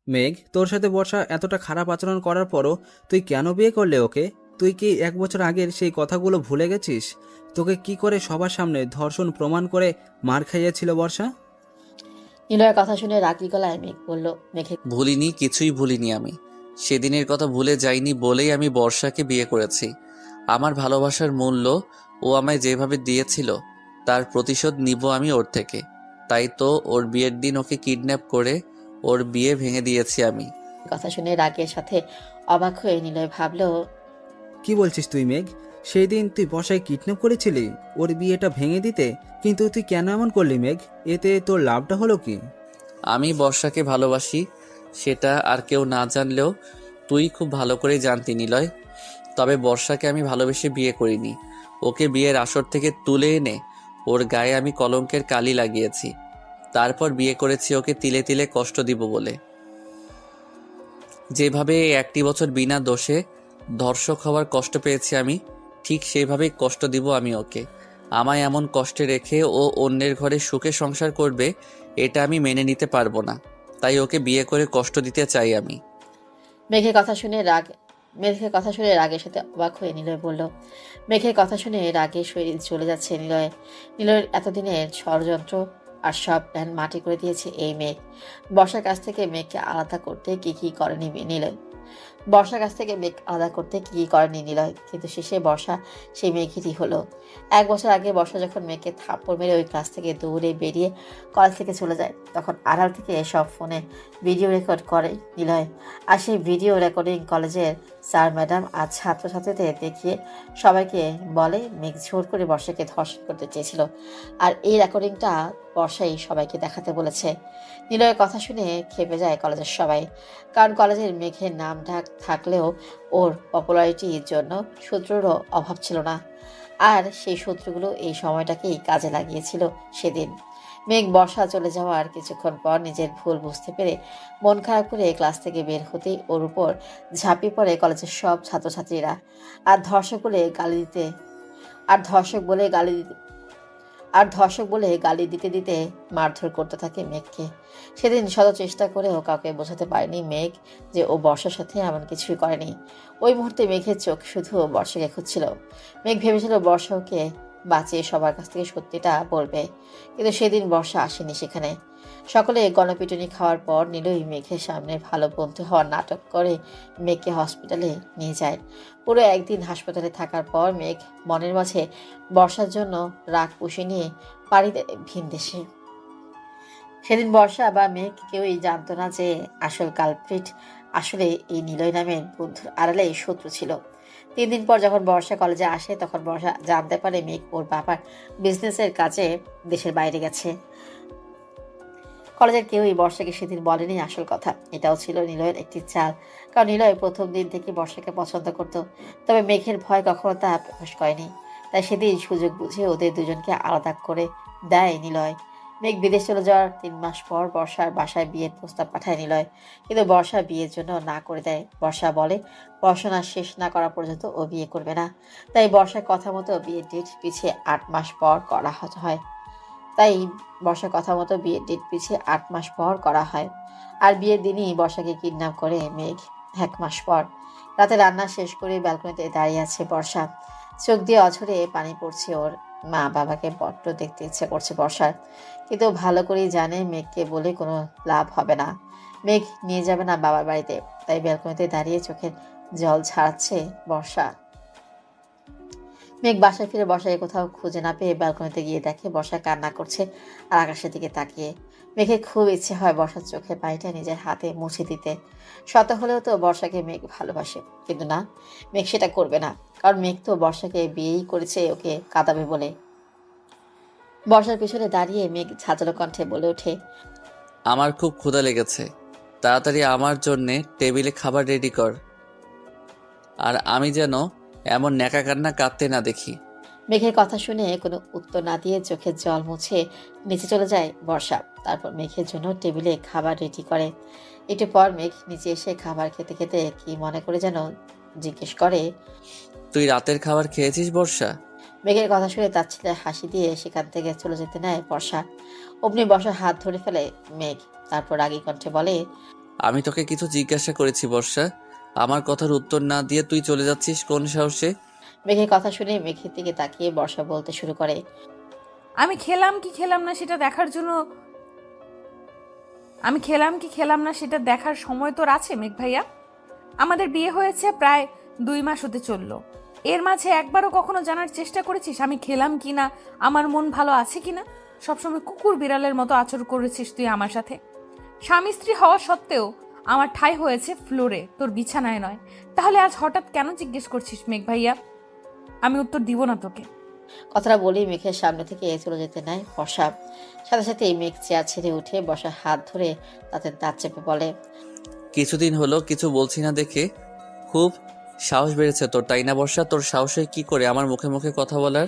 মেঘ, তোর সাথে বর্ষা এতটা খারাপ আচরণ করার পরও তুই কেন বিয়ে করলে ওকে? তুই কি 1 বছর আগের সেই কথাগুলো ভুলে গেছিস? তোকে কি করে সবার সামনে ধর্ষণ প্রমাণ করে মার খাইয়েছিল বর্ষা? নিলয়ের কথা শুনে রাগী গলায় মেঘ বলল, মেঘে ভুলিনি, কিছুই ভুলিনি আমি। সেদিনের কথা ভুলে যাইনি বলেই আমি বর্ষাকে বিয়ে করেছি। আমার ভালোবাসার মূল্য ও আমায় যেভাবে দিয়েছিল তার প্রতিশোধ নিব আমি ওর থেকে। তাই তো ওর বিয়ের দিন ওকে কিডন্যাপ করে ওর বিয়ে ভেঙে দিয়েছি আমি। কথা শুনে রাগের সাথে অবাক হয়ে নিলয় ভাবল, কি বলছিস তুই মেঘ? সেই দিন তুই বর্ষায় কিডন্যাপ করেছিলি ওর বিয়েটা ভেঙে দিতে, কিন্তু তুই কেন এমন করলি মেঘ? এতে তোর লাভটা হলো কি? আমি বর্ষাকে ভালোবাসি, সেটা আর কেউ না জানলেও তুই খুব ভালো করেই জানতি নিলয়। তবে বর্ষাকে আমি ভালোবেসে বিয়ে করিনি। ওকে বিয়ের আসর থেকে তুলে এনে ওর গায়ে আমি কলঙ্কের কালি লাগিয়েছি। তারপর বিয়ে করেছি ওকে তিলে তিলে কষ্ট দিব বলে। যেভাবে এই 1টি বছর বিনা দোষে ধর্ষক হওয়ার কষ্ট পেয়েছি আমি, ঠিক সেইভাবেই কষ্ট দিব আমি ওকে। আমায় এমন কষ্টে রেখে ও অন্যের ঘরে সুখে সংসার করবে, এটা আমি মেনে নিতে পারবো না। তাই ওকে বিয়ে করে কষ্ট দিতে চাই আমি। মেঘের কথা শুনে রাগ মেঘের কথা শুনে রাগের সাথে অবাক হয়ে নিলয় বলল, মেঘের কথা শুনে রাগে শরীর চলে যাচ্ছে নিলয়ের এতদিনের ষড়যন্ত্র আর সব প্ল্যান মাটি করে দিয়েছে এই মেঘ। বর্ষার কাছ থেকে মেঘকে আলাদা করতে কি কি করেনি নিলয় বর্ষার কাছ থেকে মেঘ আলাদা করতে কি কি করেনি নিলয়, কিন্তু শেষে বর্ষা সেই মেঘেরই হলো। 1 বছর আগে বর্ষা যখন মেঘকে থাপ্পড় মেরে ওই ক্লাস থেকে দৌড়ে বেরিয়ে কলেজ থেকে চলে যায়, তখন আড়াল থেকে সব ফোনে ভিডিও রেকর্ড করে নিলয়। আর সেই ভিডিও রেকর্ডিং কলেজের স্যার ম্যাডাম আর ছাত্রছাত্রীদের দেখিয়ে সবাইকে বলে মেঘ জোর করে বর্ষাকে ধর্ষণ করতে চেয়েছিল। আর এই রেকর্ডিংটা বর্ষাই সবাইকে দেখাতে বলেছে। নিলয়ের কথা শুনে খেপে যায় কলেজের সবাই, কারণ কলেজের মেঘের নাম ঢাক থাকলেও ওর পপুলারিটির জন্য শত্রুরও অভাব ছিল না। আর সেই শত্রুগুলো এই সময়টাকেই কাজে লাগিয়েছিল সেদিন। মেঘ বর্ষা চলে যাওয়ার কিছুক্ষণ পর নিজের ভুল বুঝতে পেরে মন খারাপ করে ক্লাস থেকে বের হতেই ওর উপর ঝাঁপিয়ে পড়ে কলেজের সব ছাত্রছাত্রীরা। আর ধর্ষক বলে গালি দিতে আর ধর্ষক বলে গালি দিতে আর ধর্ষক বলে গালি দিতে দিতে মারধর করতে থাকে মেঘকে। সেদিন শত চেষ্টা করেও কাউকে বোঝাতে পারেনি মেঘ যে ও বর্ষার সাথে এমন কিছুই করেনি। ওই মুহূর্তে মেঘের চোখ শুধু বর্ষাকে খুঁজছিল। মেঘ ভেবেছিল বর্ষা ওকে বাঁচিয়ে সবার কাছ থেকে সত্যিটা বলবে, কিন্তু সেদিন বর্ষা আসেনি সেখানে। সকলে গণপিটুনি খাওয়ার পর নিলই মেঘের সামনে ভালো বন্ধু হওয়ার নাটক করে মেঘকে হসপিটালে নিয়ে যায়। পুরো একদিন হাসপাতালে থাকার পর মেঘ মনের মাঝে বর্ষার জন্য রাগ পুষে নিয়ে পাড়ি দেয় ভিন দেশে। সেদিন বর্ষা বা মেঘ কেউই জানতো না যে আসল কালপ্রিট আসলে এই নিলয় নামের বন্ধুর আড়ালে শত্রু ছিল। 3 দিন পর যখন বর্ষা কলেজে আসে, তখন বর্ষা জানতে পারে মেঘ ওর বাবার বিজনেসের কাজে দেশের বাইরে গেছে। কলেজের কেউই বর্ষাকে সেদিন বলেনি আসল কথা। এটাও ছিল নিলয়ের একটি চাল, কারণ নিলয় প্রথম দিন থেকে বর্ষাকে পছন্দ করত। তবে মেঘের ভয় কখনো তা প্রকাশ করেনি। তাই সেদিন সুযোগ বুঝে ওদের দুজনকে আলাদা করে দেয় নিলয়। মেঘ বিদেশ চলে যাওয়ার 3 মাস পর বর্ষার বাসায় বিয়ের প্রস্তাব পাঠায় নিলয়, কিন্তু বর্ষা বিয়ের জন্য না করে দেয়। বর্ষা বলে পড়াশোনা শেষ না করা পর্যন্ত ও বিয়ে করবে না। তাই বর্ষার কথা মতো বিয়ের ডেট পিছিয়ে 8 মাস পর করা হয়। তাই বর্ষার কথা মতো বিয়ের ডেট পিছিয়ে 8 মাস পর করা হয়। আর বিয়ের দিনই বর্ষাকে কিডন্যাপ করে মেঘ। 1 মাস পর রাতে রান্না শেষ করে ব্যালকনিতে দাঁড়িয়ে আছে বর্ষা। চোখ দিয়ে অঝরে পানি পড়ছে ওর। মা বাবাকে বড্ড দেখতে ইচ্ছে করছে বর্ষার, কিন্তু ভালো করেই জানে মেঘকে বলে কোনো লাভ হবে না। মেঘ নিয়ে যাবে না বাবার বাড়িতে। তাই ব্যালকনিতে দাঁড়িয়ে চোখের জল ছাড়াচ্ছে বর্ষা। মেঘ বাসায় ফিরে বর্ষাকে কোথাও খুঁজে না পেয়ে ব্যালকনিতে গিয়ে দেখে বর্ষা কান্না করছে আর আকাশের দিকে তাকিয়ে। মেঘের খুব ইচ্ছে হয় বর্ষার চোখের পানিটা নিজের হাতে মুছে দিতে। শত হলেও তো বর্ষাকে মেঘ ভালোবাসে, কিন্তু না, মেঘ সেটা করবে না। কারণ মেঘ তো বর্ষাকে বিয়েই করেছে ওকে কাঁদাবে বলে। বর্ষার পিছনে দাঁড়িয়ে মেঘ ঝাঁঝালো কণ্ঠে বলে ওঠে, আমার খুব ক্ষুধা লেগেছে, তাড়াতাড়ি আমার জন্যে টেবিলে খাবার রেডি কর। আর আমি যেন এমন ন্যাকা কান্না কাঁদতে না দেখি। মেঘের কথা শুনে কোনো উত্তর না দিয়ে চোখের জল মুছে নিচে চলে যায় বর্ষা। তারপর মেঘের জন্য টেবিলে খাবার রেডি করে। একটু পর মেঘ নিচে এসে খাবার খেতে খেতে কি মনে করে যেন জিজ্ঞেস করে। তুই রাতের খাবার খেয়েছিস বর্ষা? মেঘের কথা শুনে তার ছেলে হাসি দিয়ে সেখান থেকে চলে যেতে নেয় বর্ষা। অমনি বর্ষার হাত ধরে ফেলে মেঘ। তারপর রাগী কণ্ঠে বলে, আমি তোকে কিছু জিজ্ঞাসা করেছি বর্ষা, আমার কথার উত্তর না দিয়ে তুই চলে যাচ্ছিস কোন সাহসে? মেঘের কথা শুনে মেঘের দিকে তাকিয়ে বর্ষা বলতে শুরু করে। আমি খেলাম কি খেলাম না সেটা দেখার জন্য আমি খেলাম কি খেলাম না সেটা দেখার সময় তোর আছে মেঘ ভাইয়া? আমাদের বিয়ে হয়েছে প্রায় 2 মাস হতে চললো। এর মাঝে একবারও কখনো জানার চেষ্টা করেছিস আমি খেলাম কি না, আমার মন ভালো আছে কিনা? সবসময় কুকুর বিড়ালের মতো আচরণ করেছিস তুই আমার সাথে। স্বামী স্ত্রী হওয়া সত্ত্বেও আমার ঠাঁই হয়েছে ফ্লোরে, তোর বিছানায় নয়। তাহলে আজ হঠাৎ কেন জিজ্ঞেস করছিস মেঘ ভাইয়া? আমি উত্তর দিব না তোকে। কথাটা বলেই মেঘের সামনে থেকে চলে যেতে নেয় বর্ষা। সাথে সাথেই মেঘ চেয়ার ছেড়ে উঠে বর্ষার হাত ধরে তাদের দাঁত চেপে বলে। কিছুদিন হলো কিছু বলছি না দেখে খুব সাহস বেড়েছে তোর, তাই না বর্ষা? তোর সাহস হয় কি করে আমার মুখে মুখে কথা বলার?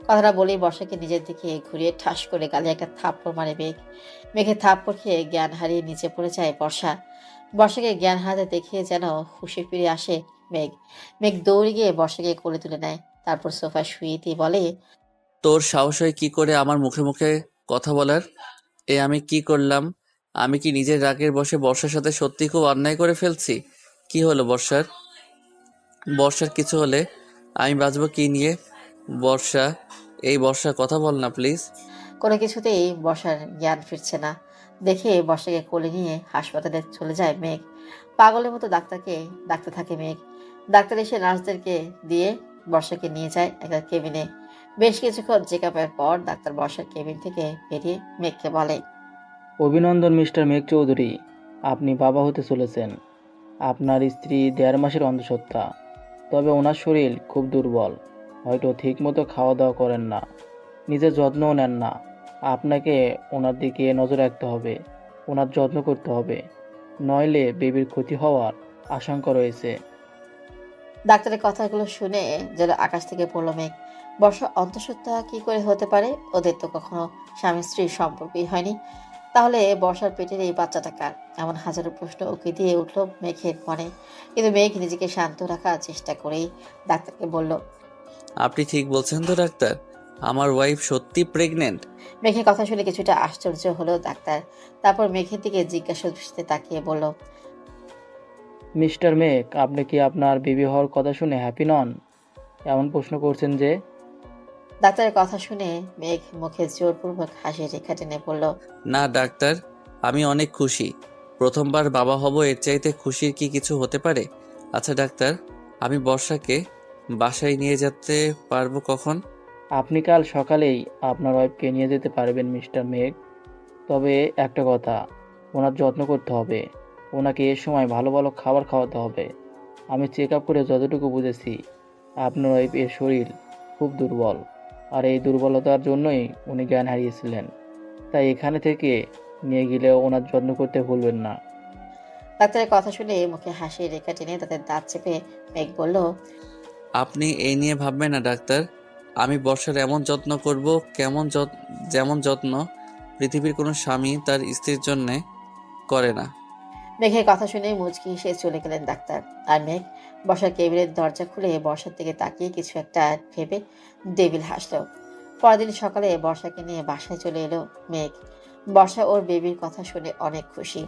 কথাটা বলেই বর্ষাকে নিজের দিকে ঘুরিয়ে ঠাস করে গালে একটা থাপ্পড় মারে মেঘ। মেঘের থাপ্পড় খেয়ে জ্ঞান হারিয়ে নিচে পড়ে যায় বর্ষা। বর্ষাকে জ্ঞান হারাতে দেখে যেন হুঁশে ফিরে আসে মেঘ। মেঘ দৌড়ে গিয়ে বর্ষাকে কোলে তুলে নেয়, তারপর সোফায় শুয়ে দিয়ে বলে। তোর সাহস হয় কি করে আমার মুখে মুখে কথা বলার? এ আমি কি করলাম? আমি কি নিজের রাগের বশে বর্ষার সাথে সত্যি খুব অন্যায় করে ফেলছি? কি হলো বর্ষার? বর্ষার কিছু হলে আমি বাঁচবো কি নিয়ে? বর্ষা, এই বর্ষা কথা বল না প্লিজ। কোনো কিছুতেই বর্ষার জ্ঞান ফিরছে না দেখে বর্ষাকে কোলে নিয়ে হাসপাতালে চলে যায় মেঘ। পাগলের মতো ডাক্তারকে ডাকতে থাকে মেঘ। ডাক্তার এসে নার্সদেরকে দিয়ে বর্ষাকে নিয়ে যায় একটা কেবিনে। বেশ কিছুক্ষণ চেক আপের পর ডাক্তার বর্ষার কেবিন থেকে বেরিয়ে মেঘকে বলে। অভিনন্দন মিস্টার মেঘ চৌধুরী, আপনি বাবা হতে চলেছেন। আপনার স্ত্রী 1.5 মাসের অন্তঃসত্ত্বা, তবে ওনার শরীর খুব দুর্বল, হয়তো ঠিকমতো খাওয়া দাওয়া করেন না, নিজের যত্নও নেন না। আপনাকে ওনার দিকে নজর রাখতে হবে, ওনার যত্ন করতে হবে, নইলে বেবির ক্ষতি হওয়ার আশঙ্কা রয়েছে। ডাক্তারের কথাগুলো শুনে যেন আকাশ থেকে পড়ল মেঘ। বর্ষা অন্তঃসত্ত্বা কি করে হতে পারে? ওদের তো কখনো স্বামী স্ত্রীর সম্পর্কই হয়নি। তাহলে বর্ষার পেটের এই বাচ্চাটা কার? এমন হাজারো প্রশ্ন ওকে দিয়ে উঠল মেঘের মনে। কিন্তু মেঘ নিজেকে শান্ত রাখার চেষ্টা করেই ডাক্তারকে বলল। আপনি ঠিক বলছেন তো ডাক্তার? আমার ওয়াইফ সত্যি প্রেগনেন্ট? মেঘের কথা শুনে কিছুটা আশ্চর্য হলো ডাক্তার। তারপর মেঘের দিকে জিজ্ঞাসা দৃষ্টিতে তাকিয়ে বলল। মিস্টার মেঘ, আপনি কি আপনার বেবি হওয়ার কথা শুনে হ্যাপি নন? এমন প্রশ্ন করছেন যে? ডাক্তারের কথা শুনে মেঘ মুখে জোরপূর্বক হাসি রেখা টেনে বলল। না ডাক্তার, আমি অনেক খুশি। প্রথমবার বাবা হব, এর চাইতে খুশির কি কিছু হতে পারে? আচ্ছা ডাক্তার, আমি বর্ষাকে বাসায় নিয়ে যেতে পারবো কখন? আপনি কাল সকালেই আপনার ওয়াইফকে নিয়ে যেতে পারবেন মিস্টার মেঘ। তবে একটা কথা, ওনার যত্ন করতে হবে, ওনাকে এ সময় ভালো ভালো খাবার খাওয়াতে হবে। আমি চেক আপ করে যতটুকু বুঝেছি, আপনার ওয়াইফের শরীর খুব দুর্বল, আর এই দুর্বলতার জন্যই উনি জ্ঞান হারিয়েছিলেন। তাই এখানে থেকে নিয়ে গেলে ওনার যত্ন করতে ভুলবেন না। ডাক্তারের কথা শুনে মুখে হাসি রেখা টেনে তাদের দাঁত চেপে মেঘ বলল। আপনি এই নিয়ে ভাববেন না ডাক্তার, আমি বর্ষার এমন যত্ন করব যেমন যত্ন পৃথিবীর কোনো স্বামী তার স্ত্রীর জন্যে করে না। মেঘের কথা শুনে মুচকি হেসে চলে গেলেন ডাক্তার। আর মেঘ বর্ষার কেবিনের দরজা খুলে বর্ষার দিকে তাকিয়ে কিছু একটা ভেবে ডেভিল হাসলো। পরদিন সকালে বর্ষাকে নিয়ে বাসায় চলে এলো মেঘ। বর্ষা ওর বেবির কথা শুনে অনেক খুশি।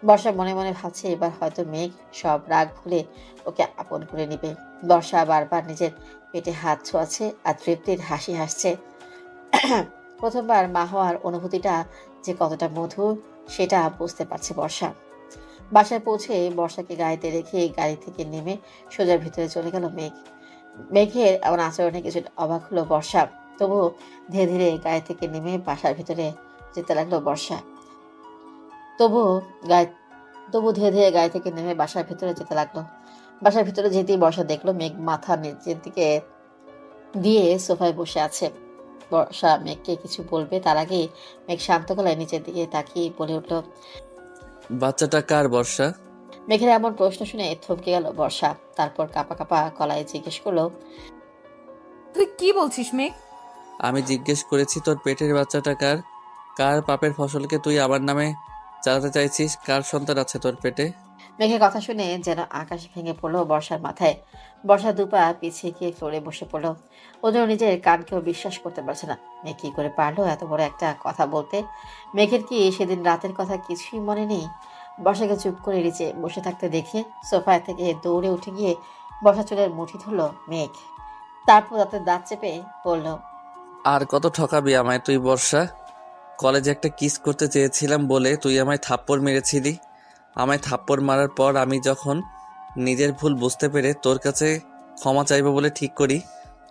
বর্ষা মনে মনে ভাবছে এবার হয়তো মেঘ সব রাগ ভুলে ওকে আপন করে নিবে। বর্ষা বারবার নিজের পেটে হাত ছোঁয়াচ্ছে আর তৃপ্তির হাসি হাসছে। প্রথমবার মা হওয়ার অনুভূতিটা যে কতটা মধুর সেটা বুঝতে পারছে বর্ষা। বাসায় পৌঁছে বর্ষাকে গাড়িতে রেখে গাড়ি থেকে নেমে সোজা ভিতরে চলে গেল মেঘ। মেঘের এমন আচরণে কিছুটা অবাক হলো বর্ষা। তবুও ধীরে ধীরে গাড়ি থেকে নেমে বাসার ভিতরে যেতে লাগলো বর্ষা। তবুও গাড়ি তবু ধীরে ধীরে গাড়ি থেকে নেমে বাসার ভিতরে যেতে লাগলো। বাসার ভিতরে যেতেই বর্ষা দেখলো মেঘ মাথা নিচের দিকে দিয়ে সোফায় বসে আছে। বর্ষা মেঘকে কিছু বলবে তার আগে মেঘ শান্ত গলায় নিচের দিকে তাকিয়ে বলে উঠল। বাচ্চাটা কার বর্ষা? মেঘের এমন প্রশ্ন শুনে থমকে গেল বর্ষা। তারপর কাঁপা কাঁপা গলায় জিজ্ঞেস করলো। তুই কি বলছিস মেঘ? আমি জিজ্ঞেস করেছি তোর পেটের বাচ্চাটা কার? কার পাপের ফসলকে তুই আমার নামে চালাতে চাইছিস? কার সন্তান আছে তোর পেটে? মেঘের কথা শুনে যেন আকাশ ভেঙে পড়লো বর্ষার মাথায়। বর্ষা দুপা পিছিয়ে গিয়ে ফ্লোরে বসে পড়লো। ওদের নিজের কানকেও বিশ্বাস করতে পারছে না। মেঘ কি করে পারলো এত বড় একটা কথা বলতে? মেঘের কি সেদিন রাতের কথা কিছুই মনে নেই? বর্ষাকে চুপ করে নিচে বসে থাকতে দেখে সোফা থেকে দৌড়ে উঠে গিয়ে বর্ষা চুলের মুঠি ধরল মেঘ। তারপর দাঁতে দাঁত চেপে বলল, আর কত ঠকাবি আমায় তুই বর্ষা? কলেজে একটা কিস করতে চেয়েছিলাম বলে তুই আমায় থাপ্পড় মেরেছিলি। আমায় থাপ্পড় মারার পর আমি যখন নিজের ভুল বুঝতে পেরে তোর কাছে ক্ষমা চাইবো বলে ঠিক করি,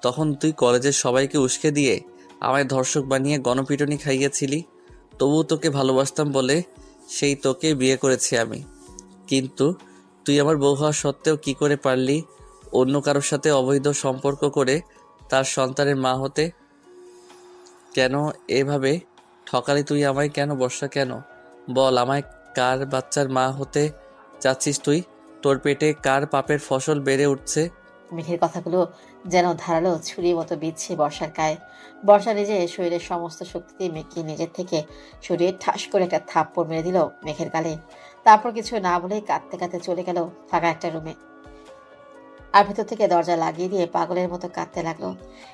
তখন তুই কলেজের সবাইকে উস্কে দিয়ে আমায় ধর্ষক বানিয়ে গণপিটুনি খাইয়েছিলি। তবুও তোকে ভালোবাসতাম বলে সেই তোকে বিয়ে করেছি আমি। কিন্তু তুই আমার বউ হওয়া সত্ত্বেও কি করে পারলি অন্য কারোর সাথে অবৈধ সম্পর্ক করে তার সন্তানের মা হতে? কেন এভাবে ঠকালি তুই আমায়? কেন বর্ষা, কেন বল আমায়? কার বাচ্চার মা হতে চাচ্ছিস তুই? তোর পেটে কার পাপের ফসল বেড়ে উঠছে? মেঘের কথাগুলো যেন ধারালো ছুরির মতো বিচ্ছে বর্ষার গায়ে। বর্ষা নিজে শরীরের সমস্ত শক্তি দিয়ে মেঘকে নিজের থেকে সরিয়ে ঠাস করে একটা থাপ্পড় মেরে দিল মেঘের গালে। তারপর কিছু না বলেই কাঁদতে কাঁদতে চলে গেল ফাঁকা একটা রুমে, আর ভেতর থেকে দরজা লাগিয়ে দিয়ে পাগলের মতো কাঁদতে লাগলো।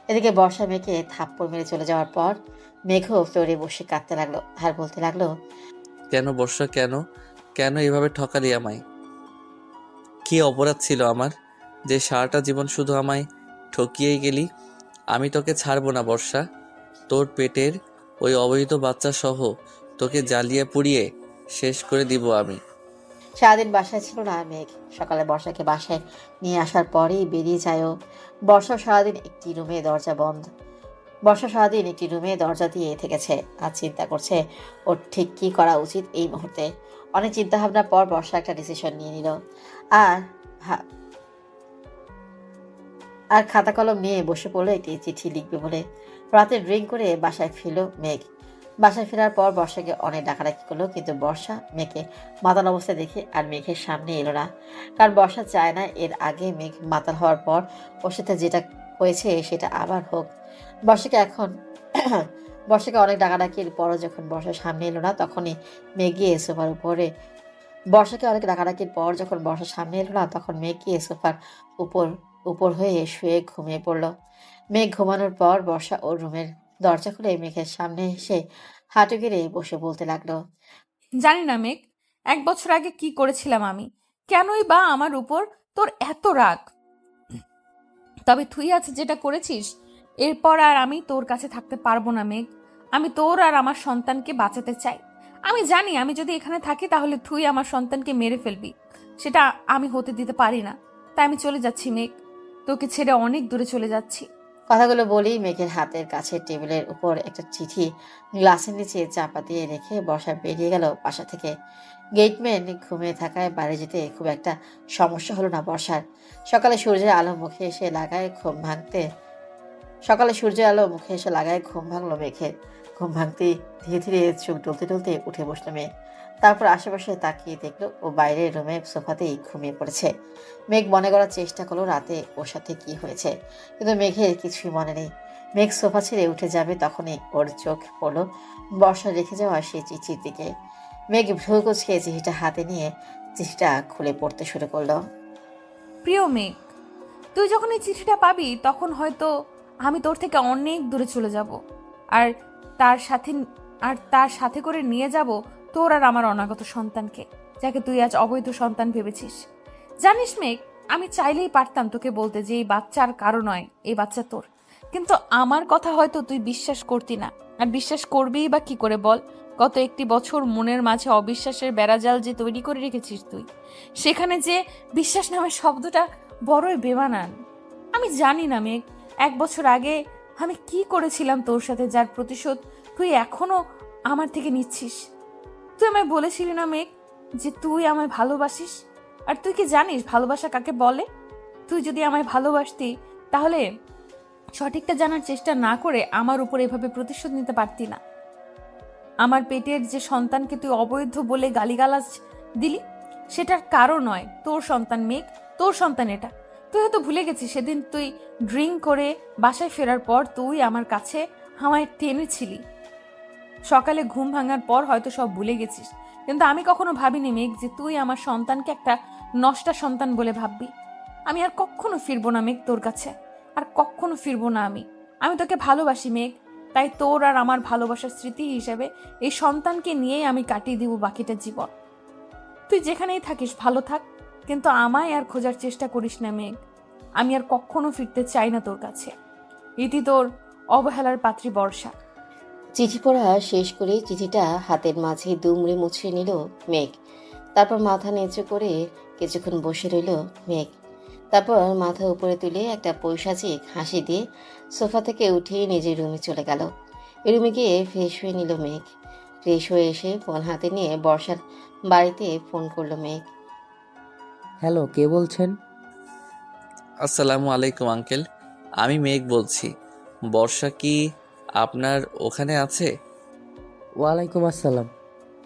এদিকে বর্ষা মেঘকে থাপ্পড় মেরে চলে যাওয়ার পর মেঘও ফ্লোরে বসে কাঁদতে লাগলো আর বলতে লাগলো, কেন বর্ষা, কেন কেন এভাবে ঠকালি আমায়? কি অপরাধ ছিল আমার যে সারাটা জীবন শুধু আমায় ঠকিয়েই গেলি? আমি তোকে ছাড়বো না বর্ষা। তোর পেটের ওই অবৈধ বাচ্চা সহ তোকে জ্বালিয়ে পুড়িয়ে শেষ করে দিব আমি। সারাদিন বাসায় ছিল না মেঘ। সকালে বর্ষাকে বাসায় নিয়ে আসার পরেই বেরিয়ে যায় ও। বর্ষা সারাদিন একটি রুমে দরজা দিয়ে থেকেছে আর চিন্তা করছে ওর ঠিক কি করা উচিত এই মুহূর্তে। অনেক চিন্তা ভাবনার পর বর্ষা একটা ডিসিশন নিয়ে নিল আর ভা- আর খাতা কলম নিয়ে বসে পড়লো একটি চিঠি লিখবে বলে। রাতে ড্রিঙ্ক করে বাসায় ফিরল মেঘ। বাসায় ফেরার পর বর্ষাকে অনেক ডাকাডাকি করলো, কিন্তু বর্ষা মেঘকে মাতাল অবস্থায় দেখে আর মেঘের সামনে এলো না। কারণ বর্ষা চায় না এর আগে মেঘ মাতাল হওয়ার পর ওর সাথে যেটা হয়েছে সেটা আবার হোক। বর্ষাকে এখন বর্ষাকে অনেক ডাকাডাকির পরও যখন বর্ষার সামনে এলো না তখনই মেঘ গিয়ে সোফার উপরে বর্ষাকে অনেক ডাকাডাকির পর যখন বর্ষার সামনে এলো না তখন মেঘ গিয়ে সোফার উপর উপর হয়ে শুয়ে ঘুমিয়ে পড়ল। মেঘ ঘুমানোর পর বর্ষা ওর রুমের দরজা খুলে মেঘের সামনে এসে হাঁটু গেড়ে বসে বলতে লাগলো, জানি না মেঘ, 1 বছর আগে কি করেছিলাম আমি, কেনই বা আমার উপর তোর এত রাগ। তবে তুই আজ যেটা করেছিস, এরপর আর আমি তোর কাছে থাকতে পারবো না মেঘ। আমি তোর আর আমার সন্তানকে বাঁচাতে চাই। আমি জানি আমি যদি এখানে থাকি তাহলে তুই আমার সন্তানকে মেরে ফেলবি, সেটা আমি হতে দিতে পারি না। তাই আমি চলে যাচ্ছি মেঘ, তোকে ছেড়ে অনেক দূরে চলে যাচ্ছি। কথাগুলো বলেই মেঘের হাতের কাছে টেবিলের উপর একটা চিঠি গ্লাসের নিচে চাপা দিয়ে রেখে বর্ষা বেরিয়ে গেল বাসা থেকে। গেটম্যান ঘুমিয়ে থাকায় বাড়ি যেতে খুব একটা সমস্যা হলো না বর্ষার। সকালে সূর্যের আলো মুখে এসে লাগায় ঘুম ভাঙলো মেঘের। ঘুম ভাঙতেই ধীরে ধীরে চোখ ডলতে ডলতে উঠে বসলো মেঘ। তারপর আশেপাশে তাকিয়ে দেখলো ও বাইরের রুমে সোফাতেই ঘুমিয়ে পড়েছে। মেঘ মনে করার চেষ্টা করলো রাতে ওর সাথে কি হয়েছে, কিন্তু মেঘের কিছুই মনে নেই। মেঘ সোফা ছেড়ে উঠে যাবে তখনই ওর চোখ পড়লো বর্ষা রেখে যাওয়া সেই চিঠির দিকে। মেঘ ভ্রু কুঁচকে চিঠিটা হাতে নিয়ে চিঠিটা খুলে পড়তে শুরু করলো। প্রিয় মেঘ, তুই যখন এই চিঠিটা পাবি তখন হয়তো আমি তোর থেকে অনেক দূরে চলে যাব, আর তার সাথে তার সাথে করে নিয়ে যাব তোর আর আমার অনাগত সন্তানকে, যাকে তুই আজ অবৈধ সন্তান ভেবেছিস। জানিস মেঘ, আমি চাইলেই পারতাম তোকে বলতে যে এই বাচ্চা আর কারো নয়, এই বাচ্চা তোর। কিন্তু আমার কথা হয়তো তুই বিশ্বাস করতি না, আর বিশ্বাস করবিই বা কি করে বল? গত 1 বছর মনের মাঝে অবিশ্বাসের বেড়াজাল যে তৈরি করে রেখেছিস তুই, সেখানে যে বিশ্বাস নামের শব্দটা বড়ই বেমানান। আমি জানি না মেঘ, 1 বছর আগে আমি কি করেছিলাম তোর সাথে, যার প্রতিশোধ তুই এখনো আমার থেকে নিচ্ছিস। তুই আমায় বলেছিলি না মেঘ যে তুই আমায় ভালোবাসিস? আর তুই কি জানিস ভালোবাসা কাকে বলে? তুই যদি আমায় ভালোবাসতি তাহলে সঠিকটা জানার চেষ্টা না করে আমার উপর এভাবে প্রতিশোধ নিতে পারতি না। আমার পেটের যে সন্তানকে তুই অবৈধ বলে গালিগালাজ দিলি, সেটার কারণ নয় তোর সন্তান মেঘ, তোর সন্তান এটা। তুই হয়তো ভুলে গেছিস সেদিন তুই ড্রিঙ্ক করে বাসায় ফেরার পর তুই আমার কাছে আমায় টেনেছিলি। সকালে ঘুম ভাঙার পর হয়তো সব ভুলে গেছিস, কিন্তু আমি কখনো ভাবিনি মেঘ যে তুই আমার সন্তানকে একটা নষ্টা সন্তান বলে ভাববি। আমি আর কখনো ফিরবো না মেঘ তোর কাছে, আর কখনো ফিরবো না। আমি তোকে ভালোবাসি মেঘ, তাই তোর আর আমার ভালোবাসার স্মৃতি হিসেবে এই সন্তানকে নিয়েই আমি কাটিয়ে দিব বাকিটা জীবন। তুই যেখানেই থাকিস ভালো থাক, কিন্তু আমায় আর খোঁজার চেষ্টা করিস না মেঘ। আমি আর কখনো ফিরতে চাই না তোর কাছে। ইতি তোর অবহেলার পাত্রী বর্ষা। চিঠি পড়া শেষ করে চিঠিটা হাতের মাঝে দুমড়ে মুছড়ে নিল মেঘ। তারপর মাথা নিচু করে কিছুক্ষণ বসে রইল মেঘ। তারপর মাথা উপরে তুলে একটা পৈশাচিক হাসি দিয়ে সোফা থেকে উঠে নিজের রুমে চলে গেল। রুমে গিয়ে ফ্রেশ হয়ে নিল মেঘ। ফ্রেশ হয়ে এসে ফোন হাতে নিয়ে বর্ষার বাড়িতে ফোন করলো মেঘ। হ্যালো, কে বলছেন? আসসালামু আলাইকুম আঙ্কেল, আমি মেঘ বলছি। বর্ষা কি আপনার ওখানে আছে? ওয়ালাইকুম আসসালাম।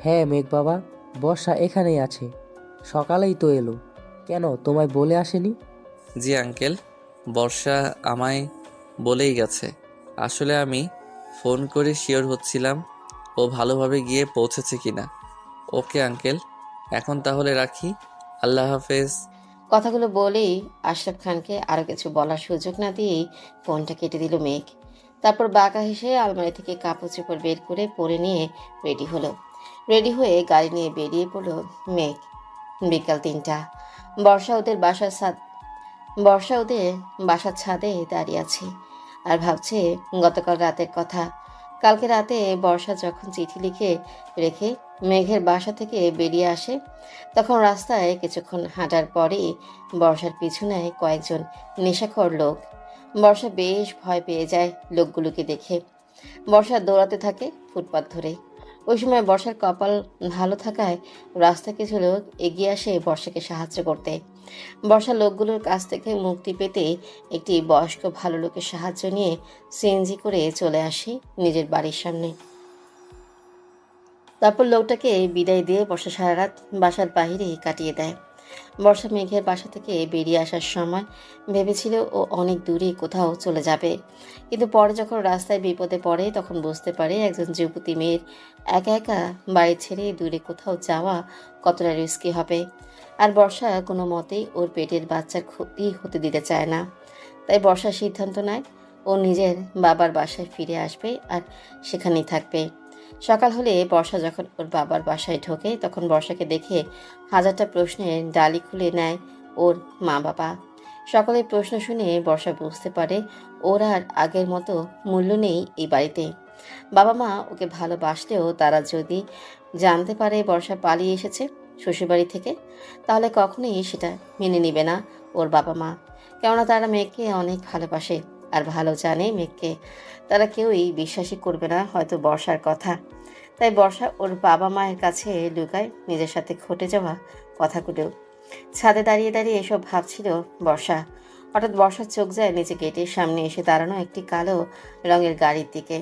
হ্যাঁ মেঘ বাবা, বর্ষা এখানেই আছে। সকালেই তো এলো। কেন, তোমায় বলে আসেনি? জি আঙ্কেল, বর্ষা আমায় বলেই গেছে। আসলে আমি ফোন করে শিওর হচ্ছিলাম ও ভালোভাবে গিয়ে পৌঁছেছে কিনা। ওকে আঙ্কেল, এখন তাহলে রাখি। আল্লাহ হাফেজ। কথাগুলো বলেই আশরাফ খানকে আরো কিছু বলার সুযোগ না দিয়েই ফোনটা কেটে দিল মেঘ। তারপর বাঁকা হেসে আলমারি থেকে কাপড় চোপড় বের করে পরে নিয়ে রেডি হলো। রেডি হয়ে গাড়ি নিয়ে বেরিয়ে পড়লো মেঘ। বিকাল ৩টা। বর্ষা ওদের বাসার ছাদ বর্ষা ওদের বাসার ছাদে দাঁড়িয়ে আছে আর ভাবছে গতকাল রাতের কথা। কালকে রাতে বর্ষা যখন চিঠি লিখে রেখে মেঘের বাসা থেকে বেরিয়ে আসে, তখন রাস্তায় কিছুক্ষণ হাঁটার পরেই বর্ষার পিছনে কয়েকজন নেশাখোর লোক। বর্ষা বেশ ভয় পেয়ে যায় লোকগুলোকে দেখে। বর্ষা দৌড়াতে থাকে ফুটপাত ধরে। ওই সময় বর্ষার কপাল ভালো থাকায় রাস্তায় কিছু লোক এগিয়ে আসে বর্ষাকে সাহায্য করতে। বর্ষা লোকগুলোর কাছ থেকে মুক্তি পেতে একটি বয়স্ক ভালো লোকের সাহায্য নিয়ে সিএনজি করে চলে আসে নিজের বাড়ির সামনে। তারপর লোকটাকে বিদায় দিয়ে বর্ষা সারা রাত বাসার বাইরে কাটিয়ে দেয়। বর্ষা মেঘের বাসা থেকে বেরিয়ে আসার সময় ভেবেছিল ও অনেক দূরে কোথাও চলে যাবে, কিন্তু পরে যখন রাস্তায় বিপদে পড়ে তখন বুঝতে পারে একজন যুবতী মেয়ের একা একা বাড়ি ছেড়ে দূরে কোথাও যাওয়া কতটা রিস্কি হবে। আর বর্ষা কোনো মতেই ওর পেটের বাচ্চার ক্ষতি হতে দিতে চায় না। তাই বর্ষা সিদ্ধান্ত নেয় ও নিজের বাবার বাসায় ফিরে আসবে আর সেখানেই থাকবে। সকাল হলে বর্ষা যখন ওর বাবার বাসায় ঢোকে তখন বর্ষাকে দেখে হাজারটা প্রশ্নের ডালি খুলে নেয় ওর মা বাবা। সকলের প্রশ্ন শুনে বর্ষা বুঝতে পারে ওর আর আগের মতো মূল্য নেই এই বাড়িতে। বাবা মা ওকে ভালোবাসলেও তারা যদি জানতে পারে বর্ষা পালিয়ে এসেছে শ্বশুরবাড়ি থেকে, তাহলে কখনোই সেটা মেনে নেবে না ওর বাবা মা। কেননা তারা মেয়েকে অনেক ভালোবাসে আর ভালো জানে মেয়েকে। তারা কেউই বিশ্বাসই করবে না হয়তো বর্ষার কথা। তাই বর্ষা ওর বাবা মায়ের কাছে লুকায় নিজের সাথে ঘটে যাওয়া কথাগুলো। ছাদে দাঁড়িয়ে দাঁড়িয়ে এসব ভাবছিল বর্ষা। হঠাৎ বর্ষার চোখ যায় নিচে গেটের সামনে এসে দাঁড়ানো একটি কালো রঙের গাড়ির দিকে।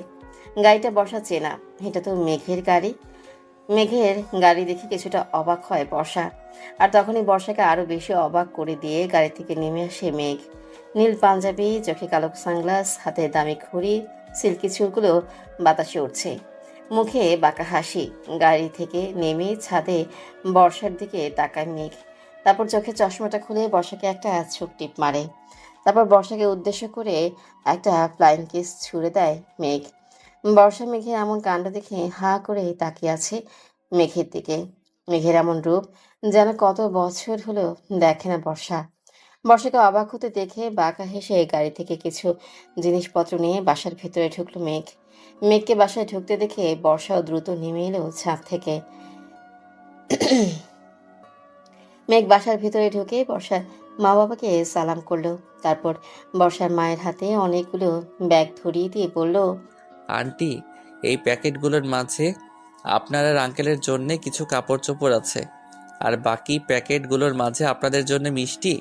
গাড়িটা বর্ষা চেনা, এটা তো মেঘের গাড়ি। মেঘের গাড়ি দেখে কিছুটা অবাক হয় বর্ষা। আর তখনই বর্ষাকে আরো বেশি অবাক করে দিয়ে গাড়ি থেকে নেমে আসে মেঘ। নীল পাঞ্জাবি, চোখে কালো সানগ্লাস, হাতে দামি ঘড়ি, সিল্কি চুলগুলো বাতাসে উঠছে, মুখে বাঁকা হাসি। গাড়ি থেকে নেমে ছাদে বর্ষার দিকে তাকায় মেঘ। তারপর চোখে চশমাটা খুলে বর্ষাকে একটা চোখ টিপ মারে। তারপর বর্ষাকে উদ্দেশ্য করে একটা ফ্লাইং কিস ছুড়ে দেয় মেঘ। বর্ষা মেঘের এমন কাণ্ড দেখে হা করে তাকিয়ে আছে মেঘের দিকে। মেঘের এমন রূপ যেন কত বছর হলো দেখে না বর্ষা। বর্ষাকে অবাক হতে দেখে বাঁকা হেসে গাড়ি থেকে কিছু জিনিসপত্র নিয়ে বাসার ভেতরে ঢুকলো মেঘ। মেঘকে বাসায় ঢুকতে দেখে বর্ষাও দ্রুত নেমে এলো ছাদ থেকে। মেঘ বাসার ভিতরে ঢুকে বর্ষার মা বাবাকে সালাম করলো। তারপর বর্ষার মায়ের হাতে অনেকগুলো ব্যাগ ধরিয়ে দিয়ে বলল, আন্টি, এই প্যাকেটগুলোর মাঝে আপনার আর আঙ্কেলের জন্য কিছু কাপড় চোপড় আছে, আর বাকি প্যাকেটগুলোর মাঝে আপনাদের জন্য মিষ্টি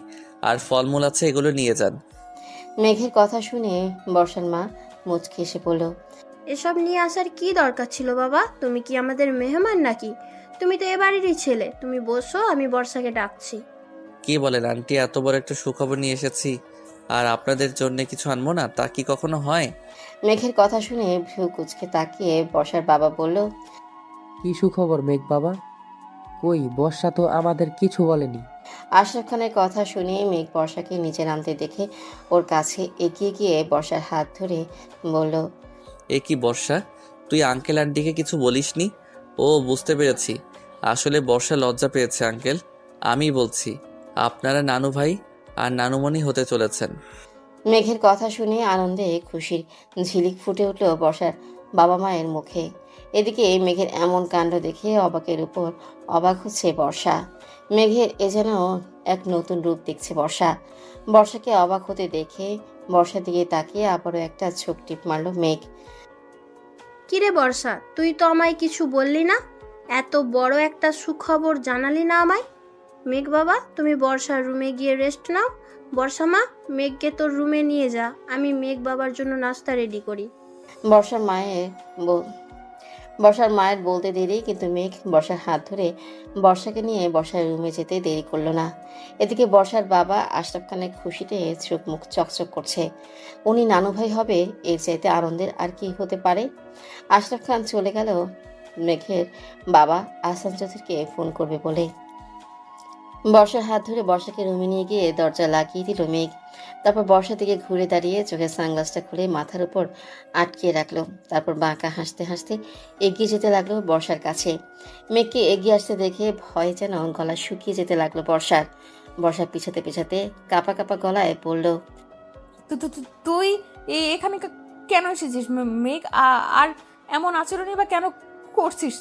আর ফলমূল আছে, এগুলো নিয়ে যান। মেঘের কথা শুনে বর্ষার মা মুচকি এসে বলল, এসব নিয়ে আসার কি দরকার ছিল বাবা? তুমি কি আমাদের মেহমান নাকি? তুমি তো এ বাড়িরই ছেলে। তুমি বসো, আমি বর্ষাকে ডাকছি। কি বলেন আন্টি, এত বড় একটা সুখবর নিয়ে এসেছি আর আপনাদের জন্য কিছু আনবো না, তা কি কখনো হয়? মেঘের কথা শুনে ভ্রু কুচকে তাকিয়ে বর্ষার বাবা বলল, কি সুখবর মেঘ বাবা? কই, বর্ষা তো আমাদের কিছু বলেনি। আশরাফ খানের কথা শুনে মেঘ বর্ষাকে নিচে নামতে দেখে ওর কাছে এগিয়ে গিয়ে বর্ষার হাত ধরে বলল, এ কি বর্ষা, তুই আঙ্কেল আন্টিকে কিছু বলিসনি? ও বুঝতে পেরেছি, আসলে বর্ষা লজ্জা পেয়েছে আঙ্কেল। আমি বলছি, আপনারা নানু ভাই আর নানুমণি হতে চলেছেন। মেঘের কথা শুনে আনন্দে খুশির ঝিলিক ফুটে উঠল বর্ষার বাবা মায়ের মুখে। এদিকে মেঘের এমন কাণ্ড দেখে অবাকের উপর অবাক হচ্ছে বর্ষা। মেঘের এ যেন এক নতুন রূপ দেখছে বর্ষা। বর্ষাকে অবাক হতে দেখে বর্ষার দিকে তাকিয়ে আবারও একটা চোখ টিপ মারল মেঘ। কিরে বর্ষা, তুই তো আমায় কিছু বললি না, এত বড় একটা সুখবর জানালি না আমায়। মেঘ বাবা, তুমি বর্ষার রুমে গিয়ে রেস্ট নাও। বর্ষা মা, মেঘকে তোর রুমে নিয়ে যা, আমি মেঘ বাবার জন্য নাস্তা রেডি করি। বর্ষার মায়ের বল- বর্ষার মায়ের বলতে দেরি, কিন্তু মেঘ বর্ষার হাত ধরে বর্ষাকে নিয়ে বর্ষার রুমে যেতে দেরি করলো না। এদিকে বর্ষার বাবা আশরাফ খানের খুশিতে চোখ মুখ চকচক করছে। উনি নানু ভাই হবে, এর চাইতে আনন্দের আর কি হতে পারে। আশরাফ খান চলে গেল মেঘের বাবা আহসান চৌধুরীকে ফোন করবে বলে। বর্ষার হাত ধরে বর্ষাকে রুমে নিয়ে গিয়ে দরজা লাগিয়ে দিল মেঘ। তারপর বর্ষার দিকে ঘুরে দাঁড়িয়ে চোখের সানগ্লাসটা খুলে মাথার উপর আটকিয়ে রাখলো। তারপর বাঁকা হাসতে হাসতে এগিয়ে যেতে লাগলো বর্ষার কাছে। মেঘকে এগিয়ে আসতে দেখে ভয়ে যেন গলা শুকিয়ে যেতে লাগলো বর্ষার। বর্ষা পিছাতে পিছাতে কাঁপা কাঁপা গলায় বলল, তুই এখানে কেন এসেছিস মেঘ? আর এমন আচরণই বা কেন করছিস?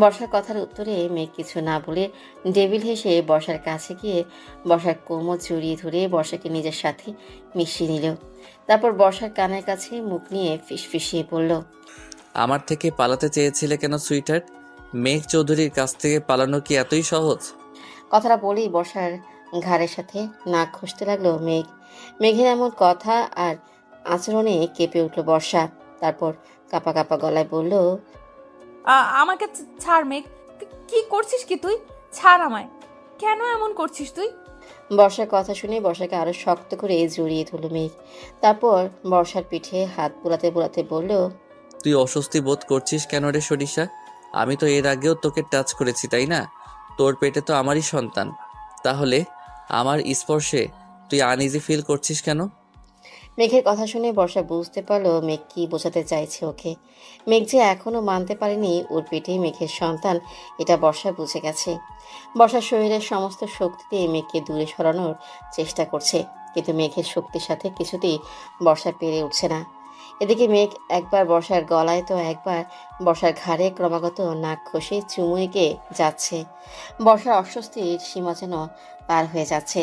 বর্ষার কথার উত্তরে মেঘ কিছু না বলে ডেভিল হেসে বর্ষার কাছে গিয়ে বর্ষার কোমর জড়িয়ে ধরে বর্ষাকে নিজের সাথে মিশিয়ে নিল। তারপর বর্ষার কানের কাছে মুখ নিয়ে ফিসফিসিয়ে পড়ল, আমার থেকে পালাতে চেয়েছিলে কেন সুইটার? মেঘ চৌধুরীর কাছ থেকে পালানো কি এতই সহজ? কথাটা বলেই বর্ষার ঘাড়ের সাথে নাক ঘষতে লাগলো মেঘ। মেঘের এমন কথা আর আচরণে কেঁপে উঠল বর্ষা। তারপর কাঁপা কাঁপা গলায় বলল, আমাকে ছাড় মেঘ। কি করছিস কি তুই? ছাড় আমায়। কেন এমন করছিস তুই? বর্ষার কথা শুনে বর্ষাকে আরো শক্ত করে জড়িয়ে ধরল মেঘ। তারপর বর্ষার পিঠে হাত বুলাতে বুলাতে বলল, তুই অস্বস্তি বোধ করছিস কেন রে সরিষা? আমি তো এর আগেও তোকে টাচ করেছি, তাই না? তোর পেটে তো আমারই সন্তান। তাহলে আমার স্পর্শে তুই আনইজি ফিল করছিস কেন? মেঘের কথা শুনে বর্ষা বুঝতে পারলো মেঘ কি বোঝাতে চাইছে ওকে। মেঘ যে এখনো মানতে পারেনি ওর পেটেই মেঘের সন্তান, এটা বর্ষা বুঝে গেছে। বর্ষার শরীরের সমস্ত শক্তি দিয়ে মেঘকে দূরে সরানোর চেষ্টা করছে, কিন্তু মেঘের শক্তির সাথে কিছুতেই বর্ষা পেরে উঠছে না। এদিকে মেঘ একবার বর্ষার গলায় তো একবার বর্ষার ঘাড়ে ক্রমাগত নাক ঘষে চুমু এঁকে যাচ্ছে। বর্ষার অস্বস্তির সীমা যেন পার হয়ে যাচ্ছে।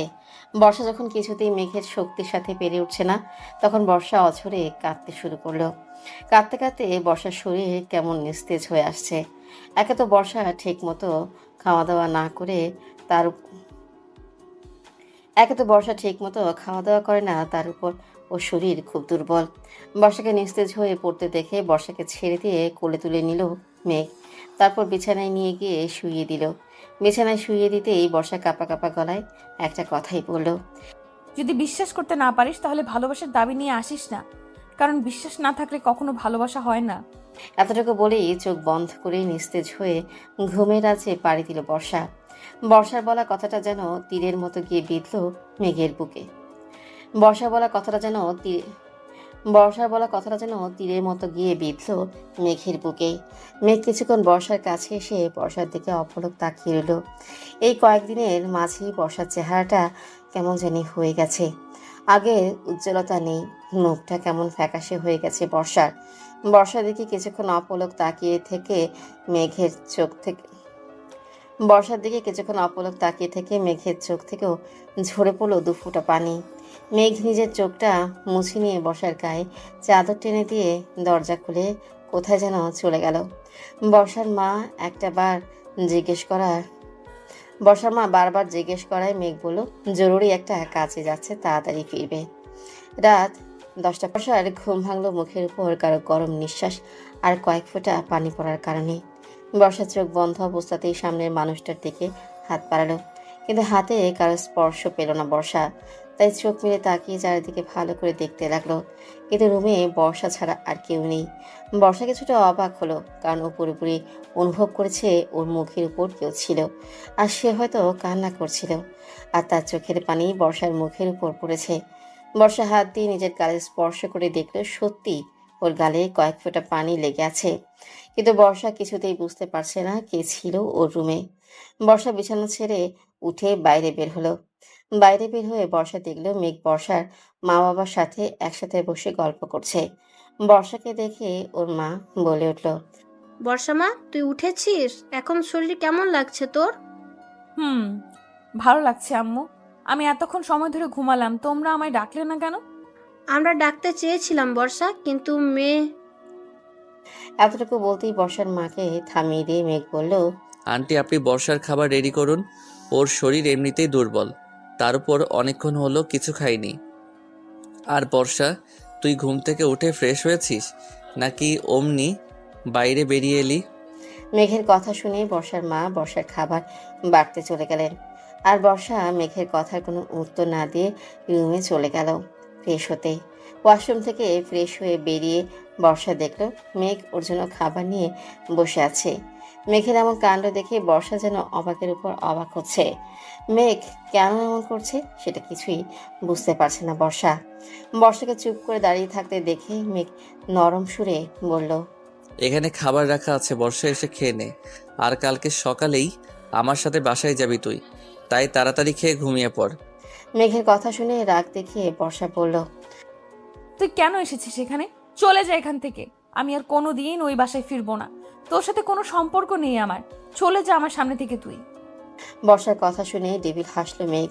বর্ষা যখন কিছুতেই মেঘের শক্তির সাথে পেরে উঠছে না, তখন বর্ষা অঝরে কাঁদতে শুরু করলো। কাঁদতে কাঁদতে বর্ষার শরীর কেমন নিস্তেজ হয়ে আসছে। একে তো বর্ষা ঠিক মতো খাওয়া দাওয়া না করে তার একে তো বর্ষা ঠিক মতো খাওয়া দাওয়া করে না, তার উপর ওর শরীর খুব দুর্বল। বর্ষাকে নিস্তেজ হয়ে পড়তে দেখে বর্ষাকে ছেড়ে দিয়ে কোলে তুলে নিল মেঘ। তারপর বিছানায় নিয়ে গিয়ে শুইয়ে দিল। বিছানায় শুইয়ে দিতেই বর্ষা কাঁপা কাঁপা গলায় একটা কথাই বলল, যদি বিশ্বাস করতে না পারিস তাহলে ভালোবাসার দাবি নিয়ে আসিস না, কারণ বিশ্বাস না থাকলে কখনো ভালোবাসা হয় না। এতটুকু বলেই চোখ বন্ধ করে নিস্তেজ হয়ে ঘুমের রাজ্যে পাড়ি দিল বর্ষা। বর্ষার বলা কথাটা যেন তীরের মতো গিয়ে বিঁধল মেঘের বুকে। বর্ষা বলা কথাটা যেন বর্ষার বলা কথাটা যেন তীরের মতো গিয়ে বিঁধল মেঘের বুকে। মেঘ কিছুক্ষণ বর্ষার কাছে এসে বর্ষার দিকে অপলক তাকিয়ে রইল। এই কয়েকদিনের মাঝেই বর্ষার চেহারাটা কেমন জানি হয়ে গেছে। আগের উজ্জ্বলতা নেই, মুখটা কেমন ফ্যাকাশে হয়ে গেছে বর্ষার। বর্ষার দিকে কিছুক্ষণ অপলক তাকিয়ে থেকে মেঘের চোখ থেকে বর্ষার দিকে কিছুক্ষণ অপলক তাকিয়ে থেকে মেঘের চোখ থেকেও ঝরে পড়লো দুফোঁটা পানি। মেঘ নিজের চোখটা মুছে নিয়ে বর্ষার গায়ে চাদর টেনে দিয়ে দরজা খুলে কোথায় যেন চলে গেল। বর্ষার মা বারবার জিজ্ঞেস করায় মেঘ বলল, জরুরি একটা কাজে যাচ্ছে, তাড়াতাড়ি ফিরবে। রাত 10টা। বর্ষার ঘুম ভাঙলো মুখের উপর কারো গরম নিঃশ্বাস আর কয়েক ফোঁটা পানি পড়ার কারণে। বর্ষার চোখ বন্ধ অবস্থাতেই সামনের মানুষটার দিকে হাত বাড়ালো, কিন্তু হাতে কারো স্পর্শ পেল না বর্ষা। তাই চোখ মেলে তাকিয়ে চারিদিকে ভালো করে দেখতে লাগলো, কিন্তু রুমে বর্ষা ছাড়া আর কেউ নেই। বর্ষা কিছুটা অবাক হলো, কারণ ও পুরোপুরি অনুভব করেছে ওর মুখের উপর কেউ ছিল, আর সে হয়তো কান্না করছিল, আর তার চোখের পানি বর্ষার মুখের উপর পড়েছে। বর্ষা হাত দিয়ে নিজের গালে স্পর্শ করে দেখলো সত্যি ওর গালে কয়েক ফোঁটা পানি লেগে আছে। কিন্তু বর্ষা কিছুতেই বুঝতে পারছে না কে ছিল ওর রুমে। বর্ষা বিছানা ছেড়ে উঠে বাইরে বের হলো। বাইরে বের হয়ে বর্ষা দেখলো মেঘ বর্ষার মা বাবার সাথে একসাথে বসে গল্প করছে। বর্ষাকে দেখে ওর মা বলে উঠল, বর্ষা মা, তুই উঠেছিস? এখন শরীর কেমন লাগছে তোর? হুম, ভালো লাগছে আম্মু। আমি এতক্ষণ সময় ধরে ঘুমালাম, তোমরা আমায় ডাকলে না কেন? আমরা ডাকতে চেয়েছিলাম বর্ষা, কিন্তু মেয়ে। এতটুকু বলতেই বর্ষার মাকে থামিয়ে দিয়ে মেঘ বলল, আন্টি, আপনি বর্ষার খাবার রেডি করুন। ওর শরীর এমনিতেই দুর্বল, তার উপর অনেকক্ষণ হলো কিছু খাইনি। আর বর্ষা, তুই ঘুম থেকে উঠে ফ্রেশ হয়েছিস নাকি অমনি বাইরে বেরিয়ে এলি? মেঘের কথা শুনে বর্ষার মা বর্ষার খাবার বাড়তে চলে গেলেন। আর বর্ষা মেঘের কথার কোনো উত্তর না দিয়ে রুমে চলে গেল ফ্রেশ হতে। ওয়াশরুম থেকে ফ্রেশ হয়ে বেরিয়ে বর্ষা দেখল মেঘ ওর জন্য খাবার নিয়ে বসে আছে। মেঘের এমন কাণ্ড দেখে বর্ষা যেন অবাকের উপর অবাক হচ্ছে। মেঘ কেন এমন করছে সেটা কিছুই বুঝতে পারছে না বর্ষা। বর্ষাকে চুপ করে দাঁড়িয়ে থাকতে দেখে মেঘ নরম সুরে বলল, এখানে খাবার রাখা আছে, বর্ষা, এসে খেয়ে নে। আর কালকে সকালেই আমার সাথে বাসায় যাবি তুই, তাই তাড়াতাড়ি খেয়ে ঘুমিয়ে পড়। মেঘের কথা শুনে রাগ দেখিয়ে বর্ষা বলল, তুই কেন এসেছিস এখানে? চলে যা এখান থেকে। আমি আর কোনো দিন ওই বাসায় ফিরবো না। তোর সাথে কোনো সম্পর্ক নেই আমার। চলে যা আমার সামনে থেকে তুই। বর্ষার কথা শুনে ডেভিল হাসলো মেঘ।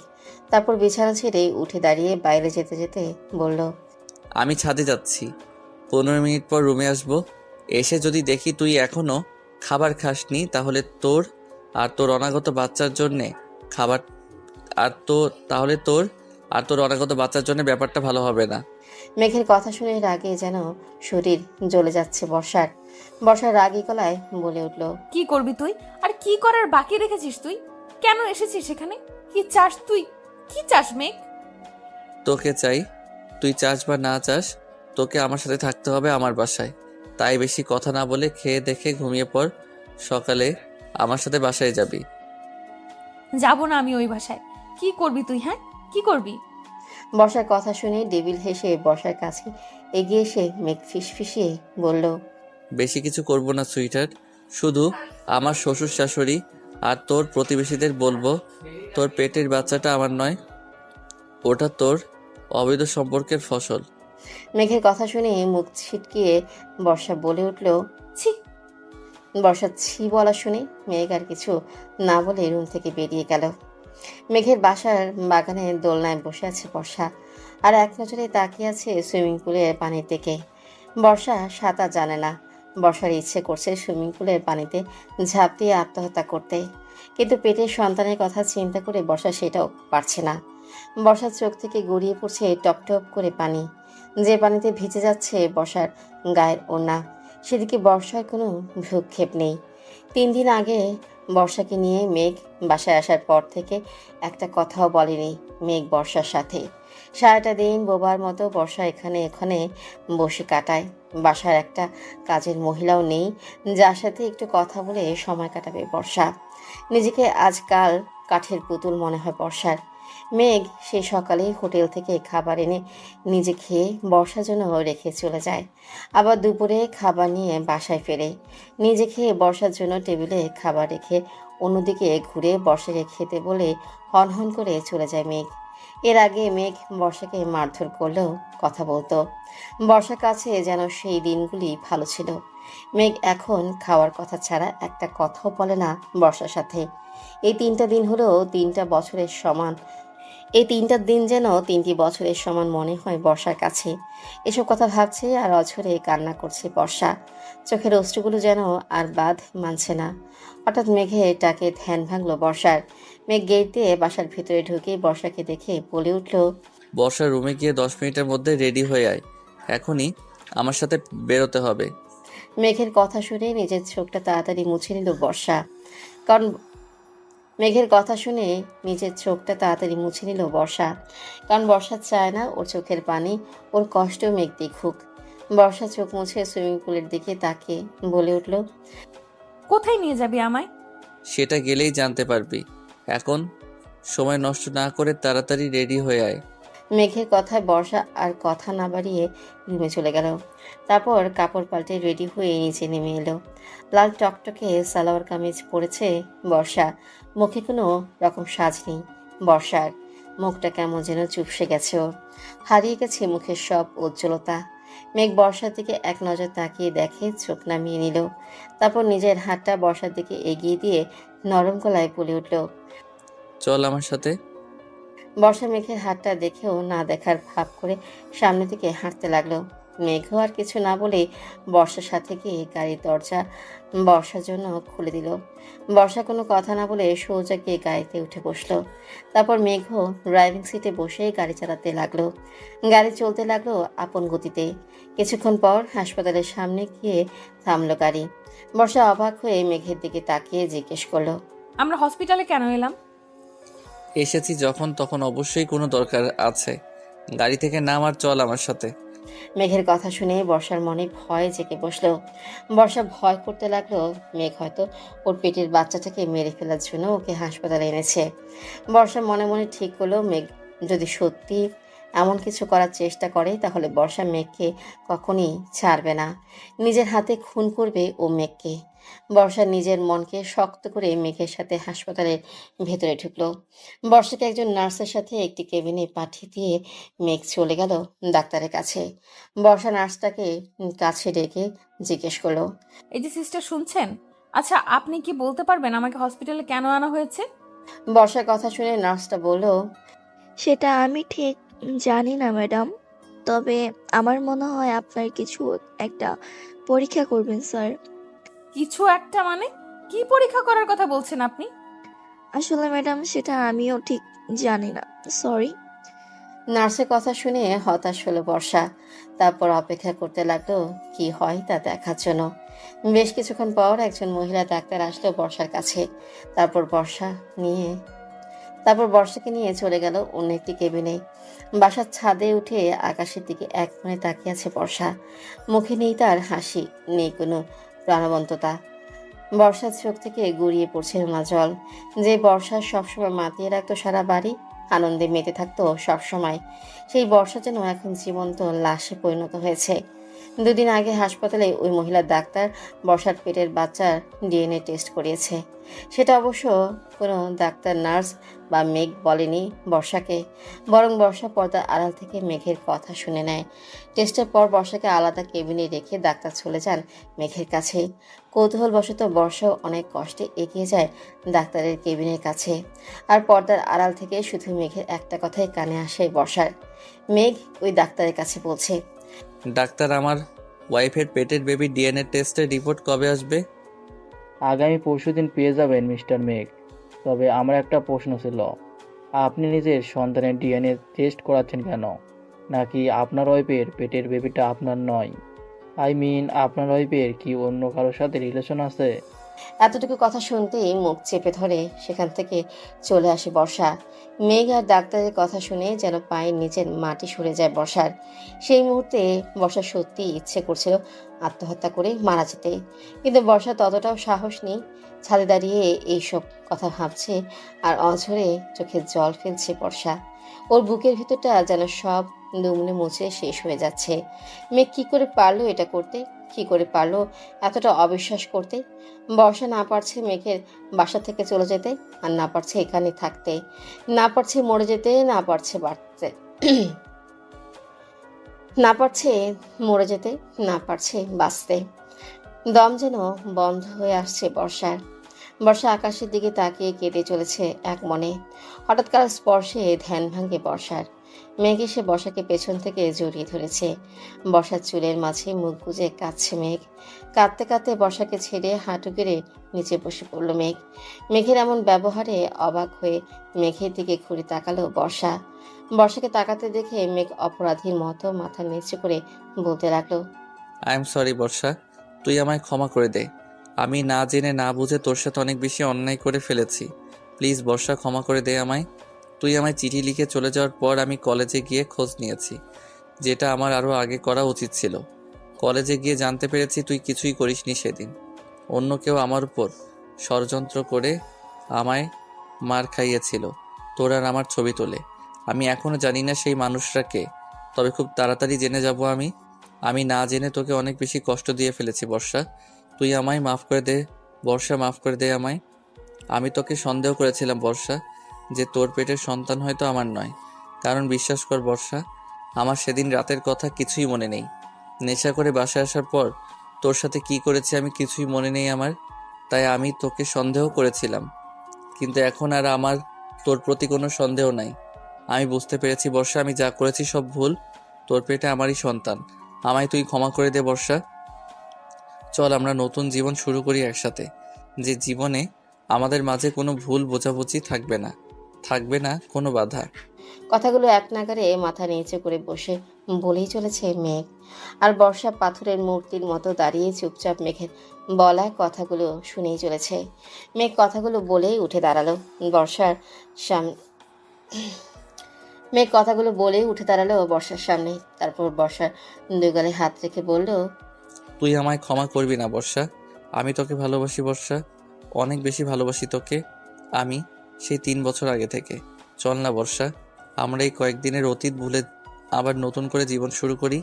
তারপর বিছানা ছেড়ে উঠে দাঁড়িয়ে বাইরে যেতে যেতে বলল, আমি ছাদে যাচ্ছি, 15 মিনিট পর রুমে আসবো। এসে যদি দেখি তুই এখনো খাবার খাসনি, তাহলে তোর আর তোর অনাগত বাচ্চার জন্যে খাবার আর তো তাহলে তোর আর তোর অনাগত বাচ্চার জন্য ব্যাপারটা ভালো হবে না। মেঘের কথা শুনে রাগে যেন শরীর জ্বলে যাচ্ছে বর্ষার। বর্ষার রাগী গলায় বলে উঠল, কি করবি তুই? আর কি করার বাকি রেখেছিস তুই? কেন এসেছিস এখানে? কি চাস তুই? কি চাস মেঘ? তোকে চাই, তুই চাস বা না চাস, তোকে আমার সাথে থাকতে হবে আমার বাসায়। তাই বেশি কথা না বলে খেয়ে দেখে ঘুমিয়ে পড়, সকালে আমার সাথে বাসায় যাবি। যাব না আমি ওই বাসায়। কি করবি তুই? হ্যাঁ, কি করবি? বর্ষার কথা শুনে ডেভিল হেসে বর্ষার কাছে এগিয়ে এসে মেঘ ফিসফিসিয়ে বলল, বেশি কিছু করব না সুইটার, শুধু আমার শ্বশুর শাশুড়ি আর তোর প্রতিবেশীদের বলবো তোর পেটের বাচ্চাটা আমার নয়, ওটা তোর অবৈধ সম্পর্কের ফসল। মেঘের কথা শুনে মুখ ছিটকিয়ে বর্ষা বলে উঠল, ছি। বর্ষা ছি বলা শুনে মেঘ আর কিছু না বলে রুম থেকে বেরিয়ে গেল। মেঘের বাসার বাগানে দোলনায় বসে আছে বর্ষা, আর এক নজরে তাকিয়ে আছে সুইমিং পুলের পানির দিকে। বর্ষা সাঁতার জানে না। বর্ষার ইচ্ছে করছে সুইমিং পুলের পানিতে ঝাঁপ দিয়ে আত্মহত্যা করতে, কিন্তু পেটের সন্তানের কথা চিন্তা করে বর্ষা সেটাও পারছে না। বর্ষার চোখ থেকে গড়িয়ে পড়ছে টপ টপ করে পানি, যে পানিতে ভিজে যাচ্ছে বর্ষার গায়ের ওড়না। সেদিকে বর্ষার কোনো ভ্রুক্ষেপ নেই। 3 দিন আগে বর্ষাকে নিয়ে মেঘ বাসায় আসার পর থেকে একটা কথাও বলেনি মেঘ বর্ষার সাথে। সারাটা দিন বোবার মতো বর্ষা এখানে এখানে বসে কাটায়। বাসার একটা কাজের মহিলাও নেই যার সাথে একটু কথা বলে সময় কাটাবে বর্ষা। নিজেকে আজকাল কাঠের পুতুল মনে হয় বর্ষার। মেঘ সেই সকালেই হোটেল থেকে খাবার এনে নিজে খেয়ে বর্ষার জন্য রেখে চলে যায়। আবার দুপুরে খাবার নিয়ে বাসায় ফেরে, নিজে খেয়ে বর্ষার জন্য টেবিলে খাবার রেখে অন্যদিকে ঘুরে বর্ষাকে খেতে বলে হনহন করে চলে যায় মেঘ। এর আগে মেঘ বর্ষাকে মারধর করলেও কথা বলতো। বর্ষার কাছে যেন সেই দিনগুলি ভালো ছিল। মেঘ এখন খাওয়ার কথা ছাড়া একটা কথাও বলে না বর্ষার সাথে। এই 3টা দিন হলো 3টা বছরের সমান। এই 3টা দিন যেন 3টি বছরের সমান মনে হয় বর্ষার কাছে। এসব কথা ভাবছে আর অঝরে কান্না করছে বর্ষা। চোখের অশ্রুগুলো যেন আর বাঁধ মানছে না। হঠাৎ মেঘের ডাকে ধ্যান ভাঙল বর্ষার। মেঘ গেট দিয়ে বাসার ভিতরে ঢুকে বর্ষাকে দেখে বলে উঠল, বর্ষার রুমে গিয়ে 10 মিনিটের মধ্যে রেডি হয়ে আয়, এখনই আমার সাথে বেরোতে হবে। মেঘের কথা শুনে নিজের চোখটা তাড়াতাড়ি মুছে নিল বর্ষা। কারণ মেঘের কথা শুনে নিজের চোখটা তাড়াতাড়ি মুছে নিল বর্ষা, কারণ বর্ষা চায় না ওর চোখের পানি ওর কষ্ট মেঘ দেখুক। বর্ষা চোখ মুছে সুইমিং পুলের দিকে তাকিয়ে বলে উঠল, কোথায় নিয়ে যাবি আমায়? সেটা গেলেই জানতে পারবি। এখন সময় নষ্ট না করে তাড়াতাড়ি রেডি হয়ে আয়। মেঘের কথায় বর্ষা আর কথা না বাড়িয়ে রুমে চলে গেল। তারপর কাপড় পাল্টে রেডি হয়ে নিচে নেমে এলো। লাল টকটকে সালোয়ার কামিজ পরেছে বর্ষা। মুখে কোনো রকম সাজ নেই বর্ষার। মুখটা কেমন যেন চুপসে গেছে ওর। হারিয়ে গেছে মুখের সব উজ্জ্বলতা। মেঘ বর্ষার দিকে এক নজর তাকিয়ে দেখে, চোখ নামিয়ে নিল। তারপর নিজের হাতটা বর্ষার দিকে এগিয়ে দিয়ে নরম গলায় বলে উঠল। চল আমার সাথে। বর্ষা মেঘের হাতটা দেখেও না দেখার ভাব করে সামনে দিকে হাঁটতে লাগলো। মেঘও আর কিছু না বলে বর্ষার সাথে গিয়ে গাড়ির দরজা বর্ষার জন্য খুলে দিল। বর্ষা কোনো কথা না বলে সোজা গিয়ে গাড়িতে উঠে বসলো। তারপর মেঘও ড্রাইভিং সিটে বসে গাড়ি চালাতে লাগলো। গাড়ি চলতে লাগলো আপন গতিতে। কিছুক্ষণ পর হাসপাতালের সামনে গিয়ে থামলো গাড়ি। বর্ষা অবাক হয়ে মেঘের দিকে তাকিয়ে জিজ্ঞেস করলো, আমরা হসপিটালে কেন এলাম? এসেছি যখন তখন অবশ্যই কোনো দরকার আছে। গাড়ি থেকে নাম আর চল আমার সাথে। মেঘের কথা শুনে বর্ষার মনে ভয় জেগে বসলো। বর্ষা ভয় করতে লাগলো মেঘ হয়তো ওর পেটের বাচ্চাটাকে মেরে ফেলার জন্য ওকে হাসপাতালে এনেছে। বর্ষা মনে মনে ঠিক করলো, মেঘ যদি সত্যি এমন কিছু করার চেষ্টা করে তাহলে বর্ষা মেঘকে কখনই ছাড়বে না। নিজের হাতে খুন করবে ও মেঘকে। বর্ষা নিজের মনকে শক্ত করে মেঘের সাথে হাসপাতালের ভেতরে ঢুকলো। বর্ষাকে একজন নার্সের সাথে একটি কেবিনে পাঠিয়ে দিয়ে মেঘ চলে গেল ডাক্তারের কাছে। বর্ষা নার্সটাকে কাছে ডেকে জিজ্ঞেস করলো, এই যে সিস্টার শুনছেন, আচ্ছা আপনি কি বলতে পারবেন আমাকে হসপিটালে কেন আনা হয়েছে? বর্ষার কথা শুনে নার্সটা বলল, সেটা আমি ঠিক জানি না ম্যাডাম, তবে আমার মনে হয় আপনার কিছু একটা পরীক্ষা করবেন স্যার। কিছু একটা মানে? কি পরীক্ষা করার কথা বলছেন আপনি? আসলে ম্যাডাম সেটা আমিও ঠিক জানি না, সরি। নার্সের কথা শুনে হতাশ হলো বর্ষা। তারপর অপেক্ষা করতে লাগলো কি হয় তা দেখার জন্য। বেশ কিছুক্ষণ পর একজন মহিলা ডাক্তার আসলো বর্ষার কাছে। তারপর বর্ষাকে নিয়ে চলে গেল অন্য একটি কেবিনে। বাসার ছাদে উঠে আকাশের দিকে এক মনে তাকিয়ে আছে বর্ষা। মুখে নেই তার হাসি, নেই কোনো প্রাণবন্ততা। বর্ষার চোখ থেকে গড়িয়ে পড়ছে নোনা জল। যে বর্ষা সবসময় মাতিয়ে রাখতো সারা বাড়ি, আনন্দে মেতে থাকতো সবসময়, সেই বর্ষা যেন এখন জীবন্ত লাশে পরিণত হয়েছে। দুদিন আগে হাসপাতালে ওই মহিলা ডাক্তার বর্ষার পেটের বাচ্চার ডিএনএ টেস্ট করিয়েছে। সেটা অবশ্য কোনো ডাক্তার, নার্স বা মেঘ বলেনি বর্ষাকে, বরং বর্ষা পর্দার আড়াল থেকে মেঘের কথা শুনে নেয়। টেস্টের পর বর্ষাকে আলাদা কেবিনে রেখে ডাক্তার চলে যান মেঘের কাছে। কৌতূহলবশত বর্ষাও অনেক কষ্টে এগিয়ে যায় ডাক্তারের কেবিনের কাছে। আর পর্দার আড়াল থেকে শুধু মেঘের একটা কথাই কানে আসে বর্ষার। মেঘ ওই ডাক্তারের কাছে বলছে, ডাক্তার, আমার ওয়াইফের পেটের বেবি ডিএনএ টেস্টের রিপোর্ট কবে আসবে? আগামী পরশুদিন পেয়ে যাবেন মিস্টার মেঘ। তবে আমার একটা প্রশ্ন ছিল, আপনি নিজের সন্তানের ডিএনএ টেস্ট করাচ্ছেন কেন? নাকি আপনার ওয়াইফের পেটের বেবিটা আপনার নয়? আপনার ওয়াইফের কি অন্য কারোর সাথে রিলেশন আছে? এতটুকু কথা শুনতেই মুখ চেপে ধরে সেখান থেকে চলে আসে বর্ষা। মেঘ আর ডাক্তারের কথা শুনে যেন পায়ের নিচের মাটি সরে যায় বর্ষার। সেই মুহূর্তে বর্ষা সত্যি ইচ্ছে করছিল আত্মহত্যা করে মারা যেতে, কিন্তু বর্ষা ততটাও সাহস নেই। ছাদে দাঁড়িয়ে এইসব কথা ভাবছে আর অঝরে চোখে জল ফেলছে বর্ষা। ওর বুকের ভিতরটা যেন সব দুমড়ে মুছে শেষ হয়ে যাচ্ছে। মেঘ কি করে পারলো এটা করতে? কি করে পারলো এতটা অবিশ্বাস করতে? বর্ষা না পারছে মেঘের বাসা থেকে চলে যেতে, আর না পারছে এখানে থাকতে, না পারছে মরে যেতে, না পারছে বাঁচতে, না পারছে মরে যেতে, না পারছে বাঁচতে। দম যেন বন্ধ হয়ে আসছে বর্ষার। বর্ষা আকাশের দিকে তাকিয়ে কেটে চলেছে এক মনে। হঠাৎ কার স্পর্শে ধ্যান ভাঙে বর্ষার। মেঘ এসে বর্ষাকে পেছন থেকে জড়িয়ে ধরেছে। বর্ষার চুলের মাঝে মুখ গুজে কাঁদছে মেঘ। কাঁদতে কাঁদতে বর্ষাকে ছেড়ে হাঁটু গেড়ে নিচে বসে পড়ল মেঘ। মেঘের এমন ব্যবহারে অবাক হয়ে মেঘের দিকে ঘুরে তাকালো বর্ষা। বর্ষাকে তাকাতে দেখে মেঘ অপরাধীর মতো মাথা নিচু করে বলতে লাগলো, আই এম সরি বর্ষা, তুই আমায় ক্ষমা করে দে। আমি না জেনে না বুঝে তোর সাথে অনেক বেশি অন্যায় করে ফেলেছি। প্লিজ বর্ষা, ক্ষমা করে দে আমায়। তুই আমায় চিঠি লিখে চলে যাওয়ার পর আমি কলেজে গিয়ে খোঁজ নিয়েছি, যেটা আমার আরও আগে করা উচিত ছিল। কলেজে গিয়ে জানতে পেরেছি তুই কিছুই করিসনি সেদিন। অন্য কেউ আমার উপর ষড়যন্ত্র করে আমায় মার খাইয়েছিল তোর আর আমার ছবি তোলে। আমি এখনো জানি না সেই মানুষটাকে, তবে খুব তাড়াতাড়ি জেনে যাব আমি। আমি না জেনে তোকে অনেক বেশি কষ্ট দিয়ে ফেলেছি বর্ষা। তুই আমায় মাফ করে দে বর্ষা, মাফ করে দে আমায়। আমি তোকে সন্দেহ করেছিলাম বর্ষা, যে তোর পেটের সন্তান হয়তো আমার নয়। কারণ বিশ্বাস কর বর্ষা, আমার সেদিন রাতের কথা কিছুই মনে নেই। নেশা করে বাসায় আসার পর তোর সাথে কি করেছি আমি কিছুই মনে নেই আমার। তাই আমি তোকে সন্দেহ করেছিলাম, কিন্তু এখন আর আমার তোর প্রতি কোনো সন্দেহ নাই। আমি বুঝতে পেরেছি বর্ষা, আমি যা করেছি সব ভুল। তোর পেটে আমারই সন্তান, আমায় তুই ক্ষমা করে দে বর্ষা। চল আমরা নতুন জীবন শুরু করি একসাথে, যে জীবনে আমাদের মাঝে কোনো ভুল বোঝাবুঝি থাকবে না, থাকবে না কোনো বাধা। কথাগুলো এক নাগারে মাথা নিচে করে বসে বলেই চলেছে মেঘ। আর বর্ষা পাথরের মূর্তির মতো দাঁড়িয়ে চুপচাপ মেঘের বলা কথাগুলো শুনেই চলেছে। মেঘ কথাগুলো বলেই উঠে দাঁড়ালো বর্ষার সামনে। মেঘ কথাগুলো বলেই উঠে দাঁড়ালো বর্ষার সামনে। তারপর বর্ষার দুই গালে হাত রেখে বলল, তুই আমায় ক্ষমা করবি না বর্ষা। আমি তোকে ভালোবাসি বর্ষা, অনেক বেশি ভালোবাসি তোকে আমি, সেই 3 বছর আগে থেকে। চল না বর্ষা, আমরা এই কয়েকদিনের অতীত ভুলে আবার নতুন করে জীবন শুরু করি।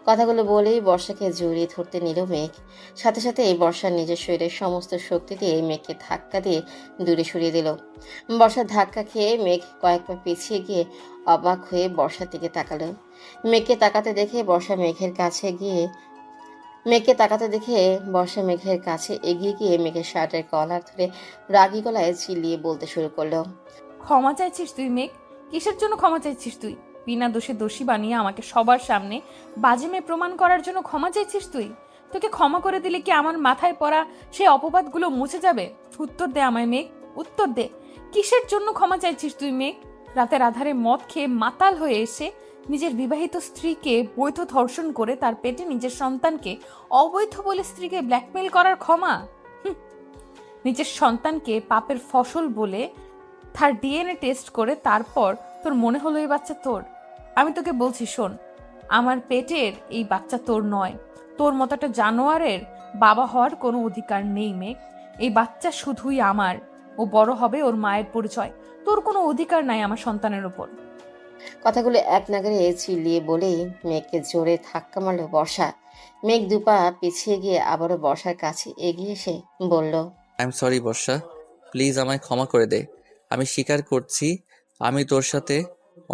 কথাগুলো বলেই বর্ষাকে জড়িয়ে ধরতে নিল মেঘ। সাথে সাথে এই বর্ষার নিজের শরীরের সমস্ত শক্তি দিয়ে মেঘকে ধাক্কা দিয়ে দূরে সরিয়ে দিল। বর্ষার ধাক্কা খেয়ে মেঘ কয়েক পা পিছিয়ে গিয়ে অবাক হয়ে বর্ষার দিকে তাকালো। মেঘকে তাকাতে দেখে বর্ষা মেঘের কাছে এগিয়ে গিয়ে মেঘের শার্টের কলার ধরে রাগী গলায় চিল্লিয়ে বলতে শুরু করলো, ক্ষমা চাইছিস তুই মেঘ? কিসের জন্য ক্ষমা চাইছিস তুই? বিনা দোষে দোষী বানিয়ে আমাকে সবার সামনে বাজে মেয়ে প্রমাণ করার জন্য ক্ষমা চাইছিস তুই? তোকে ক্ষমা করে দিলে কি আমার মাথায় পড়া সেই অপবাদগুলো মুছে যাবে? উত্তর দে আমায় মেঘ, উত্তর দে। কিসের জন্য ক্ষমা চাইছিস তুই মেঘ? রাতের আধারে মদ খেয়ে মাতাল হয়ে এসে নিজের বিবাহিত স্ত্রীকে বৈধ ধর্ষণ করে তার পেটে নিজের সন্তানকে অবৈধ বলে স্ত্রীকে ব্ল্যাকমেল করার ক্ষমা? নিজের সন্তানকে পাপের ফসল বলে তার ডিএনএ টেস্ট করে তারপর তোর মনে হলো এই বাচ্চা তোর। আমি তোকে বলছি শোন, আমার পেটের এই বাচ্চা তোর নয়। তোর মতো একটা জানোয়ারের বাবা হওয়ার কোনো অধিকার নেই মেঘ। এই বাচ্চা শুধুই আমার, ও বড় হবে, ওর মায়ের পরিচয়। তোর কোনো অধিকার নাই আমার সন্তানের উপর। কথাগুলো এক নাগারে চিল্লিয়ে বলেই মেঘকে জোরে ধাক্কা মারল বর্ষা। মেঘ দুপা পিছিয়ে গিয়ে আবারও বর্ষার কাছে এগিয়ে এসে বলল, I am sorry Barsha, please আমায় ক্ষমা করে দে। আমি স্বীকার করছি আমি তোর সাথে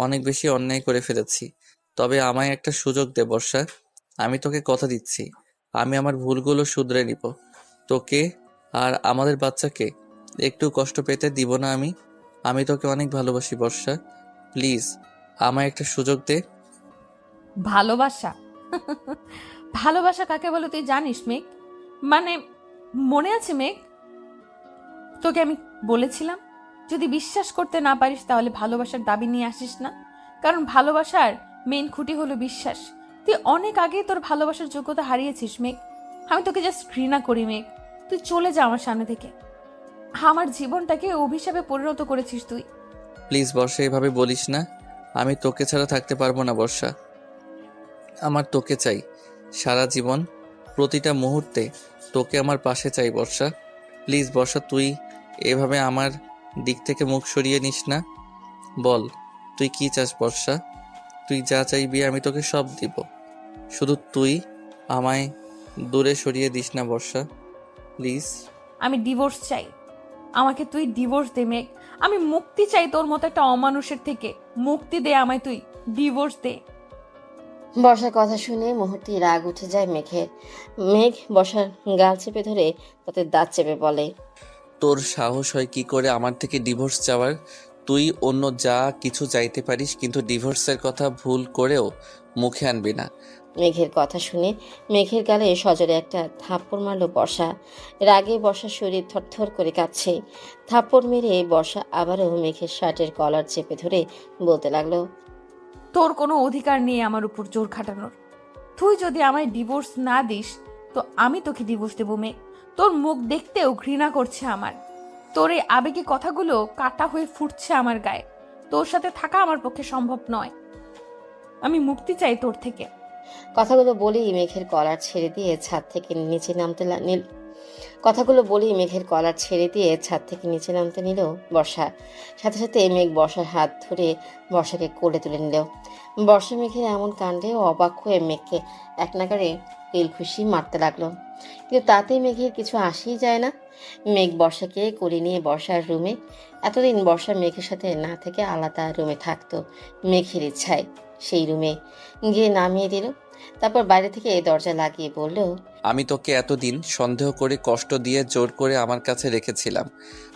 অনেক বেশি অন্যায় করে ফেলেছি, তবে আমায় একটা সুযোগ দে বর্ষা। আমি তোকে কথা দিচ্ছি, আমি আমার ভুলগুলো শুধরে নিব। তোকে আর আমাদের বাচ্চাকে একটু কষ্ট পেতে দিব না আমি। আমি তোকে অনেক ভালোবাসি বর্ষা, প্লিজ আমায় একটা সুযোগ দে। ভালোবাসা? ভালোবাসা কাকে বলে তুই জানিস মেঘ? মানে মনে আছে মেঘ, তোকে আমি বলেছিলাম যদি বিশ্বাস করতে না পারিস তাহলে ভালোবাসার দাবি নিয়ে আসিস না। কারণ ভালোবাসার মেইন খুঁটি হলো বিশ্বাস। তুই অনেক আগেই তোর ভালোবাসার যোগ্যতা হারিয়েছিস মেঘ। আমি তোকে জাস্ট ঘৃণা করি মেঘ। তুই চলে যা আমার সামনে থেকে। আমার জীবনটাকে অভিশাপে পরিণত করেছিস তুই। প্লিজ বর্ষা, এভাবে বলিস না। আমি তোকে ছাড়া থাকতে পারবো না বর্ষা। আমার তোকে চাই সারা জীবন, প্রতিটা মুহূর্তে তোকে আমার পাশে চাই বর্ষা। প্লিজ বর্ষা, তুই এভাবে আমার দিক থেকে মুখ সরিয়ে নিস না। বল তুই কি চাস বর্ষা? তুই যা চাইবি আমি তোকে সব দিব, শুধু তুই আমায় দূরে সরিয়ে দিস না বর্ষা, প্লিজ। আমি ডিভোর্স চাই, আমাকে তুই ডিভোর্স দে মেঘ। আমি মুক্তি চাই তোর মতো একটা অমানুষের থেকে। মুক্তি দে আমায়, তুই ডিভোর্স দে। বর্ষার কথা শুনে মুহূর্তে রাগ উঠে যায় মেঘের। মেঘ বর্ষার গাল চেপে ধরে তাতে দাঁত চেপে বলে, তোর সাহস হয় কি করে আমার থেকে ডিভোর্স চাওয়ার? তুই অন্য যা কিছু চাইতে পারিস, কিন্তু ডিভোর্সের কথা ভুল করেও মুখে আনবি না। মেঘের কথা শুনে মেঘের গালে সজোরে একটা থাপ্পড় মারল বর্ষা। রাগে বর্ষার শরীর থরথর করে কাঁপছে। থাপ্পড় মেরে বর্ষা আবারও মেঘের শার্টের কলার চেপে ধরে বলতে লাগলো, তোর কোনো অধিকার নেই আমার উপর জোর খাটানোর। তুই যদি আমায় ডিভোর্স না দিস তো আমি তোকে ডিভোর্স দেবো মেঘ। তোর মুখ দেখতেও ঘৃণা করছে আমার। তোর এই আবেগী কথাগুলো কাটা হয়ে ফুটছে আমার গায়ে। তোর সাথে থাকা আমার পক্ষে সম্ভব নয়। আমি মুক্তি চাই তোর থেকে। কথাগুলো বলেই মেঘের কলার ছেড়ে দিয়ে ছাদ থেকে নিচে কথাগুলো বলেই মেঘের কলার ছেড়ে দিয়ে ছাদ থেকে নিচে নামতে নিল বর্ষা। সাথে সাথে মেঘ বর্ষার হাত ধরে বর্ষাকে কোলে তুলে নিল। বর্ষা মেঘের এমন কাণ্ডে অবাক হয়ে মেঘকে এক নাগাড়ে তিল খুশি মারতে লাগলো, কিন্তু তাতেই মেঘের কিছু আসেই যায় না। মেঘ বর্ষাকে কোলে নিয়ে বর্ষার রুমে, এতদিন বর্ষা মেঘের সাথে না থেকে আলাদা রুমে থাকতো, মেঘের ইচ্ছায় সেই রুমে গিয়ে নামিয়ে দিল। তারপর বাইরে থেকে দরজা লাগিয়ে বলল, আমি তোকে এতদিন সন্দেহ করে কষ্ট দিয়ে জোর করে আমার কাছে রেখেছিলাম,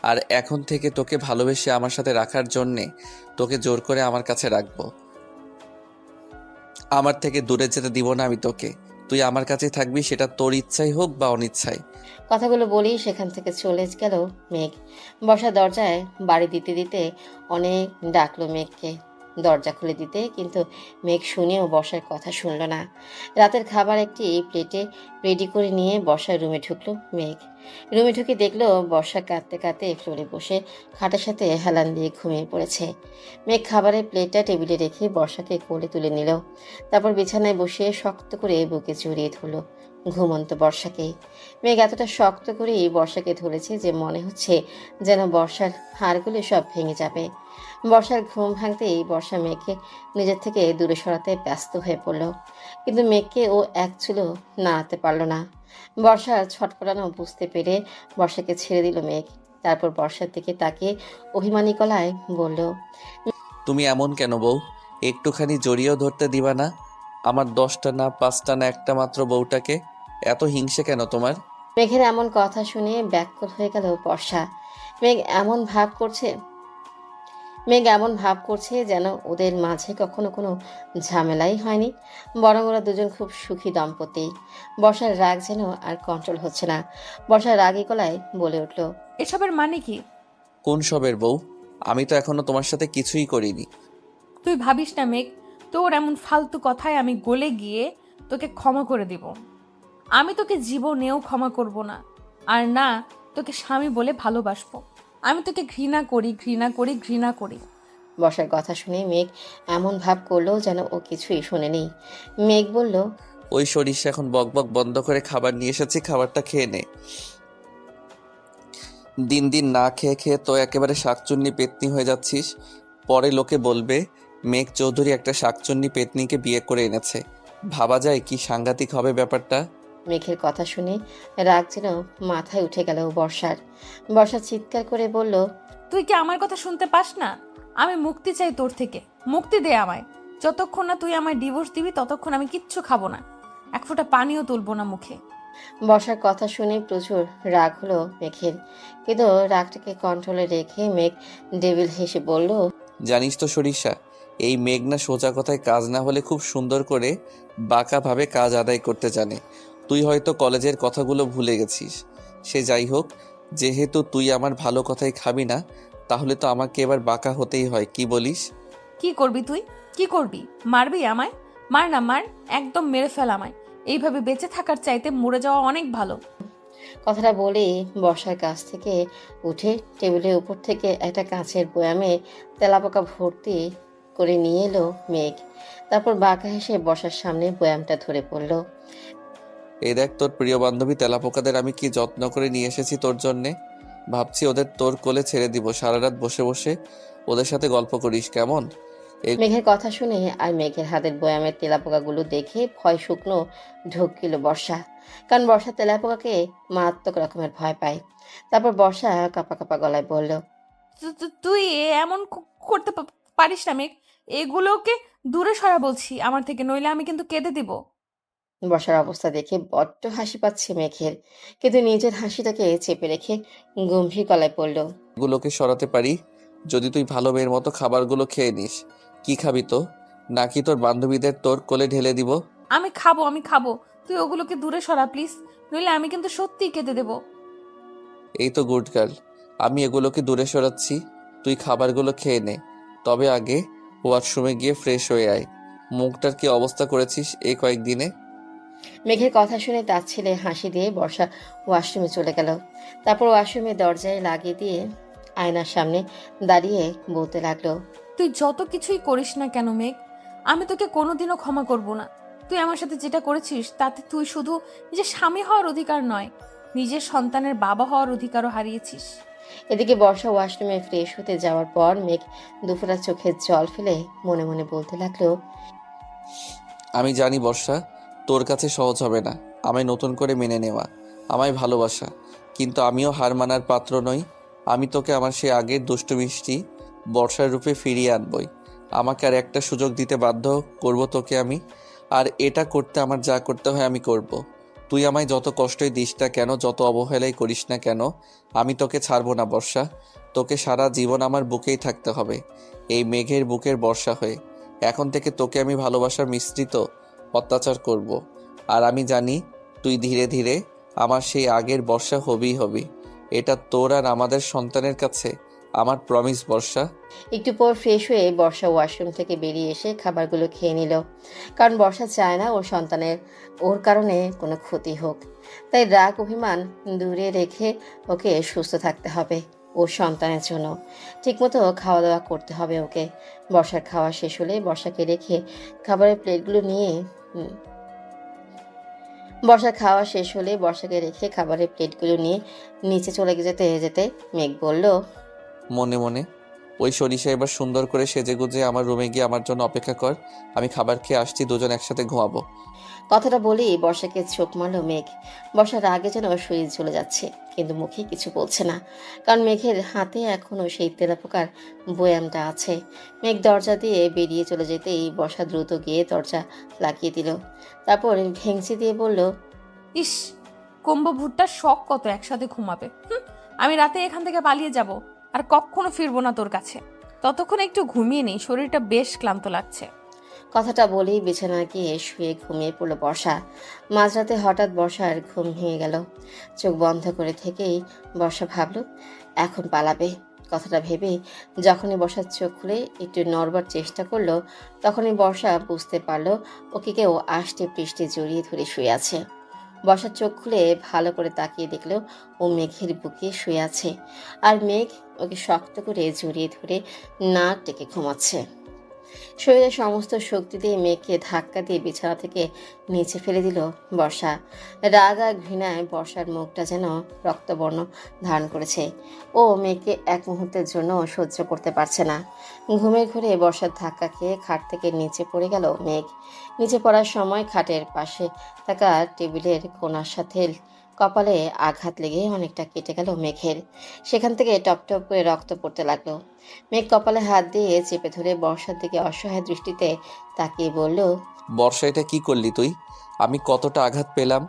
আর এখন থেকে তোকে ভালোবেসে আমার সাথে রাখার জন্যে তোকে জোর করে আমার কাছে রাখবো। আমার থেকে দূরে যেতে দিব না আমি তোকে। তুই আমার কাছেই থাকবি, সেটা তোর ইচ্ছাই হোক বা অনিচ্ছাই। কথাগুলো বলেই সেখান থেকে চলে গেল মেঘ। বর্ষা দরজায় বাড়ি দিতে দিতে অনেক ডাকলো মেঘকে দরজা খুলে দিতে, কিন্তু মেঘ শুনেও বর্ষার কথা শুনল না। রাতের খাবার একটি প্লেটে রেডি করে নিয়ে বর্ষার রুমে ঢুকলো মেঘ। রুমে ঢুকে দেখলো বর্ষা কাঁদতে কাঁদতে ফ্লোরে বসে খাটের সাথে হেলান দিয়ে ঘুমিয়ে পড়েছে। মেঘ খাবারের প্লেটটা টেবিলে রেখে বর্ষাকে কোলে তুলে নিল। তারপর বিছানায় বসিয়ে শক্ত করে বুকে জড়িয়ে ধরলো ঘুমন্ত বর্ষাকে। মেঘ এতটা শক্ত করেই বর্ষাকে ধরেছে যে মনে হচ্ছে যেন বর্ষার হাড়গুলো সব ভেঙে যাবে। বর্ষার ঘুম ভাঙতেই বর্ষা মেঘকে নিজের থেকে দূরে সরাতে ব্যস্ত হয়ে পড়ল, কিন্তু মেঘকে ও এক চুলও নাড়াতে পারল না। বর্ষার ছটফটানো বুঝতে পেরে বর্ষাকে ছেড়ে দিল মেঘ। তারপর বর্ষার দিকে তাকিয়ে অভিমানী গলায় বলল, তুমি এমন কেন বউ? একটুখানি জড়িয়েও ধরতে দিবা না? আমার 10টা না 5টা না একটা মাত্র বউটাকে এত হিংসে কেন তোমার? মেঘের এমন কথা শুনে ব্যাকুল হয়ে গেল বর্ষা। মেঘ এমন ভাব করছে যেন ওদের মাঝে কখনো কোনো ঝামেলাই হয়নি, বরং ওরা দুজন খুব সুখী দম্পতি। বর্ষার রাগ যেন আর কন্ট্রোল হচ্ছে না। বর্ষার রাগী গলায় বলে উঠল, এসবের মানে কি? কোন সবের বউ? আমি তো এখনো তোমার সাথে কিছুই করিনি। তুই ভাবিস না মেঘ, তোর এমন ফালতু কথায় আমি গলে গিয়ে তোকে ক্ষমা করে দিব। আমি তোকে জীবনেও ক্ষমা করব না, আর না তোকে স্বামী বলে ভালোবাসবো। আমি তোকে ঘৃণা করি, ঘৃণা করি, ঘৃণা করি। বর্ষার কথা শুনে মেঘ এমন ভাব করলো যেন ও কিছুই শোনেনি। মেঘ বলল, ওই সরিষা, এখন বকবক বন্ধ করে খাবার নিয়ে এসেছি, খাবারটা খেয়ে নে। দিন দিন না খেয়ে খেয়ে তো একেবারে শাকচুন্নি পেতনি হয়ে যাচ্ছিস। পরে লোকে বলবে মেঘ চৌধুরী একটা শাকচুন্নি পেতনিকে বিয়ে করে এনেছে। ভাবা যায় কি সাংঘাতিক হবে ব্যাপারটা। মেঘের কথা শুনে রাগ যেন মাথায় উঠে গেল বর্ষার। বর্ষা চিৎকার করে বলল, তুই কি আমার কথা শুনতে পাস না? আমি মুক্তি চাই তোর থেকে, মুক্তি দে আমায়। যতক্ষণ না তুই আমায় ডিভোর্স দিবি ততক্ষণ আমি কিচ্ছু খাবো না, এক ফোঁটা পানিও তুলবো না মুখে। বর্ষার কথা শুনে প্রচুর রাগ হলো মেঘের, কিন্তু রাগটাকে কন্ট্রোলে রেখে মেঘ ডেভিল হেসে বলল, জানিস তো সরিষা, এই মেঘ না সোজা কথায় কাজ না হলে খুব সুন্দর করে বাঁকাভাবে কাজ আদায় করতে জানে। তুই হয়তো কলেজের কথাগুলো ভুলে গেছিস। সে যাই হোক, যেহেতু তুই আমার ভালো কথাই খাবি না, তাহলে তো আমাকে এবার বাঁকা হতেই হয়, কি বলিস? কি করবি তুই? কি করবি? মারবি আমায়? মার না মার, একদম মেরে ফেল আমায়। এইভাবে বেঁচে থাকার চাইতে মরে যাওয়া অনেক ভালো। কথাটা বলেই বর্ষার কাছ থেকে উঠে টেবিলের উপর থেকে একটা কাঁচের বয়ামে তেলাপোকা ভর্তি করে নিয়ে এলো মেঘ। তারপর বাঁকা হেসে বর্ষার সামনে বয়ামটা ধরে পড়ল। এই দেখ, তোর প্রিয় বান্ধবী তেলাপোকাদের আমি কি যত্ন করে নিয়ে এসেছি তোর জন্যে। ভাবছি ওদের তোর কোলে ছেড়ে দিব, সারা রাত বসে বসে ওদের সাথে গল্প করিস, কেমন? মেঘের কথা শুনে আর মেঘের হাতের বয়ামের তেলাপোকাগুলো দেখে ভয় শুকনো ঢুকিল বর্ষা, কারণ বর্ষা তেলাপোকাকে মারাত্মক রকমের ভয় পায়। তারপর বর্ষা কাঁপা কাঁপা গলায় বলল, তুই এমন করতে পারিস না মেঘ। এগুলোকে দূরে সরা বলছি আমার থেকে, নইলে আমি কিন্তু কেঁদে দিব। বর্ষার অবস্থা দেখে বড্ড হাসি পাচ্ছে মেঘের, কিন্তু নিজের হাসিটাকে চেপে রেখে গম্ভীর গলায় পড়ল, এগুলোকে সরাতে পারি যদি তুই ভালো মেয়ের মতো খাবারগুলো খেয়ে নিস। কি খাবি তো? নাকি তোর বান্ধবীদের তোর কোলে ঢেলে দিব? আমি খাবো। তুই ওগুলোকে দূরে সরা প্লিজ, নইলে আমি কিন্তু সত্যিই কেঁদে দেব। এই তো গুড গার্ল, আমি এগুলোকে দূরে সরাচ্ছি, তুই খাবারগুলো খেয়ে নে। তবে আগে ওয়াশরুমে গিয়ে ফ্রেশ হয়ে আয়। মুখটার কি অবস্থা করেছিস এই কয়েকদিনে? মেঘের কথা শুনে তার ছেলে হাসি দিয়ে বর্ষা ওয়াশরুমে চলে গেল। তারপর ওয়াশরুমে দরজায় লাগিয়ে দিয়ে আয়নার সামনে দাঁড়িয়ে বলতে লাগলো, তুই যত কিছুই করিস না কেন মেঘ, আমি তোকে কোনোদিনও ক্ষমা করব না। তুই আমার সাথে যেটা করেছিস তাতে তুই শুধু নিজের স্বামী হওয়ার অধিকার নয়, নিজের সন্তানের বাবা হওয়ার অধিকারও হারিয়েছিস। এদিকে বর্ষা ওয়াশরুমে ফ্রেশ হতে যাওয়ার পর মেঘ দুফোঁটা চোখের জল ফেলে মনে মনে বলতে লাগলো, আমি জানি বর্ষা, তোর কাছে সহজ হবে না আমায় নতুন করে মেনে নেওয়া, আমায় ভালোবাসা, কিন্তু আমিও হার মানার পাত্র নই। আমি তোকে আমার সেই আগের দুষ্টু মিষ্টি বর্ষার রূপে ফিরিয়ে আনবই। আমাকে আর একটা সুযোগ দিতে বাধ্য করব তোকে আমি, আর এটা করতে আমার যা করতে হয় আমি করব। তুই আমায় যত কষ্টই দিস না কেন, যত অবহেলাই করিস না কেন, আমি তোকে ছাড়বো না বর্ষা। তোকে সারা জীবন আমার বুকেই থাকতে হবে, এই মেঘের বুকের বর্ষা হয়ে। এখন থেকে তোকে আমি ভালোবাসার মিশ্রিত অত্যাচার করব। আর আমি জানি তুই ধীরে ধীরে আমার সেই আগের বর্ষা হবি। এটা তোর আর আমাদের সন্তানের কাছে আমার প্রমিস বর্ষা। একটু পর ফ্রেশ হয়ে বর্ষা ওয়াশরুম থেকে বেরিয়ে এসে খাবারগুলো খেয়ে নিল, কারণ বর্ষা চায় না ওর সন্তানের ওর কারণে কোনো ক্ষতি হোক। তাই রাগ অভিমান দূরে রেখে ওকে সুস্থ থাকতে হবে ওর সন্তানের জন্য। ঠিকমতো খাওয়া দাওয়া করতে হবে ওকে। বর্ষার খাওয়া শেষ হলে বর্ষাকে রেখে খাবারের প্লেটগুলো নিয়ে নিচে চলে যেতে যেতে মেঘ বলল, মনে মনে, ওই সরিষা এবার সুন্দর করে সেজেগুজে আমার রুমে গিয়ে আমার জন্য অপেক্ষা কর। আমি খাবার খেয়ে আসছি, দুজন একসাথে ঘুমাবো। কথাটা বলেই বর্ষাকে চোখ মারল মেঘ। বর্ষার আগে যেন শরীর চলে যাচ্ছে, কিন্তু মুখে কিছু বলছে না, কারণ মেঘের হাতে এখনো সেই তেলাপোকার বয়ামটা আছে। মেঘ দরজা দিয়ে বেরিয়ে চলে যেতেই বর্ষা দ্রুত গিয়ে দরজা লাগিয়ে দিল, তারপর ভেংচি দিয়ে বলল, ইস, কুম্ভ ভুট্টার শখ কত একসাথে ঘুমাবে। আমি রাতে এখান থেকে পালিয়ে যাব, আর কখনো ফিরবো না তোর কাছে। ততক্ষণ একটু ঘুমিয়ে নেই, শরীরটা বেশ ক্লান্ত লাগছে। কথাটা বলেই বিছানায় গিয়ে শুয়ে ঘুমিয়ে পড়ল বর্ষা। মাঝরাতে হঠাৎ বর্ষার ঘুম ভেঙে গেল। চোখ বন্ধ করে থেকেই বর্ষা ভাবল এখন পালাবে। কথাটা ভেবেই যখনই বর্ষার চোখ খুলে একটু নড়বার চেষ্টা করলো, তখনই বর্ষা বুঝতে পারলো ওকে কেউ আষ্টে পৃষ্ঠে জড়িয়ে ধরে শুয়ে আছে। বর্ষার চোখ খুলে ভালো করে তাকিয়ে দেখলো ও মেঘের বুকে শুয়ে আছে, আর মেঘ ওকে শক্ত করে জড়িয়ে ধরে নাক ডেকে ঘুমাচ্ছে। শরীরের সমস্ত শক্তি দিয়ে মেঘকে ধাক্কা দিয়ে বিছানা থেকে নিচে ফেলে দিল বর্ষা। রাগ আর ঘৃণায় বর্ষার মুখটা যেন রক্তবর্ণ ধারণ করেছে। ও মেঘকে এক মুহূর্তের জন্য সহ্য করতে পারছে না। ঘুমের ঘুরে বর্ষার ধাক্কা খেয়ে খাট থেকে নিচে পড়ে গেল মেঘ। নিচে পড়ার সময় খাটের পাশে থাকা টেবিলের কোণার সাথে কপালে আঘাত লেগে অনেকটা কেটে গেল মেঘের। সেখান থেকে টপ টপ করে রক্ত পড়তে লাগলো। মেঘ কপালে হাত দিয়ে চেপে ধরে বর্ষার দিকে অসহায় দৃষ্টিতে তাকিয়ে বলল, বর্ষা, এটা কি করলি তুই? আমি কতটা আঘাত পেলাম,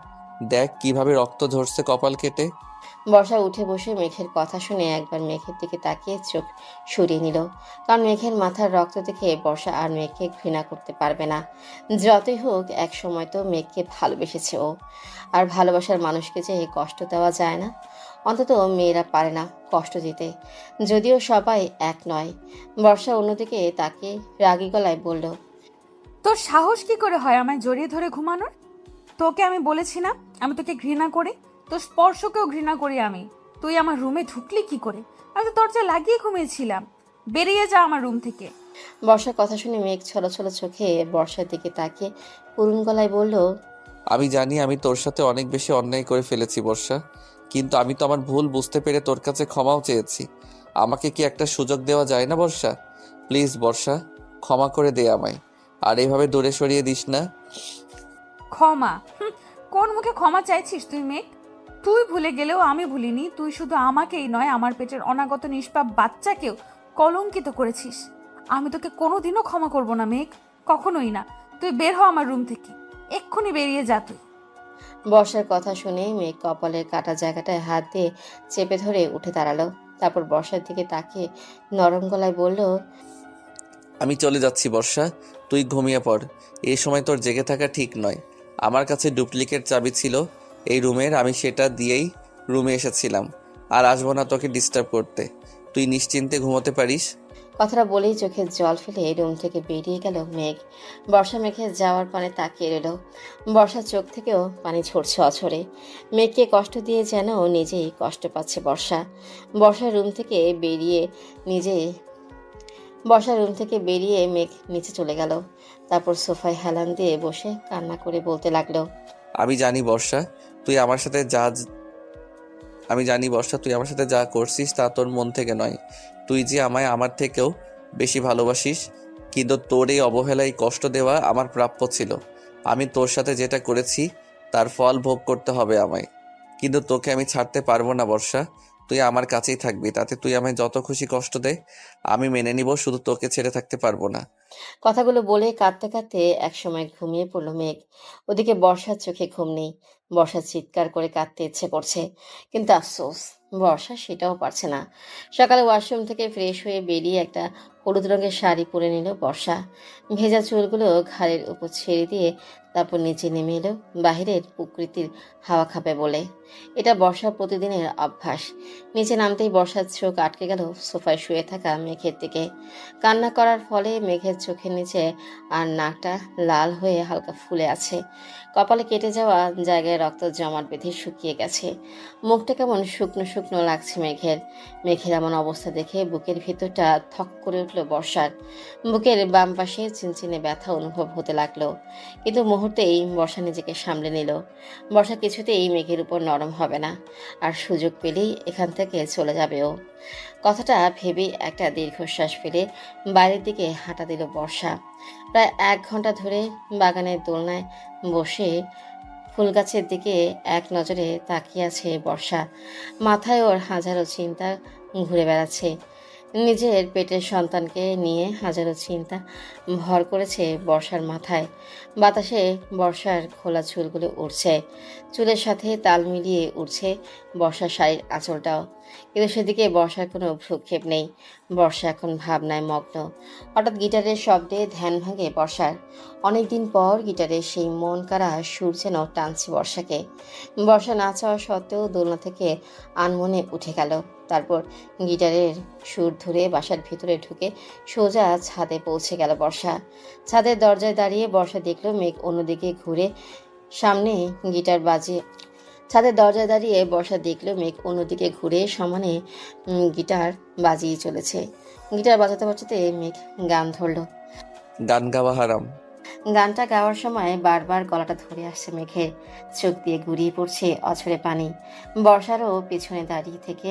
দেখ কিভাবে রক্ত ঝরছে কপাল কেটে। বর্ষা উঠে বসে মেঘের কথা শুনে একবার মেঘের দিকে তাকিয়ে চোখ সরিয়ে নিল, কারণ মেঘের মাথার রক্ত দেখে বর্ষা আর মেঘকে ঘৃণা করতে পারবে না। যতই হোক এক সময় তো মেঘকে ভালোবেসেছে ও, আর ভালোবাসার মানুষকে যে কষ্ট দেওয়া যায় না, অন্তত মেয়েরা পারে না কষ্ট দিতে, যদিও সবাই এক নয়। বর্ষা অন্যদিকে তাকিয়ে রাগী গলায় বলল, তোর সাহস কি করে হয় আমায় জড়িয়ে ধরে ঘুমানোর? তোকে আমি বলেছি না আমি তোকে ঘৃণা করি? তোর স্পর্শকেও ঘৃণা করি আমি। তুই আমার রুমে ঢুকলি কি করে? আমি তো দরজা লাগিয়ে ঘুমিয়েছিলাম। বেরিয়ে যা আমার রুম থেকে। বর্ষার কথা শুনে মেঘ ছলছল চোখে বর্ষার দিকে তাকিয়ে করুণ গলায় বলল, আমি জানি আমি তোর সাথে অনেক বেশি অন্যায় করে ফেলেছি বর্ষা, কিন্তু আমি তো আমার ভুল বুঝতে পেরে তোর কাছে ক্ষমাও চেয়েছি। আমাকে কি একটা সুযোগ দেওয়া যায় না বর্ষা? প্লিজ বর্ষা, ক্ষমা করে দে আমায়, আর এইভাবে দূরে সরিয়ে দিস না। ক্ষমা? কোন মুখে ক্ষমা চাইছিস তুই মেঘ? তুই ভুলে গেলেও আমি ভুলিনি। তুই শুধু আমাকেই নয়, আমার পেটের অনাগত নিষ্পাপ বাচ্চাকেও কলঙ্কিত করেছিস। আমি তোকে কোনোদিনও ক্ষমা করব না মেঘ, কখনোই না। তুই বের হ আমার রুম থেকে, এক্ষুনি বেরিয়ে যা তুই। বর্ষার কথা শুনে মেঘ কপালের কাটা জায়গাটায় হাত দিয়ে চেপে ধরে উঠে দাঁড়ালো। তারপর বর্ষার দিকে তাকিয়ে নরম গলায় বলল, আমি চলে যাচ্ছি বর্ষা, তুই ঘুমিয়ে পড়। এই সময় তোর জেগে থাকা ঠিক নয়। আমার কাছে ডুপ্লিকেট চাবি ছিল এই রুমের, আমি সেটা দিয়েই রুমে এসেছিলাম, আর আসবো না তোকে ডিস্টার্ব করতে। তুই নিশ্চিন্তে ঘুমোতে পারিস। কথাটা বলেই চোখের জল ফেলে রুম থেকে বেরিয়ে গেল মেঘ। বর্ষা মেঘের যাওয়ার পানে তাকিয়ে রইল। বর্ষার চোখ থেকেও পানি ঝরছে অঝরে। মেঘকে কষ্ট দিয়ে যেন নিজেই কষ্ট পাচ্ছে বর্ষা। বর্ষার রুম থেকে বেরিয়ে মেঘ নিচে চলে গেল। তারপর সোফায় হেলান দিয়ে বসে কান্না করে বলতে লাগলো, আমি জানি বর্ষা, তুই আমার সাথে যা আমি জানি বর্ষা, তুই আমার সাথে যা করছিস তা তোর মন থেকে নয়। তুই যে আমায় আমার থেকেও বেশি ভালোবাসিস, কিন্তু তোর এই অবহেলায় কষ্ট দেওয়া আমার প্রাপ্য ছিল। আমি তোর সাথে যেটা করেছি তার ফল ভোগ করতে হবে আমায়, কিন্তু তোকে আমি ছাড়তে পারবো না বর্ষা। তুই আমার কাছেই থাকবি, তাতে তুই আমায় যত খুশি কষ্ট দে আমি মেনে নিব, শুধু তোকে ছেড়ে থাকতে পারবো না। কথাগুলো বলে কাঁদতে কাঁদতে একসময় ঘুমিয়ে পড়ল মেঘ। ওদিকে বর্ষার চোখে ঘুম নেই। বর্ষা চিৎকার করে কাঁদতে ইচ্ছে করছে, কিন্তু আফসোস বর্ষা সেটাও পারছে না। সকালে ওয়াশরুম থেকে ফ্রেশ হয়ে বেরিয়ে একটা হলুদ রঙের শাড়ি পরে নিল বর্ষা। ভেজা চুলগুলো ঘাড়ের উপর ছেড়ে দিয়ে তারপর নিচে নেমে এলো বাহিরের প্রকৃতির হাওয়া খাবে বলে। এটা বর্ষার প্রতিদিনের অভ্যাস। নিচে নামতেই বর্ষার চোখ আটকে গেল সোফায় শুয়ে থাকা মেঘের দিকে। কান্না করার ফলে মেঘের চোখের নিচে আর নাকটা লাল হয়ে হালকা ফুলে আছে। কপালে কেটে যাওয়া জায়গায় রক্ত জমাট বেঁধে শুকিয়ে গেছে। মুখটা কেমন শুকনো শুকনো লাগছে মেঘের। মেঘের এমন অবস্থা দেখে বুকের ভিতরটা থক করে উঠল বর্ষার। বুকের বাম পাশে চিনচিনে ব্যথা অনুভব হতে লাগলো, কিন্তু মুহূর্তেই বর্ষা নিজেকে সামলে নিল। বর্ষা কিছুতেই মেঘের উপর নরম হবে না, আর সুযোগ পেলেই এখান থেকে চলে যাবে ও। কথাটা ভেবে একটা দীর্ঘশ্বাস ফেলে বাইরের দিকে হাঁটা দিল বর্ষা। প্রায় 1 ঘন্টা ধরে বাগানের দোলনায় বসে ফুল গাছের দিকে এক নজরে তাকিয়ে আছে বর্ষা। মাথায় ওর হাজারো চিন্তা ঘুরে বেড়াচ্ছে। নিজের পেটের সন্তানকে নিয়ে হাজারো চিন্তা ভর করেছে বর্ষার মাথায়। বাতাসে বর্ষার খোলা চুলগুলো উড়ছে, চুলের সাথে তাল মিলিয়ে উড়ছে বর্ষার শাড়ির আঁচলটাও। কিন্তু সেদিকে বর্ষার কোনো ভ্রুক্ষেপ নেই। বর্ষা এখন ভাবনায় মগ্ন। হঠাৎ গিটারের শব্দে ধ্যান ভাঙে বর্ষার। অনেকদিন পর গিটারের সেই মন কাড়া সুর যেন টানছে বর্ষাকে। বর্ষা না চাওয়া সত্ত্বেও দোলনা থেকে আনমনে উঠে গেল। তারপর গিটারের সুর ধরে বাসার ভিতরে ঢুকে সোজা ছাদে পৌঁছে গেল বর্ষা। ছাদের দরজায় দাঁড়িয়ে বর্ষা দেখল মেঘ অন্যদিকে ঘুরে সামনে গিটার বাজিয়ে ছাদের দরজায় দাঁড়িয়ে বর্ষা দেখলো মেঘ অন্যদিকে ঘুরে সমানে গিটার বাজিয়ে চলেছে। গিটার বাজাতে বাজাতে মেঘ গান ধরলো। গান গাওয়া হারাম। গানটা গাওয়ার সময় বারবার গলাটা ধরে আসছে মেঘের। চোখ দিয়ে গড়িয়ে পড়ছে অঝরে পানি। বর্ষারও পেছনে দাঁড়িয়ে থেকে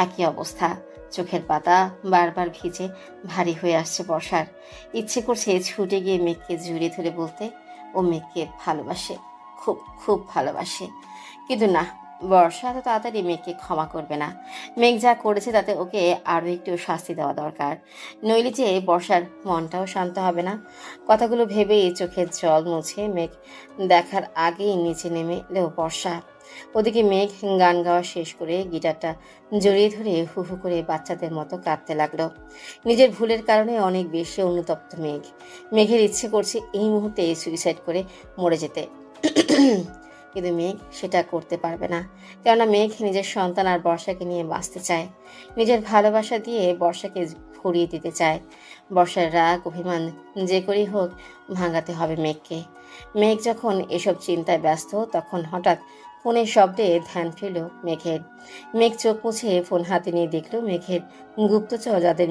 একই অবস্থা। চোখের পাতা বারবার ভিজে ভারী হয়ে আসছে বর্ষার। ইচ্ছে করছে ছুটে গিয়ে মেঘকে জড়িয়ে ধরে বলতে ও মেঘকে ভালোবাসে, খুব খুব ভালোবাসে। কিন্তু না, বর্ষা এত তাড়াতাড়ি মেঘকে ক্ষমা করবে না। মেঘ যা করেছে তাতে ওকে আরও একটু শাস্তি দেওয়া দরকার, নইলে যে বর্ষার মনটাও শান্ত হবে না। কথাগুলো ভেবেই চোখের জল মুছে মেঘ দেখার আগেই নিচে নেমে এলো বর্ষা। ওদিকে মেঘ গান গাওয়া শেষ করে গিটারটা জড়িয়ে ধরে হু হু করে বাচ্চাদের মতো কাঁদতে লাগলো। নিজের ভুলের কারণে অনেক বেশি অনুতপ্ত মেঘ। মেঘের ইচ্ছে করছে এই মুহূর্তে সুইসাইড করে মরে যেতে, কিন্তু মেঘ সেটা করতে পারবে না। কেননা মেঘ নিজের সন্তান আর বর্ষাকে নিয়ে বাঁচতে চায়। নিজের ভালোবাসা দিয়ে বর্ষাকে ভরিয়ে দিতে চায়। বর্ষার রাগ অভিমান যে করেই হোক ভাঙাতে হবে মেঘকে। মেঘ যখন এসব চিন্তায় ব্যস্ত, তখন হঠাৎ ফোনের শব্দে ধ্যান ফিরল মেঘের। মেঘ চোখ মুছে ফোন হাতে নিয়ে দেখল মেঘের গুপ্তচর যাদের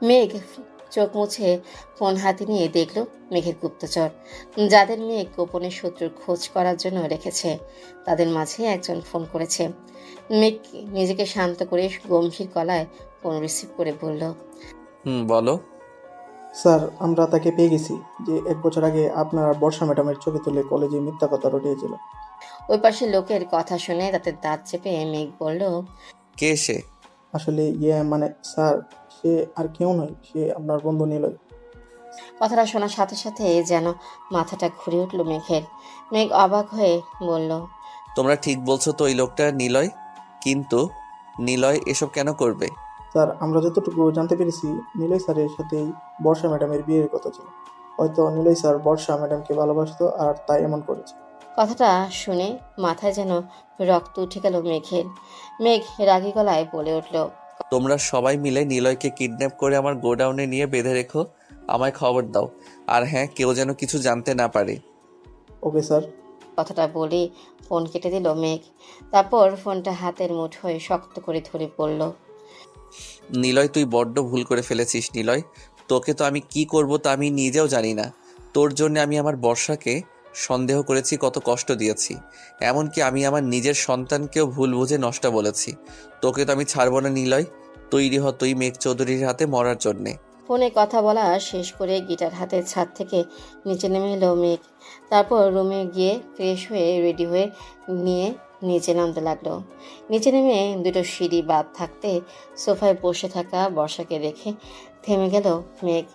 মেঘ চোখ মুছে ফোন হাতে নিয়ে দেখল মেঘের গুপ্তচর যাদের মেঘ গোপনে শত্রুর খোঁজ করার জন্য রেখেছে, তাদের মাঝে একজন ফোন করেছে। মেঘ নিজেকে শান্ত করে গম্ভীর গলায় ফোন রিসিভ করে বলল, বলো। স্যার, আমরা তাকে পেয়ে গেছি, যে 1 বছর আগে আপনার আর বর্ষা ম্যাডামের ছবি তুলে কলেজে মিথ্যা কথা রটিয়েছিল। ওই পাশে লোকের কথা শুনে তাতে দাঁত চেপে মেঘ বলল, কে সে? আসলে মানে স্যার, সে আর কেউ নয়, সে আপনার বন্ধু নিলয়। কথাটা শোনার সাথে সাথে যেন মাথাটা ঘুরে উঠল মেঘের। মেঘ অবাক হয়ে বলল, তোমরা ঠিক বলছো তো, ওই লোকটা নিলয়। কিন্তু নিলয় এসব কেন করবে? স্যার, আমরা যতটুকু জানতে পেরেছি, নিলয় স্যারের সাথেই বর্ষা ম্যাডামের বিয়ের কথা ছিল। হয়তো নিলয় স্যার বর্ষা ম্যাডামকে ভালোবাসতো আর তাই এমন করেছে। কথাটা শুনে মাথায় যেন রক্ত উঠে গেল মেঘের। মেঘ রাগী গলায় বলে উঠল, তোমরা সবাই মিলে নিলয়কে কিডন্যাপ করে আমার গোডাউনে নিয়ে বেঁধে রেখো, আমায় খবর দাও। আর হ্যাঁ, কেউ যেন কিছু জানতে না পারে। Okay sir. কথাটা বলে ফোন কেটে দিল মেঘ। তারপর ফোনটা হাতের মুঠোয় শক্ত করে ধরে পড়ল। নিলয়, তুই বড্ড ভুল করে ফেলেছিস নিলয়। তোকে তো আমি কি করব তা আমি নিজেও জানি না। তোর জন্য আমি আমার বর্ষাকে সন্দেহ করেছি, কত কষ্ট দিয়েছি। এমনকি আমি আমার নিজের সন্তানকেও ভুল বুঝে নষ্ট বলেছি। তোকে তো আমি ছাড়বো না নিলয়। তৈরি হ তুই মেঘ চৌধুরীর হাতে মরার জন্যে। ফোনে কথা বলা শেষ করে গিটার হাতে ছাদ থেকে নিচে নেমে এলো মেঘ। তারপর রুমে গিয়ে ফ্রেশ হয়ে রেডি হয়ে নিয়ে নিচে নামতে লাগলো। নিচে নেমে দুটো সিঁড়ি বাদ থাকতে সোফায় বসে থাকা বর্ষাকে দেখে থেমে গেল মেঘ।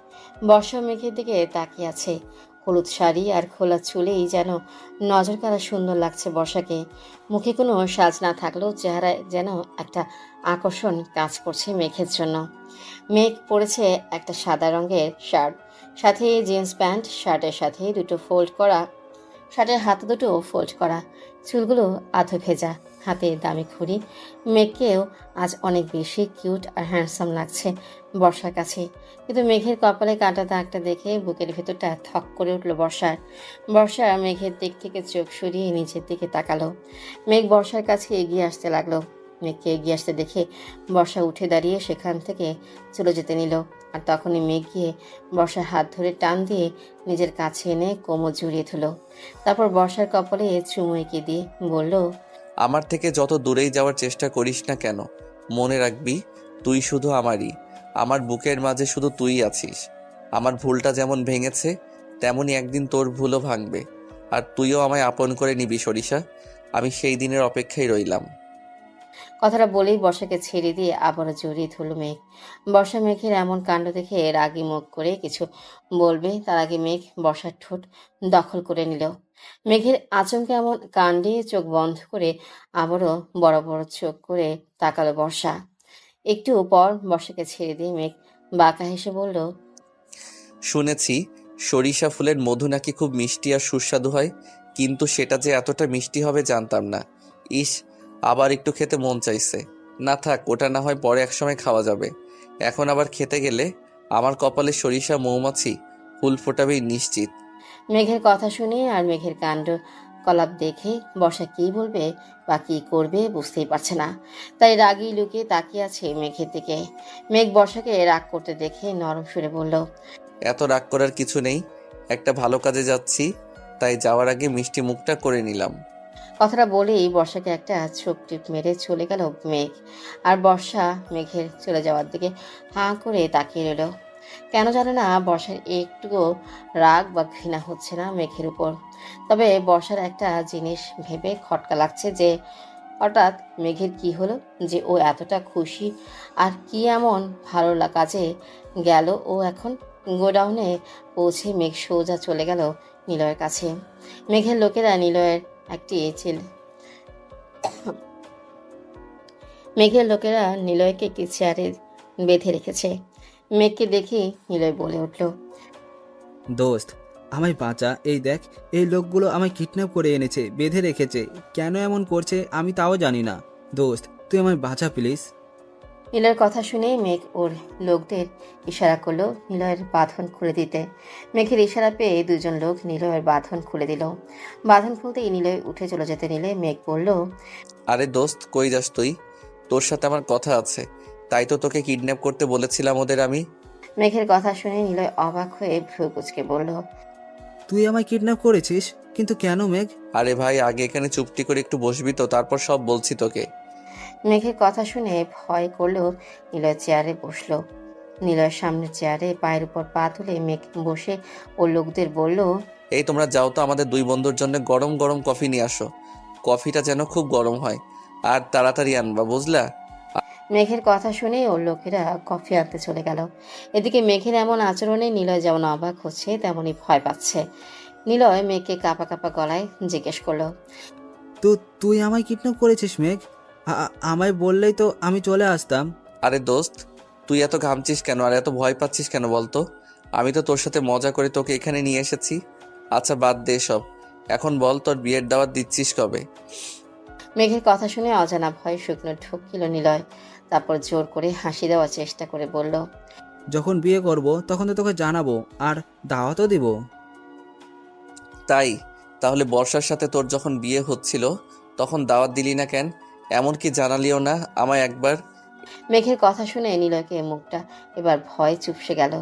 বর্ষা মেঘের দিকে তাকিয়ে আছে। হলুদ শাড়ি আর খোলা চুলেই যেন নজর কাড়া সুন্দর লাগছে বর্ষাকে। মুখে কোনো সাজ না থাকলেও চেহারায় যেন একটা আকর্ষণ কাজ করছে মেঘের জন্য। মেঘ পরেছে একটা সাদা রঙের শার্ট, সাথে জিন্স প্যান্ট, শার্টের সাথে দুটো ফোল্ড করা, শার্টের হাতে দুটো ফোল্ড করা, চুলগুলো আধো ভেজা, হাতে দামি ঘড়ি। মেঘকেও আজ অনেক বেশি কিউট আর হ্যান্ডসাম লাগছে বর্ষার কাছে। কিন্তু মেঘের কপালে কাঁটা দাগটা দেখে বুকের ভেতরটা থক করে উঠল বর্ষার। বর্ষা মেঘের দিক থেকে চোখ সরিয়ে নিচের দিকে তাকালো। মেঘ বর্ষার কাছে এগিয়ে আসতে লাগলো। মেঘকে এগিয়ে আসতে দেখে বর্ষা উঠে দাঁড়িয়ে সেখান থেকে চলে যেতে নিল। আর তখনই মেঘ গিয়ে বর্ষার হাত ধরে টান দিয়ে নিজের কাছে এনে কোমর জড়িয়ে ধরল। তারপর বর্ষার কপালে চুমু এঁকে দিয়ে বলল, আমার থেকে যত দূরেই যাওয়ার চেষ্টা করিস না কেন, মনে রাখবি তুই শুধু আমারই। আমার বুকের মাঝে শুধু তুই আছিস। আমার ভুলটা যেমন ভেঙেছে, তেমনই একদিন তোর ভুলও ভাঙবে। আর তুইও আমায় আপন করে নিবি সরিষা। আমি সেই দিনের অপেক্ষায় রইলাম। কথাটা বলেই বর্ষাকে ছেড়ে দিয়ে আবারও জড়িয়ে ধরল মেঘ। বর্ষা মেঘের এমন কাণ্ড দেখে রাগী মুখ করে কিছু বলবে, তার আগে মেঘ বর্ষার ঠোঁট দখল করে নিল। মেঘের আচমকা এমন কাণ্ডে চোখ বন্ধ করে আবারও বড় বড় চোখ করে তাকালো বর্ষা। একটু পর বর্ষাকে ছেড়ে দিয়ে মেঘ বাঁকা হেসে বলল, শুনেছি সরিষা ফুলের মধু নাকি খুব মিষ্টি আর সুস্বাদু হয়, কিন্তু সেটা যে এতটা মিষ্টি হবে জানতাম না। ইস, আবার একটু খেতে মন চাইছে। না থাক, ওটা না হয় পরে একসময় খাওয়া যাবে। এখন আবার খেতে গেলে আমার কপালে সরিষা মৌমাছি ফুল ফোটাবেই নিশ্চিত। মেঘের কথা শুনে আর মেঘের কাণ্ড কলাপ দেখে বর্ষা কী বলবে বা কী করবে বুঝতেই পারছে না। তাই রাগী লুকিয়ে তাকিয়ে আছে মেঘের দিকে। মেঘ বর্ষাকে রাগ করতে দেখে নরম সুরে বলল, এত রাগ করার কিছু নেই, একটা ভালো কাজে যাচ্ছি, তাই যাওয়ার আগে মিষ্টি মুখটা করে নিলাম। কথাটা বলেই বর্ষাকে একটা ছোপ টিপ মেরে চলে গেল মেঘ। আর বর্ষা মেঘের চলে যাওয়ার দিকে হাঁ করে তাকিয়ে রইল। কেন জানে না বর্ষার একটুও রাগ বা ঘৃণা হচ্ছে না মেঘের উপর। তবে বর্ষার একটা জিনিস ভেবে খটকা লাগছে যে হঠাৎ মেঘের কি হলো যে ও এতটা খুশি, আর কি এমন ভালো কাজে গেল ও এখন। গোডাউনে পৌঁছে মেঘ সোজা চলে গেল নিলয়ের কাছে। মেঘের লোকেরা নিলয়ের একটি মেঘের লোকেরা নিলয়কে একটি চেয়ারে বেঁধে রেখেছে। মেঘকে দেখে নিলয় বলে উঠল, দোস্ত, আমায় বাঁচা। এই দেখ, এই লোকগুলো আমায় কিডন্যাপ করে এনেছে, বেঁধে রেখেছে। কেন এমন করছে আমি তাও জানি না। দোস্ত, তুই আমায় বাঁচা প্লিজ। নিলয়ের কথা শুনে মেঘ ওর লোকদের ইশারা করলো নিলয়ের বাঁধন খুলে দিতে। মেঘের ইশারা পেয়ে দুজন লোক নিলয়ের বাঁধন খুলে দিল। বাঁধন খুলতেই নিলয় উঠে চলে যেতে নিলে মেঘ বলল, আরে দোস্ত, কই যাস তুই? তোর সাথে আমার কথা আছে, তাই তো তোকে কিডন্যাপ করতে বলেছিলাম ওদের আমি। মেঘের কথা শুনে নিলয় অবাক হয়ে ভ্রু কুঁচকে বলল, তুই আমায় কিডন্যাপ করেছিস? কিন্তু কেন মেঘ? আরে ভাই, আগে এখানে চুপটি করে একটু বসবি তো, তারপর সব বলছি তোকে। মেঘের কথা শুনে ভয় করলেও নিলয় চেয়ারে বসলো। নিলয়ের সামনে চেয়ারে পায়ের উপর পা তুলে মেঘ বসে ও লোকদের বলল, এই তোমরা যাও তো, আমাদের দুই বন্ধুর জন্য গরম গরম কফি নিয়ে আসো। কফিটা যেন খুব গরম হয়, আর তাড়াতাড়ি আনবা, বুঝলা? মেঘের কথা শুনে ওর লোকেরা কফি আনতে চলে গেল। এদিকে মেঘের এমন আচরণে নিলয় যেমন অবাক হচ্ছে তেমনই ভয় পাচ্ছে। নিলয় মেঘকে কাঁপা কাঁপা গলায় জিজ্ঞেস করলো, তো তুই আমায় কিডন্যাপ করেছিস মেঘ? আমায় বললেই তো আমি চলে আসতাম। আরে দোস্ত, তুই এত ঘামছিস কেন আর এত ভয় পাচ্ছিস কেন বলতো? আমি তো তোর সাথে মজা করে তোকে এখানে নিয়ে এসেছি। আচ্ছা বাদ দে সব, এখন বল তোর বিয়ের দাওয়াত দিচ্ছিস কবে? মেঘের কথা শুনে অজানা ভয় শুকনো ঢুকিল নিলয়। তারপর জোর করে হাসি দেওয়ার চেষ্টা করে বলল, যখন বিয়ে করব তখন তো তোকে জানাবো, আর দাওয়াতও দিব। তাই? তাহলে বর্ষার সাথে তোর যখন বিয়ে হচ্ছিল তখন দাওয়াত দিলি না কেন? এমনকি জানালিও না আমায় একবার? মেঘের কথা শুনে নিলয়কে মুখটা এবার ভয় চুপসে গেল।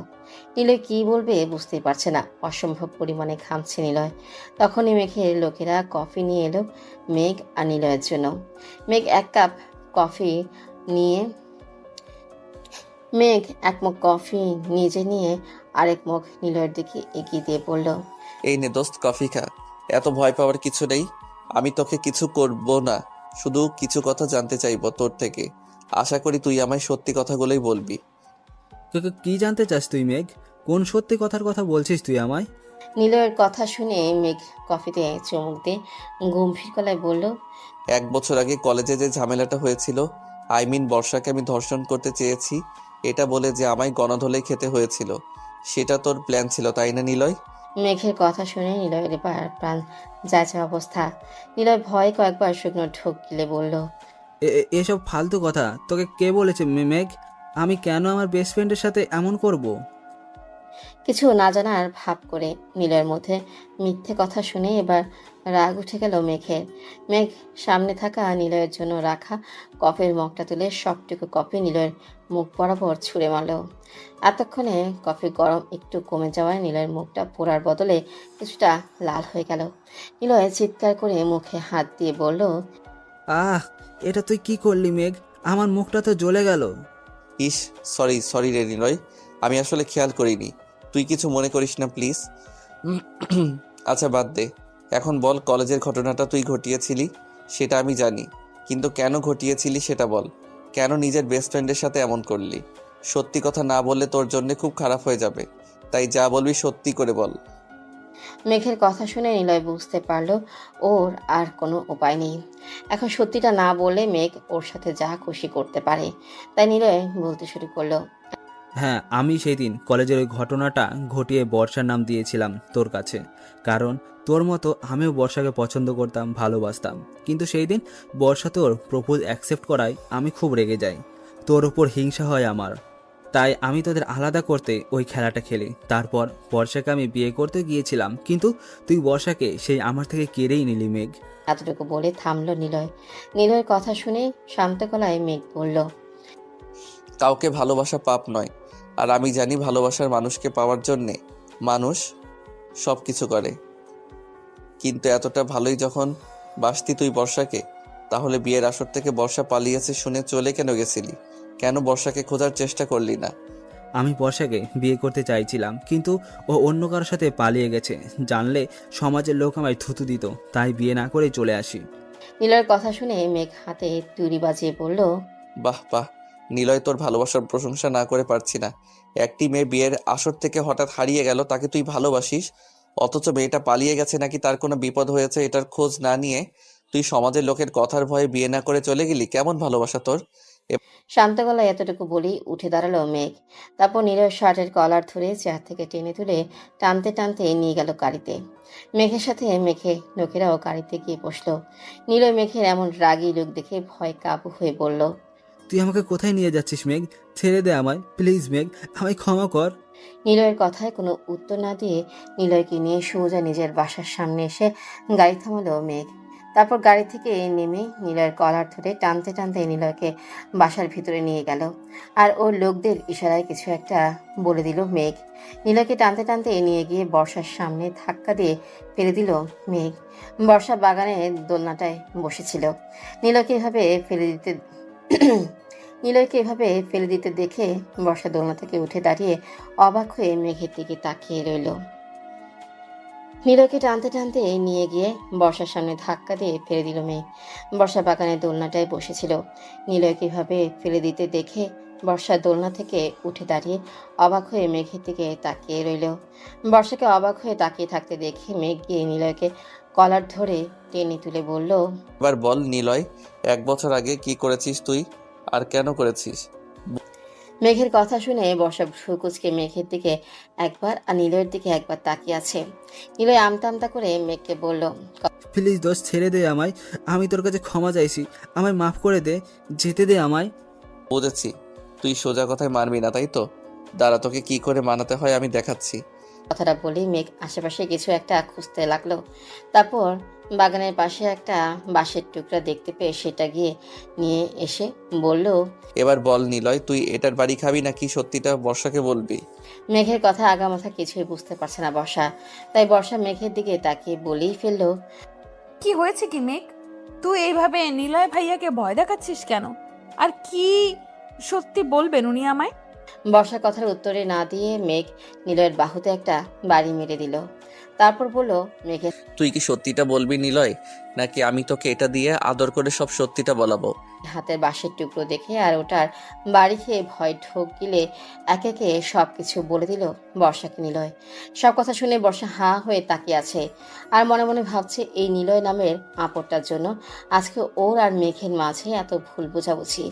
নিলয় কি বলবে বুঝতেই পারছে না, অসম্ভব পরিমাণে ঘামছে নিলয়। তখনই মেঘের লোকেরা কফি নিয়ে এলো মেঘ আর নিলয়ের জন্য। মেঘ এক কাপ কফি নিয়ে মেঘ এক মুখ কফি নিজে নিয়ে আরেক মুখ নিলয়ের দিকে এগিয়ে দিয়ে বলল, এই নে দোস্ত, কফি খা। এত ভয় পাওয়ার কিছু নেই। আমি তোকে কিছু করব না, শুধু কিছু কথা জানতে চাইবো তোর থেকে। আশা করি তুই আমায় সত্যি কথাগুলোই বলবি। তোকে কি জানতে চাস তুই মেঘ? কোন সত্যি কথার কথা বলছিস তুই আমায়? নিলয়ের কথা শুনে মেঘ কফিতে চুমুক দিয়ে গম্ভীর গলায় বলল, 1 বছর আগে কলেজে যে ঝামেলাটা হয়েছিল, বর্ষাকে আমি ধর্ষণ করতে চেয়েছি এটা বলে যে আমায় গণধোলাই খেতে হয়েছিল, সেটা তোর প্ল্যান ছিল তাই না নিলয়? মেঘের কথা শুনে নিলয়ের এবার প্রাণ যাচ্ছে অবস্থা। নিলয় ভয়ে কয়েকবার শুকনো ঢোক গিলে বলল, এসব ফালতু কথা তোকে কে বলেছে মেঘ? আমি কেন আমার বেস্ট ফ্রেন্ডের সাথে এমন করব? কিছু না জানার ভাব করে নিলয়ের মধ্যে মিথ্যে কথা শুনে এবার রাগ উঠে গেল মেঘের। মেঘ সামনে থাকা নিলয়ের জন্য রাখা কফির মগটা তুলে সবটুকু কফি নিলয়ের মুখ বরাবর ছুঁড়ে মারল। এতক্ষণে কফি গরম একটু কমে যাওয়ায় নিলয়ের মুখটা পোড়ার বদলে কিছুটা লাল হয়ে গেল। নিলয় চিৎকার করে মুখে হাত দিয়ে বলল, আহ, এটা তুই কি করলি মেঘ? আমার মুখটা তো জ্বলে গেল। ইস, সরি রে নিলয়, আমি আসলে খেয়াল করিনি। তুই কিছু মনে করিস না প্লিজ। আচ্ছা বাদ দে, এখন বল, কলেজের ঘটনাটা তুই ঘটিয়েছিলি সেটা আমি জানি, কিন্তু কেন ঘটিয়েছিলি সেটা বল। কেন নিজের বেস্ট ফ্রেন্ডের সাথে এমন করলি? সত্যি কথা না বললে তোর জন্য খুব খারাপ হয়ে যাবে, তাই যা বলবি সত্যি করে বল। মেঘের কথা শুনে নিলয় বুঝতে পারল ওর আর কোনো উপায় নেই। এখন সত্যিটা না বললে মেঘ ওর সাথে যা খুশি করতে পারে। তাই নিলয় বলতে শুরু করলো, হ্যাঁ, আমি সেই দিন কলেজের ওই ঘটনাটা ঘটিয়ে বর্ষার নাম দিয়েছিলাম তোর কাছে, কারণ তোর মতো আমিও বর্ষাকে পছন্দ করতাম, ভালোবাসতাম। কিন্তু সেই দিন বর্ষা তোর প্রপোজ অ্যাকসেপ্ট করায় আমি খুব রেগে যাই। তোর ওপর হিংসা হয় আমার, তাই আমি তোদের আলাদা করতে ওই খেলাটা খেলি। তারপর বর্ষাকে আমি বিয়ে করতে গিয়েছিলাম, কিন্তু তুই বর্ষাকে সেই আমার থেকে কেড়েই নিলি মেঘ। এতটুকু বলে থামলো নিলয়। নিলয়ের কথা শুনে শান্ত গলায় মেঘ বলল, কাউকে ভালোবাসা পাপ নয়, আর আমি জানি ভালোবাসার মানুষকে পাওয়ার জন্যে মানুষ সব কিছু করে। কিন্তু এতটা ভালোই যখন বাসতি তুই বর্ষাকে, তাহলে বিয়ের আসর থেকে বর্ষা পালিয়েছে শুনে চলে কেন গেছিলি? কেন বর্ষাকে খোঁজার চেষ্টা করলি না? আমি বর্ষাকে বিয়ে করতে চাইছিলাম, কিন্তু ও অন্য কারোর সাথে পালিয়ে গেছে। জানলে সমাজের লোক আমায় থুতু দিত, তাই বিয়ে না করেই চলে আসি। নিলয়ের কথা শুনে মেঘ হাতে তুড়ি বাজিয়ে বলল, বাহ বাহ নিলয়, তোর ভালোবাসার প্রশংসা না করে পারছি না। একটি মেয়ে বিয়ের আসর থেকে হঠাৎ হারিয়ে গেল, তাকে তুই ভালোবাসিস, অথচ মেয়েটা পালিয়ে গেছে নাকি তার কোনো বিপদ হয়েছে এটার খোঁজ না নিয়ে তুই সমাজের লোকের কথার ভয়ে বিয়ে না করে চলে গেলি। কেমন ভালোবাসা তোর? শান্ত গলায় এতটুকু বলেই উঠে দাঁড়ালো মেঘ। তারপর নিলয়ের শার্টের কলার ধরে চেয়ার থেকে টেনে তুলে টানতে টানতে নিয়ে গেল গাড়িতে। মেঘের সাথে মেঘে লোকেরাও গাড়িতে গিয়ে বসলো। নিলয় মেঘের এমন রাগী লোক দেখে ভয় কাবু হয়ে বলল, তুই আমাকে কোথায় নিয়ে যাচ্ছিস মেঘ? ছেড়ে দে আমায় প্লিজ মেঘ, আমায় ক্ষমা কর। নিলয়ের কথায় কোনো উত্তর না দিয়ে নিলয়কে নিয়ে সোজা নিজের বাসার সামনে এসে গাড়ি থামালো মেঘ। তারপর গাড়ি থেকে নেমে নিলয়ের কলার ধরে টানতে টানতে নিলয়কে বাসার ভিতরে নিয়ে গেল। আর ওর লোকদের ইশারায় কিছু একটা বলে দিল মেঘ। নিলয়কে টানতে টানতে নিয়ে গিয়ে বর্ষার সামনে ধাক্কা দিয়ে ফেলে দিল মেঘ। বর্ষা বাগানের দোলনাটায় বসেছিল। নিলয়কে এভাবে ফেলে দিতে দেখে বর্ষা দোলনা থেকে উঠে দাঁড়িয়ে অবাক হয়ে মেঘের দিকে তাকিয়ে রইল। নিলয়কে টানতে টানতে নিয়ে গিয়ে বর্ষার সামনে ধাক্কা দিয়ে ফেলে দিল মেঘ। বর্ষা বাগানের দোলনাটায় বসেছিল। নিলয়কে এভাবে ফেলে দিতে দেখে বর্ষা দোলনা থেকে উঠে দাঁড়িয়ে অবাক হয়ে মেঘের দিকে তাকিয়ে রইল। বর্ষাকে অবাক হয়ে তাকিয়ে থাকতে দেখে মেঘ গিয়ে নিলয়কে কলার ধরে টেনে তুলে বলল, এবার বল নিলয়, 1 বছর আগে কি করেছিস তুই, আর কেন করেছিস? মেঘের কথা শুনে বর্ষা ভ্রুকুচকে মেঘের দিকে একবার আর নিলয়ের দিকে একবার তাকিয়ে আছে। নিলয় আমতা আমতা করে মেঘকে বলল, প্লিজ দোষ, ছেড়ে দে আমায়, আমি তোর কাছে ক্ষমা চাইছি, আমায় মাফ করে দে, যেতে দে আমায়। বুঝেছি, তুই সোজা কথায় মানবি না তাই তো? দাঁড়া, তোকে কি করে মানাতে হয় আমি দেখাচ্ছি। কথাটা বলেই মেঘ আশেপাশে কিছু একটা খুঁজতে লাগলো। তারপর বাগানের পাশে একটা বাঁশের টুকরা দেখতে পেয়ে সেটা গিয়ে নিয়ে এসে বলল। এবার বল নিলয়, তুই এটার বাড়ি খাবি নাকি সত্যিটা বর্ষাকে বলবি? মেঘের কথা আগামাথা কিছুই বুঝতে পারছে না বর্ষা, তাই বর্ষা মেঘের দিকে তাকিয়ে বলেই ফেললো। কি হয়েছে কি মেঘ? তুই এইভাবে নিলয় ভাইয়াকে ভয় দেখাচ্ছিস কেন? আর কি সত্যি বলবেন উনি আমায়? বর্ষার কথার উত্তরে না দিয়ে মেঘ নিলয়ের বাহুতে একটা বাড়ি মেরে দিল। তারপর বলল, মেঘের তুই কি সত্যিটা বলবি নিলয়, নাকি আমি তোকে এটা দিয়ে আদর করে সব সত্যিটা বলাবো? হাতের বাঁশের টুকরো দেখে আর ওটার বাড়ি খেয়ে ভয় ঢোক গিলে একে একে সবকিছু বলে দিল বর্ষাকে নিলয়। সব কথা শুনে বর্ষা হাঁ হয়ে তাকিয়ে আছে আর মনে মনে ভাবছে এই নিলয় নামের আপরটার জন্য আজকে ওর আর মেঘের মাঝে এত ভুল বোঝাবুঝি।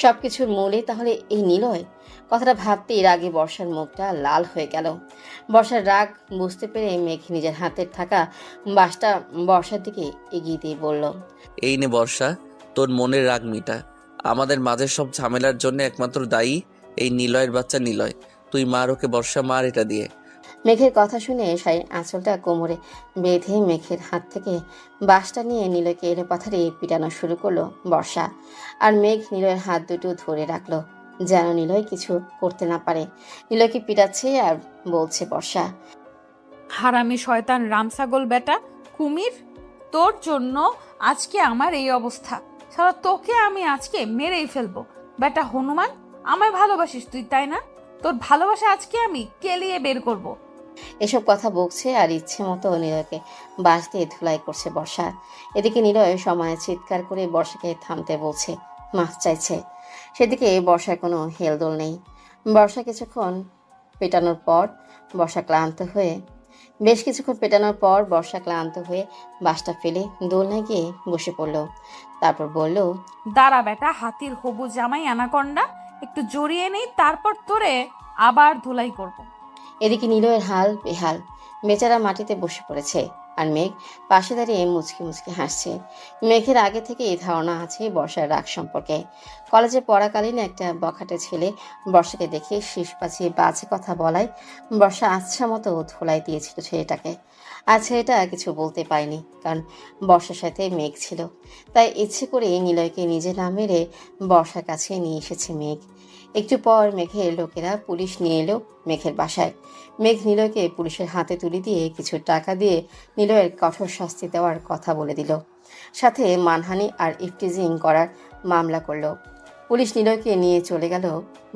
সবকিছুর মূলে তাহলে এই নিলয়। কথাটা ভাবতেই রাগে বর্ষার মুখটা লাল হয়ে গেল। বর্ষার রাগ বুঝতে পেরে মেঘ নিজের হাতের থাকা বাঁশটা বর্ষার দিকে এগিয়ে দিয়ে বলল। এই নে বর্ষা, তোর মনের রাগ মিটা। আমাদের মাঝের সব ঝামেলার জন্য একমাত্র দায়ী এই নিলয়ের বাচ্চা নিলয়। তুই মার ওকে বর্ষা, মার এটা দিয়ে। মেঘের কথা শুনে শাড়ির আঁচলটা কোমরে বেঁধে মেঘের হাত থেকে বাঁশটা নিয়ে নিলয়কে এলো পাথারে পিটানো শুরু করলো বর্ষা। আর মেঘ নিলয়ের হাত দুটো ধরে রাখলো যেন নিলয় কিছু করতে না পারে। নিলয়কে পিটাচ্ছে আর বলছে বর্ষা। হারামি শয়তান রামছাগল বেটা কুমির, তোর জন্য আজকে আমার এই অবস্থা। সারা তোকে আমি আজকে মেরেই ফেলবো। বেটা হনুমান, আমায় ভালোবাসিস তুই তাই না? তোর ভালোবাসা আজকে আমি কেলিয়ে বের করব। এসব কথা বকছে আর ইচ্ছে মতো নিলয়কে বাঁশ দিয়ে ধুলাই করছে বর্ষা। এদিকে নিলয় সময় চিৎকার করে বর্ষাকে থামতে বলছে, মাফ চাইছে। সেদিকে বর্ষার কোনো হেলদোল নেই। বর্ষা কিছুক্ষণ পেটানোর পর বেশ কিছুক্ষণ পেটানোর পর বর্ষা ক্লান্ত হয়ে বাঁশটা ফেলে দোলনায় গিয়ে বসে পড়ল। তারপর বলল, দাঁড়া বেটা হাতির হবু জামাই অ্যানাকন্ডা, একটু জড়িয়ে নেই, তারপর তোরে আবার ধুলাই করব। এদিকে নিলয়ের হাল বেহাল, বেচারা মাটিতে বসে পড়েছে আর মেঘ পাশে দাঁড়িয়ে মুচকি মুচকি হাসছে। মেঘের আগে থেকে এই ধারণা আছে বর্ষার রাগ সম্পর্কে। কলেজে পড়াকালীন একটা বখাটে ছেলে বর্ষাকে দেখে শীষ বাজিয়ে বাজে কথা বলায় বর্ষা আচ্ছা মতো ধোলাই দিয়েছিল ছেলেটাকে। আর ছেলেটা কিছু বলতে পারেনি, কারণ বর্ষার সাথে মেঘ ছিল। তাই ইচ্ছে করে নিলয়কে নিজে না মেরে বর্ষার কাছে নিয়ে এসেছে মেঘ। একটু পর মেঘের লোকেরা পুলিশ নিয়ে এলো মেঘের বাসায়। মেঘ নিলয়কে পুলিশের হাতে তুলে দিয়ে কিছু টাকা দিয়ে নিলয়ের কঠোর শাস্তি দেওয়ার কথা বলে দিল, সাথে মানহানি আর ইফটিজিং করার মামলা করলো। পুলিশ নিলয়কে নিয়ে চলে গেল।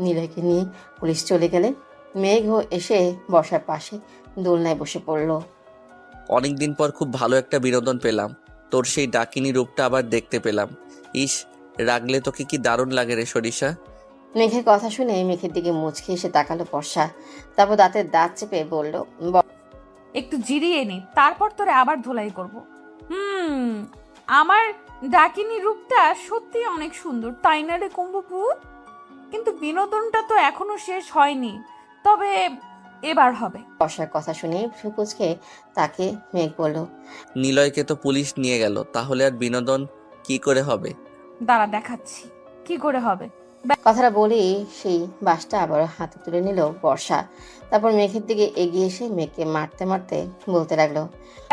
নিলয়কে নিয়ে পুলিশ চলে গেলে মেঘও এসে বসার পাশে দোলনায় বসে পড়ল। অনেকদিন পর খুব ভালো একটা বিনোদন পেলাম। তোর সেই ডাকিনী রূপটা আবার দেখতে পেলাম। ইস, রাগলে তোকে কি দারুণ লাগে রে সরিষা। মেঘের কথা শুনে মেঘের দিকে মুচকি এসে তাকালো বর্ষা। তারপর দাঁতের দাঁত চেপে বলল, একটু জিরিয়ে নি, তারপর তোরে আবার ধুলাই করব। আমার ডাকিনী রূপটা সত্যি অনেক সুন্দর, তাই না রে কুম্ভপু? কিন্তু বিনোদনটা তো এখনো শেষ হয়নি, তবে এবার হবে। বর্ষার কথা শুনে ফুকুচকে তাকে মেঘ বলল, নিলয়কে তো পুলিশ নিয়ে গেল, তাহলে আর বিনোদন কি করে হবে? দাঁড়া দেখাচ্ছি কি করে হবে। কথাটা বলেই সেই বাঁশটা আবার হাতে তুলে নিল বর্ষা। তারপর মেঘের দিকে এগিয়ে এসে মেঘকে মারতে মারতে বলতে লাগলো,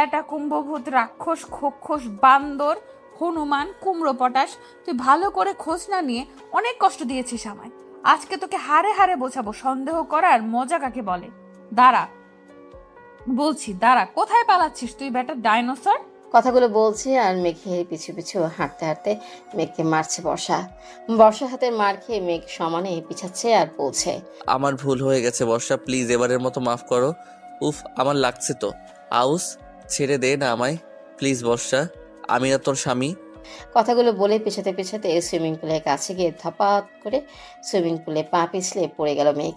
একটা কুম্ভভূত রাক্ষস খোক্ষস বান্দর হনুমান কুমড়ো পটাশ, তুই ভালো করে খোঁজ না নিয়ে অনেক কষ্ট দিয়েছিস আমায়। আজকে তোকে হারে হারে বোঝাবো সন্দেহ করার মজা কাকে বলে। দাঁড়া বলছি, দাঁড়া, কোথায় পালাচ্ছিস তুই বেটা ডাইনোসর? কথাগুলো বলছে আর মেঘের পিছু পিছু হাঁটতে হাঁটতে মেঘকে মারছে বর্ষা। বর্ষা হাতের মার খেয়ে মেঘ সমানে পিছাচ্ছে আর বলছে, আমার ভুল হয়ে গেছে বর্ষা, প্লিজ এবারের মতো মাফ করো। উফ, আমার লাগছে তো। আউস, ছেড়ে দে না আমায় প্লিজ বর্ষা, আমি না তোর স্বামী। কথাগুলো বলে পেছাতে পেছাতে সুইমিং পুলের কাছে গিয়ে ধপাত করে সুইমিং পুলে পা পিছলে পড়ে গেল মেঘ।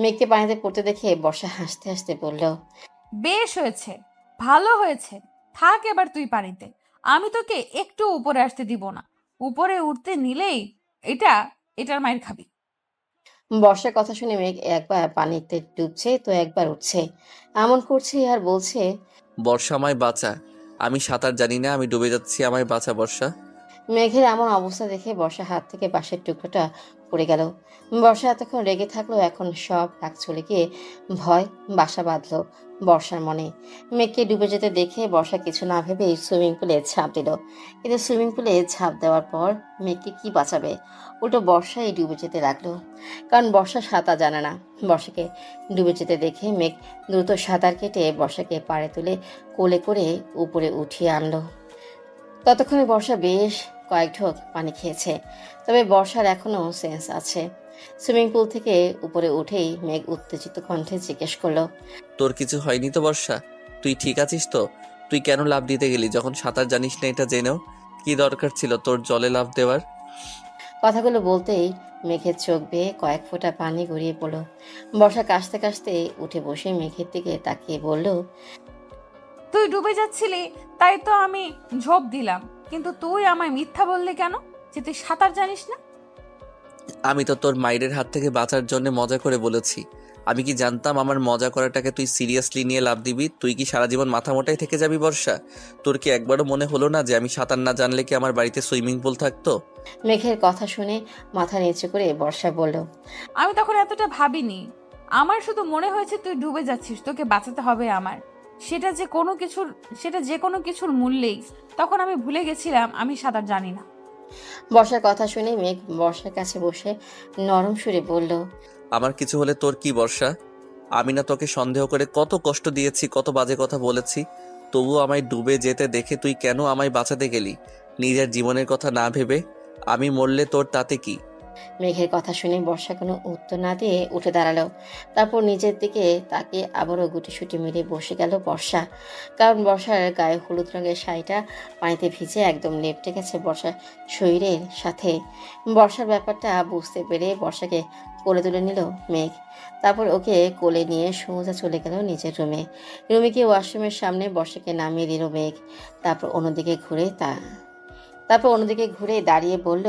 মেঘকে পানিতে পড়তে দেখে বর্ষা হাসতে হাসতে বলল, বেশ হয়েছে, ভালো হয়েছে, থাক এবার তুই পানিতে। আমি তোকে একটু উপরে আসতে দিব না। উপরে উঠতে নিলেই এটার মায়ের খাবি। বর্ষার কথা শুনে মেঘ একবার পানিতে ডুবছে তো একবার উঠছে, এমন করছে আর বলছে, বর্ষা আমায় বাঁচা, আমি সাঁতার জানি না, আমি ডুবে যাচ্ছি, আমায় বাঁচা বর্ষা। মেঘের এমন অবস্থা দেখে বর্ষা হাত থেকে বাঁশের টুকরোটা পড়ে গেল। বর্ষা এতক্ষণ রেগে থাকলো, এখন সব রাগ চলে গিয়ে ভয় বাসা বাঁধলো বর্ষার মনে। মেঘকে ডুবে যেতে দেখে বর্ষা কিছু না ভেবেই সুইমিং পুলে ঝাঁপ দিল। কিন্তু সুইমিং পুলে ঝাঁপ দেওয়ার পর মেঘকে কি বাঁচাবে, উল্টো বর্ষাই ডুবে যেতে লাগলো। কারণ বর্ষা সাঁতার জানে না। বর্ষাকে ডুবে যেতে দেখে মেঘ দ্রুত সাঁতার কেটে বর্ষাকে পাড়ে তুলে কোলে করে উপরে উঠিয়ে আনলো। ততক্ষণে বর্ষা বেশ কয়েক ঢোক পানি খেয়েছে, তবে বর্ষার এখনো সেন্স আছে। সুইমিং পুল থেকে উপরে উঠেই মেঘ উত্তেজিত কণ্ঠে জিজ্ঞেস করলো, তোর কিছু হয়নি তো বর্ষা? তুই ঠিক আছিস তো? তুই কেন লাফ দিতে গেলি যখন সাঁতার জানিস না? এটা জেনেও কি দরকার ছিল তোর জলে লাফ দেওয়ার? কথাগুলো বলতেই মেঘের চোখ বেয়ে কয়েক ফোঁটা পানি গড়িয়ে পড়ল। বর্ষা কাশতে কাশতে উঠে বসে মেঘের দিকে তাকিয়ে বলল, তুই ডুবে যাচ্ছিলি তাই তো আমি ঝোপ দিলাম, কিন্তু তুই আমায় মিথ্যা বললি কেন যে তুই সাঁতার জানিস না? আমি তো তোর মায়ের হাত থেকে বাঁচার জন্য মজা করে বলেছি। আমি কি জানতাম আমার মজা করাটাকে তুই সিরিয়াসলি নিয়ে লাভ দিবি? তুই কি সারা জীবন মাথা মোটাই থেকে যাবি বর্ষা? তোর কি একবারও মনে হলো না যে আমি সাঁতার না জানলে কি আমার বাড়িতে সুইমিং পুল থাকতো? মেঘের কথা শুনে মাথা নিচু করে বর্ষা বলল, আমি তখন এতটা ভাবিনি। আমার শুধু মনে হয়েছে তুই ডুবে যাচ্ছিস, তোকে বাঁচাতে হবে আমার। সেটা যে কোনো কিছুর মূল্যেই। তখন আমি ভুলে গেছিলাম আমি সাঁতার জানি না। বর্ষার কথা শুনে মেঘ বর্ষার কাছে বসে নরম সুরে বলল, আমার কিছু হলে তোর কি বর্ষা? আমি না তোকে সন্দেহ করে কত কষ্ট দিয়েছি, কত বাজে কথা বলেছি, তবুও আমায় ডুবে যেতে দেখে তুই কেন আমায় বাঁচাতে গেলি নিজের জীবনের কথা না ভেবে? আমি মরলে তোর তাতে কি? মেঘের কথা শুনে বর্ষা কোনো উত্তর না দিয়ে উঠে দাঁড়ালো। তারপর নিজের দিকে তাকে আবারও গুটিসুটি মেরে বসে গেল বর্ষা। কারণ বর্ষার গায়ে হলুদ রঙের শাড়িটা পানিতে ভিজে একদম লেপটে গেছে বর্ষার শরীরের সাথে। বর্ষার ব্যাপারটা বুঝতে পেরে বর্ষাকে কোলে তুলে নিল মেঘ। তারপর ওকে কোলে নিয়ে সোজা চলে গেল নিজের রুমে গিয়ে ওয়াশরুমের সামনে বর্ষাকে নামিয়ে দিল মেঘ। তারপর অন্যদিকে ঘুরে দাঁড়িয়ে বলল,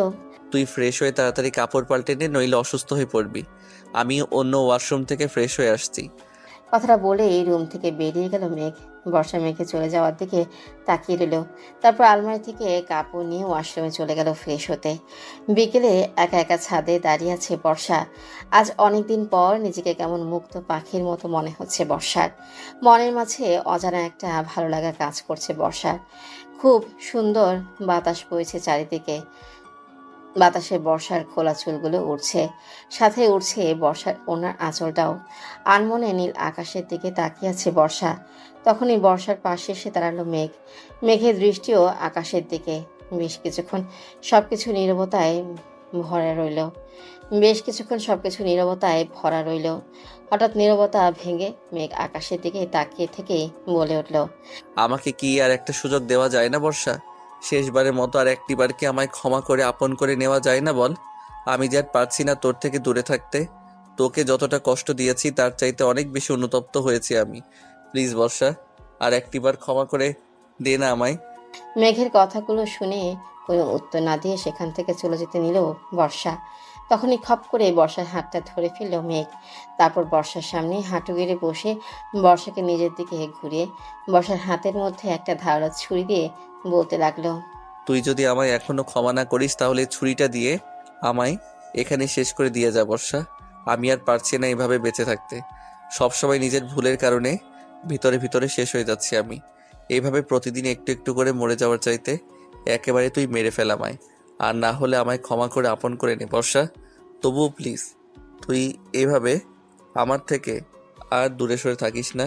তুই ফ্রেশ হয়ে তাড়াতাড়ি কাপড় পাল্টে নে, নইলে অসুস্থ হয়ে পড়বি। আমি অন্য ওয়াশরুম থেকে ফ্রেশ হয়ে আসছি। কথাটা বলে এই রুম থেকে বেরিয়ে গেল মেঘ। বর্ষা মেঘে চলে যাওয়ার দিকে তাকিয়ে রইল। তারপর আলমারি থেকে কাপড় নিয়ে ওয়াশরুমে চলে গেল ফ্রেশ হতে। বিকেলে একা একা ছাদে দাঁড়িয়ে আছে বর্ষা। আজ অনেকদিন পর নিজেকে কেমন মুক্ত পাখির মতো মনে হচ্ছে বর্ষার। মনের মাঝে অজানা একটা ভালো লাগা কাজ করছে বর্ষার। খুব সুন্দর বাতাস বইছে চারিদিকে। বাতাসে বর্ষার খোলা চুলগুলো উড়ছে, সাথে উড়ছে বর্ষার ওনার আঁচলটাও। আনমনে নীল আকাশের দিকে তাকিয়ে আছে বর্ষা। তখনই বর্ষার পাশে এসে দাঁড়ালো মেঘ। মেঘের দৃষ্টিও আকাশের দিকে। বেশ কিছুক্ষণ সবকিছু নীরবতায় ভরা রইল। হঠাৎ নীরবতা ভেঙে মেঘ আকাশের দিকে তাকিয়ে থেকেই বলে উঠল, আমাকে কি আর একটা সুযোগ দেওয়া যায় না বর্ষা? শেষবারের মতো আর একটিবার কি আমায় ক্ষমা করে আপন করে নেওয়া যায় না বল? আমি যে আর পারছি না তোর থেকে দূরে থাকতে। তোকে যতটা কষ্ট দিয়েছি তার চাইতে অনেক বেশি অনুতপ্ত হয়েছি আমি। প্লিজ বর্ষা, আর একটিবার ক্ষমা করে দে না আমায়। মেঘের কথাগুলো শুনে কোনো উত্তর না দিয়ে সেখান থেকে চলে যেতে নিল বর্ষা। তখনই খপ করে বর্ষার হাতটা ধরে ফেলল মেঘ। তারপর বর্ষার সামনে হাঁটু গেড়ে বসে বর্ষাকে নিজের দিকে ঘুরিয়ে বর্ষার হাতের মধ্যে একটা ধারালো ছুরি দিয়ে বলতে লাগলো, তুই যদি আমায় এখনো ক্ষমা না করিস তাহলে ছুরিটা দিয়ে আমায় এখানে শেষ করে দিয়ে যা বর্ষা। আমি আর পারছি না এভাবে বেঁচে থাকতে। সবসময় নিজের ভুলের কারণে ভিতরে ভিতরে শেষ হয়ে যাচ্ছি আমি। এইভাবে প্রতিদিন একটু একটু করে মরে যাওয়ার চাইতে একেবারে তুই মেরে ফেল আমায়। আর না হলে আমায় ক্ষমা করে আপন করে নে বর্ষা। তবুও প্লিজ তুই এভাবে আমার থেকে আর দূরে সরে থাকিস না।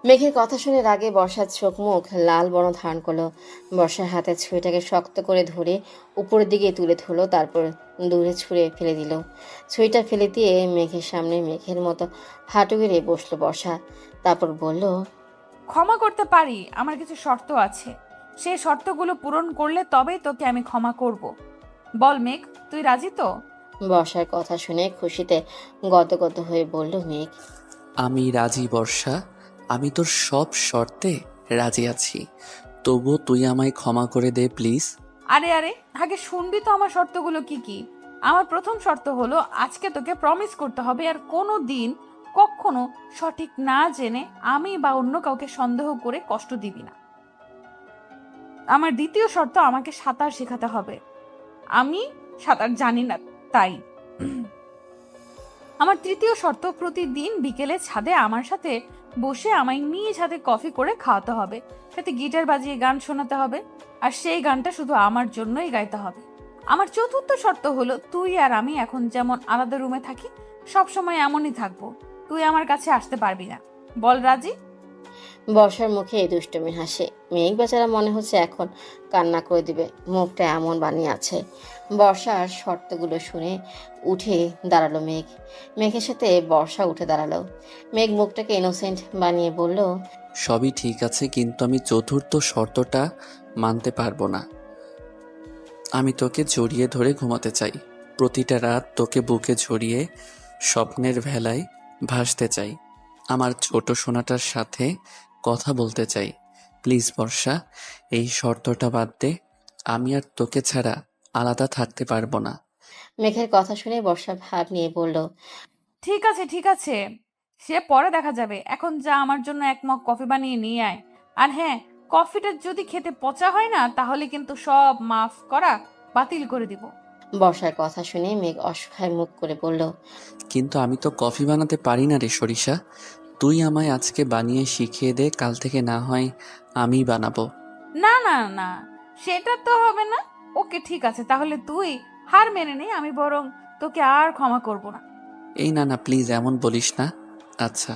মেঘের কথা শুনে রাগে বর্ষার চোখ মুখ লাল বর্ণ ধারণ করলো। বর্ষার হাতে ছুরিটাকে শক্ত করে ধরে উপরের দিকে তুলে ধরলো, তারপর দূরে ছুঁড়ে ফেলে দিল। ছুরিটা ফেলে দিয়ে মেঘের সামনে মেঘের মতো হাঁটু গেড়ে বসলো বর্ষা। তারপর বলল, ক্ষমা করতে পারি, আমার কিছু শর্ত আছে। সেই শর্তগুলো পূরণ করলে তবেই তোকে আমি ক্ষমা করব। বল মেঘ, তুই রাজি তো? বর্ষার কথা শুনে খুশিতে গদগদ হয়ে বলল মেঘ, আমি রাজি বর্ষা, আমি তোর সব শর্তে রাজি আছি। তবুও তুই আমায় ক্ষমা করে দে প্লিজ। আরে আরে, আগে শুনবি তো আমার শর্তগুলো কি কি। আমার প্রথম শর্ত হলো আজকে তোকে প্রমিস করতে হবে আর কোনো দিন কখনো সঠিক না জেনে আমি বা অন্য কাউকে সন্দেহ করে কষ্ট দিবি না। আমার দ্বিতীয় শর্ত, আমাকে সাঁতার শেখাতে হবে। আমি সাঁতার জানি না, তাই আমার তৃতীয় শর্ত, প্রতিদিন বিকেলে ছাদে আমার সাথে বসে আমায় নিজ হাতে কফি করে খাওয়াতে হবে, সাথে গিটার বাজিয়ে গান শোনাতে হবে, আর সেই গানটা শুধু আমার জন্যই গাইতে হবে। আমার চতুর্থ শর্ত হলো, তুই আর আমি এখন যেমন আলাদা রুমে থাকি সবসময় এমনই থাকবো, তুই আমার কাছে আসতে পারবি না। বল রাজি? বর্ষার মুখে দুষ্টুমি হাসি। মেঘ বেচারা মনে হচ্ছে এখন কান্না করে দিবে, মুখটা এমন বানিয়ে আছে। বর্ষার শর্তগুলো শুনে উঠে দাঁড়ালো মেঘ। মেঘের সাথে বর্ষা উঠে দাঁড়ালো। মেঘ মুখটাকে ইনোসেন্ট বানিয়ে বলল, সবই ঠিক আছে, কিন্তু আমি চতুর্থ শর্তটা মানতে পারবো না। আমি তোকে জড়িয়ে ধরে ঘুমাতে চাই, প্রতিটা রাত তোকে বুকে জড়িয়ে স্বপ্নের ভেলায় ভাসতে চাই, আমার ছোট সোনাটার সাথে কথা বলতে চাই। প্লিজ বর্ষা, এই শর্তটা বাদ দে, আমি আর তোকে ছাড়া আলাদা থাকতে পারবো না। মেঘের কথা শুনে বর্ষা ভাব নিয়ে বলল, ঠিক আছে ঠিক আছে, সে পরে দেখা যাবে, এখন যা আমার জন্য এক মগ কফি বানিয়ে নিয়ে আয়। আর হ্যাঁ, কফিটা যদি খেতে পচা হয় না তাহলে কিন্তু সব মাফ করা বাতিল করে দিব। বর্ষার কথা শুনে মেঘ অসহায় মুখ করে বলল, কিন্তু আমি তো কফি বানাতে পারি না রে সরিষা, তুই আমায় আজকে বানিয়ে শিখিয়ে দে, কাল থেকে না হয় আমি বানাবো। না না না, সেটা তো হবে না। ওকে ঠিক আছে, তাহলে তুই হার মেনে নে, আমি বরং তোকে আর ক্ষমা করব না। এই না না, প্লিজ এমন বলিস না। আচ্ছা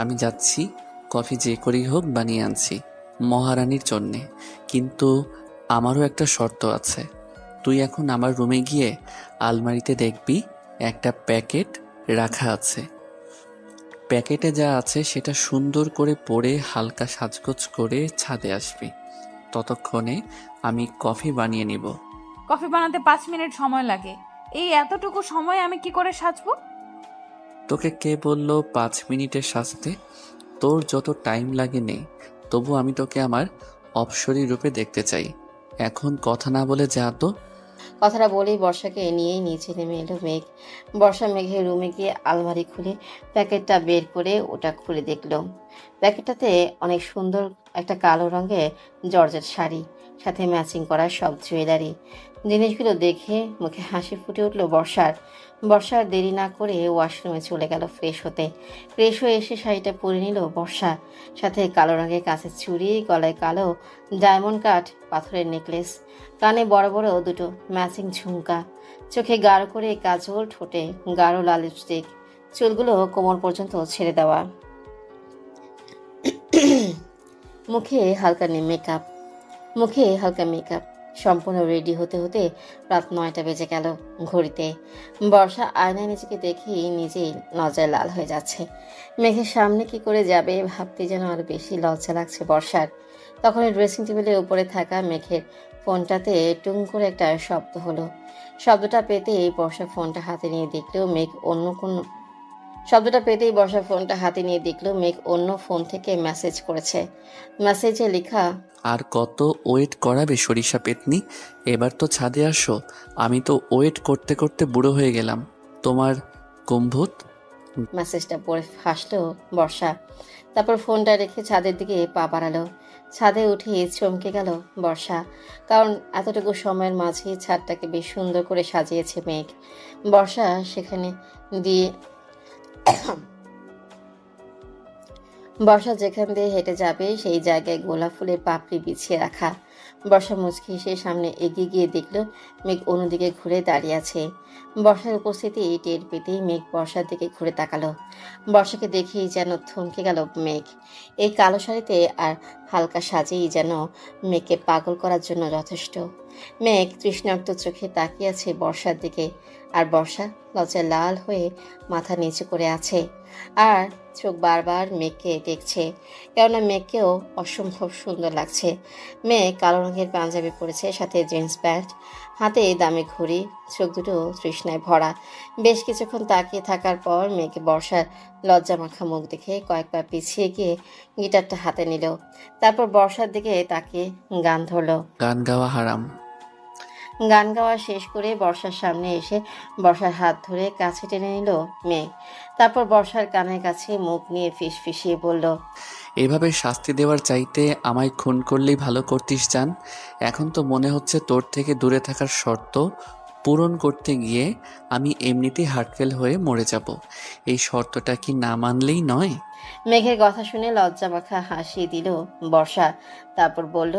আমি যাচ্ছি, কফি যে করেই হোক বানিয়ে আনছি মহারানীর জন্যে, কিন্তু আমারও একটা শর্ত আছে। তুই এখন আমার রুমে গিয়ে আলমারিতে দেখবি একটা প্যাকেট রাখা আছে, প্যাকেটে যা আছে সেটা সুন্দর করে পরে হালকা সাজগোজ করে ছাদে আসবি, ততক্ষণে আমি কফি বানিয়ে নিব। কফি বানাতে 5 মিনিট সময় লাগে, এই এতটুকু সময় আমি কি করে সাজবো? তোকে কে বললো 5 মিনিটে সাজতে? তোর যত টাইম লাগে নেই, তবু আমি তোকে আমার অপসরী রূপে দেখতে চাই। এখন কথা না বলে যা তো। কথাটা বলেই বর্ষাকে নিয়েই নিচে নেমে এলো মেঘ। বর্ষা মেঘের রুমে গিয়ে আলমারি খুলে প্যাকেটটা বের করে ওটা খুলে দেখলো। প্যাকেটটাতে অনেক সুন্দর একটা কালো রঙের জর্জেট শাড়ি, সাথে ম্যাচিং করা সব জুয়েলারি। জিনিসগুলো দেখে মুখে হাসি ফুটে উঠলো বর্ষার। বর্ষার দেরি না করে ওয়াশরুমে চলে গেল ফ্রেশ হতে। ফ্রেশ হয়ে এসে শাড়িটা পরে নিল বর্ষা, সাথে কালো রঙের কাছের চুড়ি, গলায় কালো ডায়মন্ড কাট পাথরের নেকলেস, কানে বড় বড় দুটো ম্যাচিং ঝুমকা, চোখে গাঢ় করে কাজল, ঠোঁটে গাঢ় লাল লিপস্টিক, চুলগুলো কোমর পর্যন্ত ছেড়ে দেওয়া, মুখে হালকা মেকআপ। সম্পূর্ণ রেডি হতে হতে রাত 9টা বেজে গেল ঘড়িতে। বর্ষা আয়নায় নিজেকে দেখেই নিজেই লজ্জায় লাল হয়ে যাচ্ছে। মেঘের সামনে কি করে যাবে ভাবতে যেন আরো বেশি লজ্জা লাগছে বর্ষার। তখন ড্রেসিং টেবিলের উপরে থাকা মেঘের ফোনটাতে টুং করে একটা শব্দ হলো। শব্দটা পেতেই বর্ষা ফোনটা হাতে নিয়ে দেখলো মেঘ অন্য ফোন থেকে মেসেজ করেছে। মেসেজে লেখা, আর কত ওয়েট করাবে সরিষা পেতনি, এবার তো ছাদে আসো, আমি তো ওয়েট করতে করতে বুড়ো হয়ে গেলাম, তোমার কুম্ভূত। মেসেজটা পড়ে হাসলো বর্ষা। তারপর ফোনটা রেখে ছাদের দিকে পা বাড়ালো। ছাদে উঠে চমকে গেল বর্ষা, কারণ এতটুকু সময়ের মাঝে ছাদটাকে বেশ সুন্দর করে সাজিয়েছে মেঘ। বর্ষা যেখান দিয়ে হেঁটে যাবে সেই জায়গায় গোলাপ ফুলের পাপড়ি বিছিয়ে রাখা। বর্ষা মুচকি এসে সামনে এগিয়ে গিয়ে দেখলো মেঘ অন্যদিকে ঘুরে দাঁড়িয়ে আছে। বর্ষার উপস্থিতি টের পেতেই মেঘ বর্ষার দিকে ঘুরে তাকালো। বর্ষাকে দেখেই যেন থমকে গেল মেঘ। এই কালো শাড়িতে আর হালকা সাজেই যেন মেঘকে পাগল করার জন্য যথেষ্ট। মেঘ তৃষ্ণার্ত চোখে তাকিয়ে আছে বর্ষার দিকে, আর বর্ষা লজ্জায় লাল হয়ে মাথা নিচু করে আছে আর চোখ বারবার মেঘকে দেখছে, কেননা মেঘকেও অসম্ভব সুন্দর লাগছে। মেঘ কালো রঙের পাঞ্জাবি পরেছে, সাথে জিন্স প্যান্ট, হাতে দামি ঘড়ি, চোখ দুটো তৃষ্ণায় ভরা। বেশ কিছুক্ষণ তাকিয়ে থাকার পর মেঘ বর্ষার লজ্জা মাখা মুখ দেখে কয়েক পা পিছিয়ে গিয়ে গিটারটা হাতে নিল। তারপর বর্ষার দিকে তাকিয়ে গান ধরলো। গান গাওয়া হারাম। গান গাওয়া শেষ করে বর্ষার সামনে এসে বর্ষার হাত ধরে কাছে টেনে নিল মেঘ। তারপর বর্ষার কানের কাছে মুখ নিয়ে ফিসফিসিয়ে বলল, এভাবে শাস্তি দেওয়ার চাইতে আমায় খুন করলেই ভালো করতিস জান। এখন তো মনে হচ্ছে তোর থেকে দূরে থাকার শর্ত পূরণ করতে গিয়ে আমি এমনিতেই হার্টফেল হয়ে মরে যাব। এই শর্তটা কি না মানলেই নয়? মেঘের কথা শুনে লজ্জা মাখা হাসি দিল বর্ষা, তারপর বলল,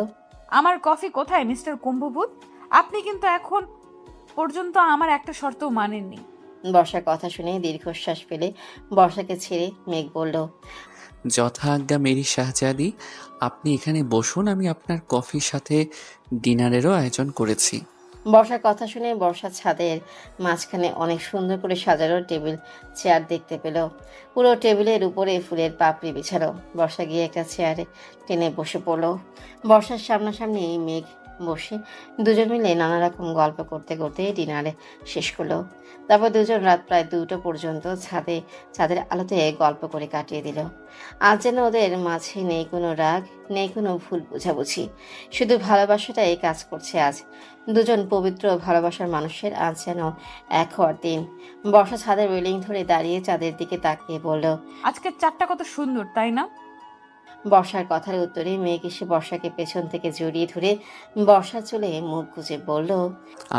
আমার কফি কোথায় মিস্টার কুম্ভভূত? আপনি কিন্তু এখন পর্যন্ত আমার একটা শর্তও মানেননি। বর্ষার কথা শুনে দীর্ঘশ্বাস ফেলে বর্ষাকে ছেড়ে মেঘ বলল, যথা আজ্ঞা মেরি শাহজাদি, আপনি এখানে বসুন, আমি আপনার কফির সাথে ডিনারেরও আয়োজন করেছি। বর্ষার কথা শুনে বর্ষা ছাদের মাঝখানে অনেক সুন্দর করে সাজানো টেবিল চেয়ার দেখতে পেল। পুরো টেবিলের উপরে ফুলের পাপড়ি বিছানো। বর্ষা গিয়ে একটা চেয়ারে টেনে বসে পড়ল। বর্ষার সামনাসামনি মেঘ বসে দুজন মিলে নানা রকম গল্প করতে করতে ডিনারে শেষ করলো। তারপর দুজন রাত প্রায় 2টা পর্যন্ত ছাদের আলোতে গল্প করে কাটিয়ে দিল। আজ যেন ওদের মাঝে নেই কোনো রাগ, নেই কোনো ভুল বোঝাবুঝি, শুধু ভালোবাসাটাই কাজ করছে আজ। দুজন পবিত্র ভালোবাসার মানুষের আজ যেন এক হওয়ার দিন। বর্ষা ছাদের রেলিং ধরে দাঁড়িয়ে চাঁদের দিকে তাকিয়ে বলল, আজকের চাঁদটা কত সুন্দর, তাই না? বর্ষার কথার উত্তরে মেঘ এসে বর্ষাকে পেছন থেকে জড়িয়ে ধরে বর্ষার চুলে মুখ গুজে বলল,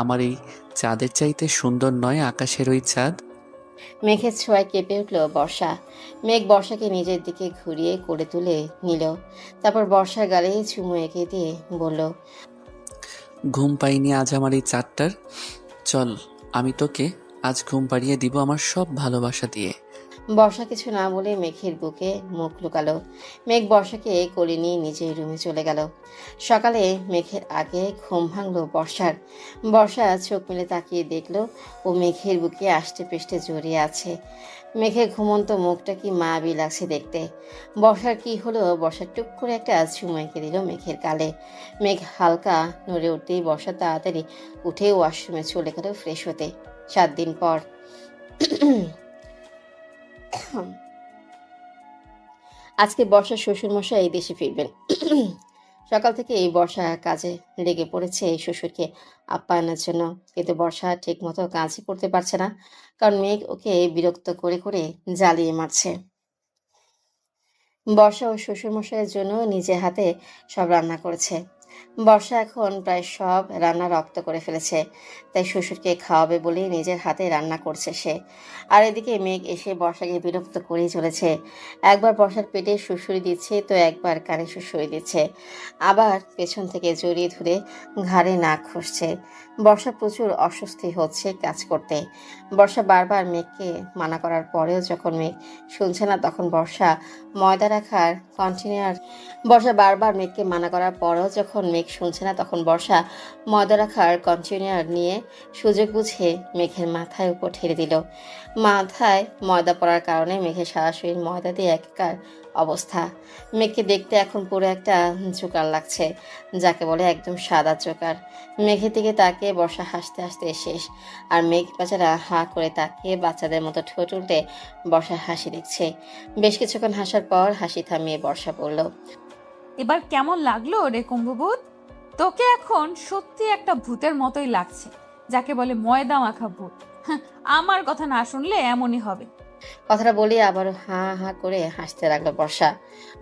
আমার এই চাঁদের চাইতে সুন্দর নয় আকাশের ওই চাঁদ? মেঘের ছোঁয়ায় কেঁপে উঠল বর্ষা। মেঘ বর্ষাকে নিজের দিকে ঘুরিয়ে কোলে তুলে নিল। তারপর বর্ষার গালে চুমু এঁকে দিয়ে বলল, ঘুম পাইনি আজ আমার এই চাঁদটার। চল, আমি তোকে আজ ঘুম পাড়িয়ে দিব আমার সব ভালোবাসা দিয়ে। বর্ষা কিছু না বলে মেঘের বুকে মুখ লুকালো। মেঘ বর্ষাকে কোলে নিয়ে নিজের রুমে চলে গেল। সকালে মেঘের আগে ঘুম ভাঙলো বর্ষার। বর্ষা চোখ মেলে তাকিয়ে দেখলো ও মেঘের বুকে আষ্টে পৃষ্ঠে জড়িয়ে আছে। মেঘের ঘুমন্ত মুখটা কি মায়াবী লাগছে দেখতে। বর্ষার কি হলো, বর্ষা টুক করে একটা চুমু এঁকে দিল মেঘের গালে। মেঘ হালকা নড়ে উঠতেই বর্ষা তাড়াতাড়ি উঠে ওয়াশরুমে চলে গেল ফ্রেশ হতে। 7 দিন পর আজকে বর্ষার শ্বশুরমশাই দেশে ফিরবেন। সকাল থেকে এই বর্ষা কাজে লেগে পড়েছে এই শ্বশুরকে আপ্যায়নের জন্য, কিন্তু বর্ষা ঠিক মতো কাজই করতে পারছে না, কারণ মেঘ ওকে বিরক্ত করে করে জ্বালিয়ে মারছে। বর্ষা ও শ্বশুরমশাইয়ের জন্য নিজে হাতে সব রান্না করেছে। বর্ষা এখন প্রায় সব রান্না রপ্ত করে ফেলেছে, তাই শ্বশুরকে খাওয়াবে বলে নিজের হাতে রান্না করছে সে। আর এদিকে মেঘ এসে বর্ষাকে বিরক্ত করেই চলেছে। একবার বর্ষার পেটে সুড়সুড়ি দিচ্ছে, তো একবার কানে সুড়সুড়ি দিচ্ছে, আবার পেছন থেকে জড়িয়ে ধরে ঘাড়ে নাক ঘষছে। বর্ষা প্রচুর অস্বস্তি হচ্ছে কাজ করতে। বর্ষা বারবার মেঘকে মানা করার পরেও যখন মেঘ শুনছে না, তখন বর্ষা ময়দা রাখার কন্টেনার নিয়ে সুযোগ বুঝে মেঘের মাথায় উপর ঠেলে দিল। মাথায় ময়দা পড়ার কারণে মেঘের সারা শরীর ময়দা দিয়ে একাকার অবস্থা। মেঘকে দেখতে এখন পুরো একটা জোকার লাগছে, যাকে বলে একদম সাদা জোকার। মেঘের দিকে তাকিয়ে বর্ষা হাসতে হাসতে শেষ। আর মেঘ বেচারা হাঁ করে তাকিয়ে বাচ্চাদের মতো ঠোঁট উল্টে বর্ষার হাসি দেখছে। বেশ কিছুক্ষণ হাসার পর হাসি থামিয়ে বর্ষা বলল, এবার কেমন লাগলো রে কুম্ভভূত? তোকে এখন সত্যি একটা ভূতের মতোই লাগছে, যাকে বলে ময়দা মাখা ভূত। হ্যাঁ, আমার কথা না শুনলে এমনই হবে। কথাটা বলে আবারও হাঁ হাঁ করে হাসতে লাগলো বর্ষা।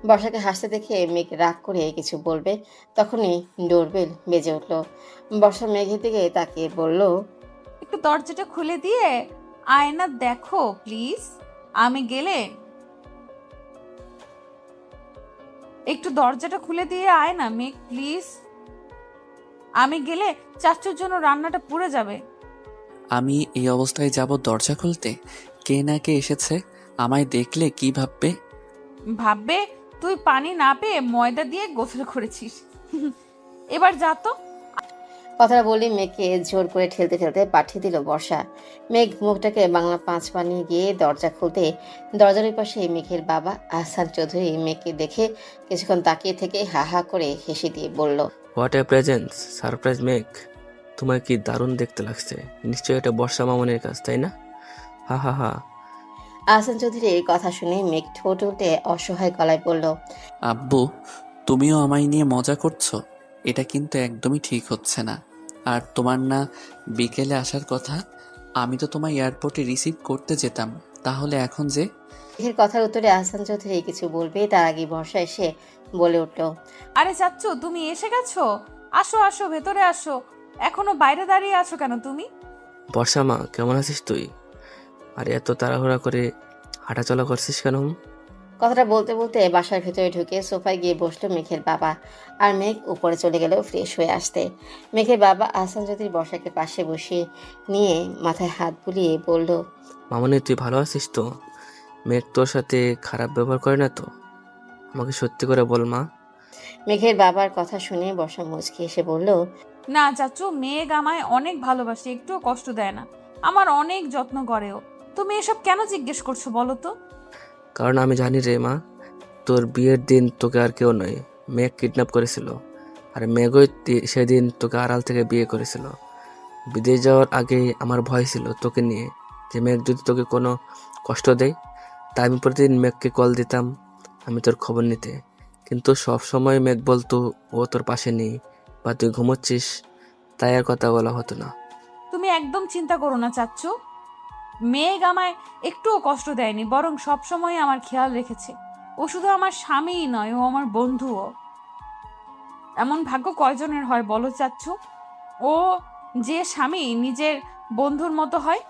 বর্ষাকে হাসতে দেখে মেঘ রাগ করে কিছু বলবে, তখনই ডোরবেল বেজে উঠল। বর্ষা মেঘের দিকে তাকিয়ে বলল, একটু দরজাটা খুলে দিয়ে আয়না দেখো প্লিজ। আমি গেলে একটু দরজাটা খুলে দিয়ে আয় না মেঘ প্লিজ। আমি গেলে চাচুর জন্য রান্নাটা পুড়ে যাবে। আমি এই অবস্থায় যাব দরজা খুলতে? কে না কে এসেছে, আমায় দেখলে কি ভাববে? ভাববে তুই পানি না পেয়ে ময়দা দিয়ে গোসল করেছিস। এবার যা তো। কথাটা বলে মেঘকে জোর করে ঠেলতে ঠেলতে পাঠিয়ে দিল বর্ষা। মেঘ মুখটাকে বাংলা 5 বানিয়ে গিয়ে দরজা খুলতে দরজার পাশে মেঘের বাবা আহসান চৌধুরী মেঘকে দেখে কিছুক্ষণ তাকিয়ে থেকে হা হা করে হেসে দিয়ে বলল, হোয়াট এ প্রেজেন্স, সারপ্রাইজ মেঘ। তোমার কি দারুণ দেখতে লাগছে। নিশ্চয়ই এটা বর্ষা মামনের কাজ, তাই না? হা হা হা। আহসান চৌধুরীর কথা শুনে মেঘ ঠোঁট উল্টে অসহায় গলায় বলল, আব্বু, তুমিও আমায় নিয়ে মজা করছো? এটা কিন্তু একদমই ঠিক হচ্ছে না। আর তোমার না বিকেলে আসার কথা? আমি তো তোমায় এয়ারপোর্টে রিসিভ করতে যেতাম, তাহলে এখন যে? মেঘের কথার উত্তরে আহসান চৌধুরী কিছু বলবে তার আগে বর্ষা এসে বলে উঠল, আরে চাচ্চু, তুমি এসে গেছো? আসো আসো, ভেতরে আসো। এখনো বাইরে দাঁড়িয়ে আছো কেন তুমি? বর্ষা মা, কেমন আছিস তুই? আর এত তাড়াহুড়া করে হাঁটাচলা করছিস কেন? কথাটা বলতে বলতে বাসার ভেতরে ঢুকে সোফায় গিয়ে বসলো মেঘের বাবা। আর মেঘ উপরে চলে গেল ফ্রেশ হয়ে আসতে। মেঘের বাবা আহসান চৌধুরী বর্ষাকে পাশে বসিয়ে নিয়ে মাথায় হাত বুলিয়ে বলল, মামনি, তুই ভালো আছিস তো? মেঘ তোর সাথে খারাপ ব্যবহার করে না তো? আমাকে সত্যি করে বল মা। মেঘের বাবার কথা শুনে বর্ষা মুচকি এসে বলল, না চাচু, মেঘ আমায় অনেক ভালোবাসে, একটুও কষ্ট দেয় না, আমার অনেক যত্ন করেও। তুমি এসব কেন জিজ্ঞেস করছো বলো তো? কারণ আমি জানি রে মা, তোর বিয়ের দিন তোকে আর কেউ নয়, মেঘ কিডন্যাপ করেছিল। আর মেঘই সেদিন তোকে আড়াল থেকে বিয়ে করেছিল। বিদেশ যাওয়ার আগে আমার ভয় ছিল তোকে নিয়ে, যে মেঘ যদি তোকে কোনো কষ্ট দেয়। তাই আমি প্রতিদিন মেঘকে কল দিতাম আমি তোর খবর নিতে। কিন্তু সব সময় মেঘ বলতো ও তোর পাশে নেই বা তুই ঘুমোচ্ছিস, তাই আর কথা বলা হতো না। তুমি একদম চিন্তা করো না চাচ্চু, মেঘ আমায় একটুও কষ্ট দেয়নি, বরং সবসময় আমার খেয়াল রেখেছে। ও শুধু আমার স্বামীই নয়, ও আমার বন্ধুও। এমন ভাগ্য কয়জনের হয় বলো চাচ্চু, ও যে স্বামী নিজের বন্ধুর মতো হয়।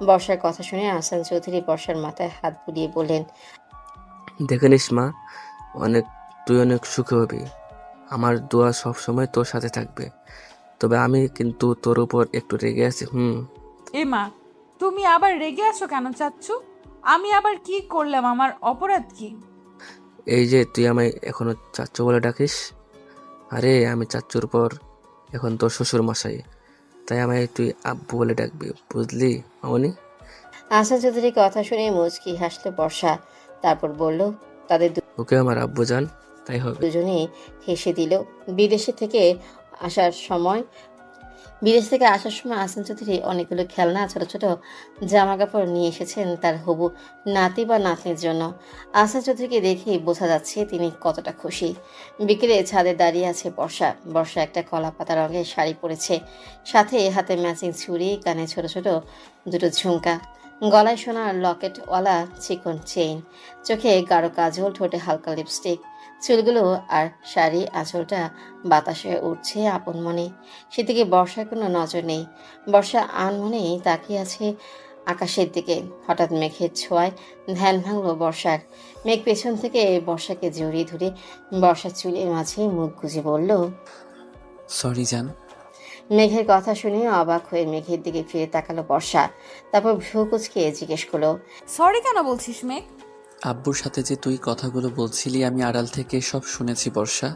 বর্ষার কথা শুনে আহসান চৌধুরী বর্ষার মাথায় হাত বুলিয়ে বললেন, দেখে নিস মা, তুই অনেক সুখী হবি। আমার দোয়া সব সময় তোর সাথে থাকবে। তবে আমি কিন্তু তোর উপর একটু রেগে আছি। এ মা, তুমি আবার রেগে আছো কেন চাচ্চু? আমি আবার কি করলাম? আমার অপরাধ কি? এই যে তুই আমায় এখনো চাচ্চু বলে ডাকিস। আরে আমি চাচ্চুর পর এখন তোর শ্বশুর মশাই, তাই আমায় তুই আব্বু বলে ডাকবি, বুঝলি মামনি? আহসান চৌধুরীর কথা শুনে মুচকি হাসলো বর্ষা। তারপর বলল, তাদের ওকে আমার আব্বু জান, তাই হবে। দুজনেই হেসে দিল। বিদেশ থেকে আসার সময় আহসান চৌধুরী অনেকগুলো খেলনা, ছোট ছোট জামা কাপড় নিয়ে এসেছেন তার হবু নাতি বা নাতনির জন্য। আহসান চৌধুরীকে দেখেই বোঝা যাচ্ছে তিনি কতটা খুশি। বিকেলে ছাদে দাঁড়িয়ে আছে বর্ষা একটা কলা পাতা রঙের শাড়ি পরেছে, সাথে হাতে ম্যাচিং চুড়ি, কানে ছোট ছোট দুটো ঝুমকা, গলায় সোনার লকেটওয়ালা চিকন চেইন, চোখে গাঢ় কাজল, ঠোঁটে হালকা লিপস্টিক, চুলগুলো আর শাড়ি আঁচলটা বাতাসে উঠছে আপন মনে। সেদিকে বর্ষার কোনো নজর নেই। বর্ষা আনমনেই তাকিয়ে আছে আকাশের দিকে। হঠাৎ মেঘের ছোঁয়ায় ধ্যান ভাঙল বর্ষার। মেঘ পেছন থেকে বর্ষাকে জড়িয়ে ধরে বর্ষার চুলের মাঝে মুখ গুজে বলল, সরি জান। মেঘের কথা শুনে অবাক হয়ে মেঘের দিকে ফিরে তাকালো বর্ষা। তারপর ভ্রু কুচকে জিজ্ঞেস করলো, সরি কেন বলছিস মেঘ? আব্বুর সাথে যে তুই কথাগুলো বলছিলি আমি আড়াল থেকে সব শুনেছি বর্ষা।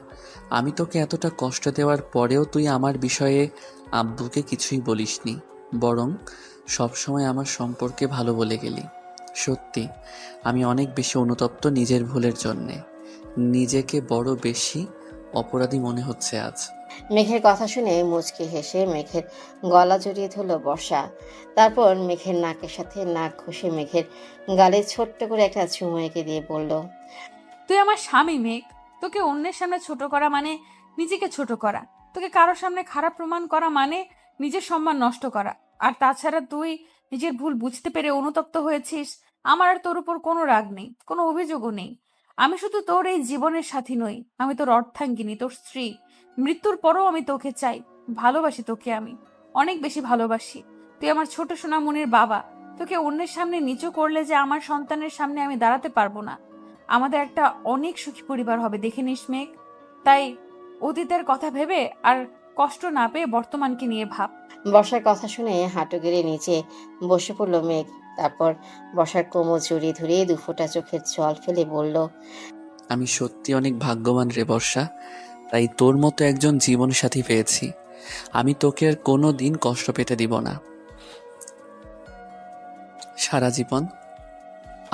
আমি তোকে এতটা কষ্ট দেওয়ার পরেও তুই আমার বিষয়ে আব্বুকে কিছুই বলিসনি, বরং সবসময় আমার সম্পর্কে ভালো বলে গেলি। সত্যি আমি অনেক বেশি অনুতপ্ত নিজের ভুলের জন্যে। নিজেকে বড় বেশি অপরাধী মনে হচ্ছে আজ। মেঘের কথা শুনে মুচকি হেসে মেঘের গলা জড়িয়ে ধরল বর্ষা। তারপর মেঘের নাকের সাথে নাক ঘষে মেঘের গালে ছোট্ট করে একটা চুমু এঁকে দিয়ে বলল, তুই আমার স্বামী মেঘ। তোকে অন্যের সামনে ছোট করা মানে নিজেকে ছোট করা। তোকে কারোর সামনে খারাপ প্রমাণ করা মানে নিজের সম্মান নষ্ট করা। আর তাছাড়া তুই নিজের ভুল বুঝতে পেরে অনুতপ্ত হয়েছিস। আমার আর তোর উপর কোনো রাগ নেই, কোনো অভিযোগও নেই। আমি শুধু তোর এই জীবনের সাথী নই, আমি তোর অর্ধাঙ্গিনী, তোর স্ত্রী। মৃত্যুর পরও আমি তোকে চাই, ভালোবাসি তোকে, আমি অনেক বেশি ভালোবাসি। তুই আমার ছোট সোনামণির বাবা। তোকে অন্যের সামনে নিচু করলে যে আমার সন্তানের সামনে আমি দাঁড়াতে পারবো না। আমাদের একটা অনেক সুখী পরিবার হবে, দেখে নিস মেঘ। তাই অতীতের কথা ভেবে আর কষ্ট না পেয়ে বর্তমানকে নিয়ে ভাব। বর্ষার কথা শুনে হাঁটু গেড়ে নিচে বসে পড়ল মেঘ। তারপর বর্ষার কোমর জড়িয়ে ধরে দুফোঁটা চোখের জল ফেলে বলল, আমি সত্যি অনেক ভাগ্যবান রে বর্ষা, তাই তোর মতো একজন জীবন সাথী পেয়েছি। আমি তোকে আর কোনো দিন কষ্ট পেতে দিব না। সারা জীবন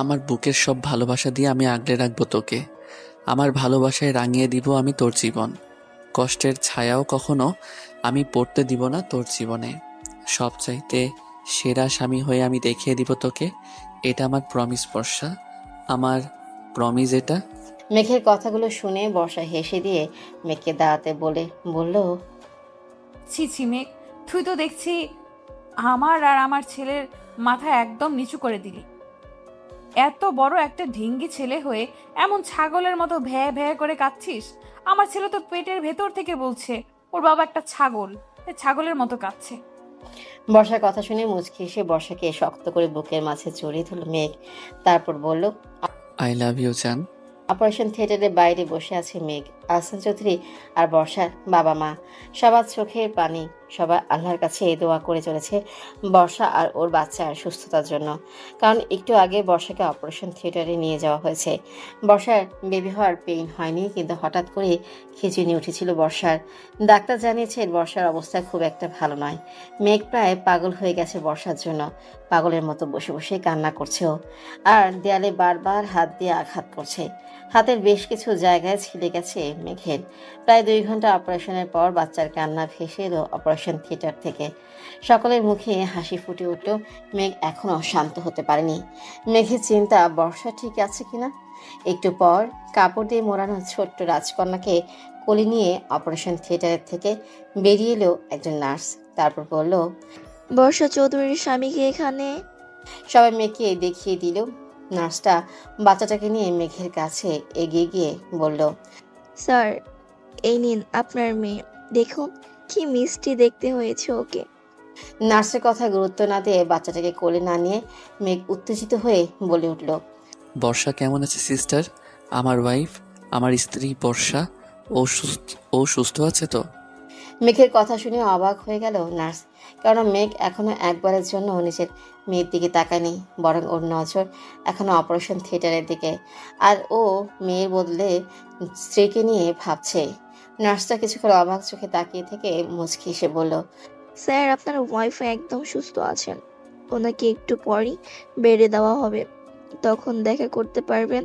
আমার বুকের সব ভালোবাসা দিয়ে আমি আগলে রাখবো তোকে। আমার ভালোবাসায় রাঙিয়ে দিব আমি তোর জীবন। কষ্টের ছায়াও কখনো আমি পড়তে দিব না তোর জীবনে। সবচাইতে সেরা স্বামী হয়ে আমি দেখিয়ে দিব তোকে। এটা আমার প্রমিস বর্ষা, আমার প্রমিস এটা। মেঘের কথাগুলো শুনে বর্ষা হেসে দিয়ে মেঘকে দাঁড়াতে বলল, ছি ছি মেঘ, তুই তো দেখছি আমার আর আমার ছেলের মাথা একদম নিচু করে দিলি। এত বড় একটা ঢিঙ্গি ছেলে হয়ে এমন ছাগলের মতো ভ্যা ভ্যা করে কাঁদছিস। আমার ছেলে তো পেটের ভেতর থেকে বলছে ওর বাবা একটা ছাগল, ছাগলের মতো কাঁদছে। বর্ষার কথা শুনে মুচকি এসে বর্ষাকে শক্ত করে বুকের মাঝে জড়িয়ে ধরল মেঘ। তারপর বলল, আই লাভ ইউ জান। অপারেশন থিয়েটারের বাইরে বসে আছে মেঘ, আহসান চৌধুরী আর বর্ষার বাবা মা। সবার চোখের পানি, সবার আল্লাহর কাছে দোয়া করে চলেছে বর্ষা আর ওর বাচ্চার সুস্থতার জন্য। কারণ একটু আগে বর্ষাকে অপারেশন থিয়েটারে নিয়ে যাওয়া হয়েছে। বর্ষার বেবি হওয়ার পেইন হয়নি, কিন্তু হঠাৎ করে খিঁচুনি উঠেছিল বর্ষার। ডাক্তার জানিয়েছেন বর্ষার অবস্থা খুব একটা ভালো নয়। মেঘ প্রায় পাগল হয়ে গেছে বর্ষার জন্য। পাগলের মতো বসে বসে কান্না করছে ও, আর দেয়ালে বারবার হাত দিয়ে আঘাত করছে। হাতের বেশ কিছু জায়গায় ছিলে গেছে মেঘের। প্রায় 2 ঘন্টা অপারেশনের পর বাচ্চার কান্না ভেসে এলো অপারেশন থিয়েটার থেকে। সকলের মুখে হাসি ফুটে উঠল। মেঘ এখনো শান্ত হতে পারেনি। মেঘের চিন্তা বর্ষা ঠিক আছে কিনা। একটু পর কাপড় দিয়ে মোড়ানো ছোট্ট রাজকন্যাকে কোলে নিয়ে অপারেশন থিয়েটারের থেকে বেরিয়ে এলো একজন নার্স। তারপর বলল, বর্ষা চৌধুরীর স্বামীকে এখানে। সবাই মেঘকে দেখিয়ে দিল। নার্সটা বাচ্চাটাকে নিয়ে মেঘের কাছে এগিয়ে গিয়ে বলল, স্যার, এই নিন আপনার মেয়ে, দেখুন কি মিষ্টি দেখতে হয়েছে ওকে। নার্সের কথা গুরুত্ব না দিয়ে বাচ্চাটাকে কোলে না নিয়ে মেঘ উত্তেজিত হয়ে বলে উঠল, বর্ষা কেমন আছে সিস্টার? আমার ওয়াইফ, আমার স্ত্রী বর্ষা, ও সুস্থ আছে তো? মেঘের কথা শুনে অবাক হয়ে গেল নার্স। কারণ মেঘ এখনো একবারের জন্য নিজের মেয়ের দিকে তাকায়নি, বরং ওর নজর এখনো অপারেশন থিয়েটারের দিকে। আর ও মেয়ের বদলে স্ত্রীকে নিয়ে ভাবছে। নার্সটা কিছুক্ষণ অবাক চোখে তাকিয়ে থেকে মুচকি এসে বলল, স্যার, আপনার ওয়াইফ একদম সুস্থ আছেন। ওনাকে একটু পরই বেড়ে দেওয়া হবে, তখন দেখা করতে পারবেন।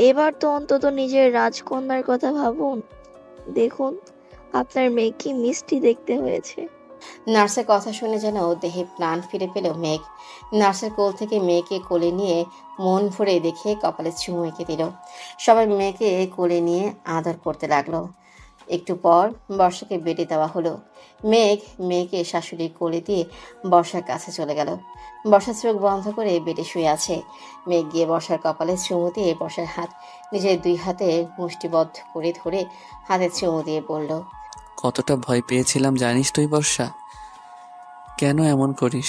এবার তো অন্তত নিজের রাজকন্যার কথা ভাবুন। দেখুন আপনার মেয়ে কি মিষ্টি দেখতে হয়েছে। নার্সের কথা শুনে যেন দেহে প্রাণ ফিরে পেল মেঘ। নার্সের কোল থেকে মেয়েকে কোলে নিয়ে মন ভরে দেখে কপালে চুমু এঁকে দিল। সবাই মেয়েকে কোলে নিয়ে আদর করতে লাগলো। একটু পর বর্ষাকে বেডে দেওয়া হলো। মেঘ মেয়েকে শাশুড়ির কোলে দিয়ে বর্ষার কাছে চলে গেল। বর্ষা চোখ বন্ধ করে বেডে শুয়ে আছে। মেঘ গিয়ে বর্ষার কপালে চুমু দিয়ে বর্ষার হাত নিজের 2 হাতে মুষ্টিবদ্ধ করে ধরে হাতে চুমু দিয়ে বলল, কতটা ভয় পেয়েছিলাম জানিস তুই বর্ষা? কেন এমন করিস?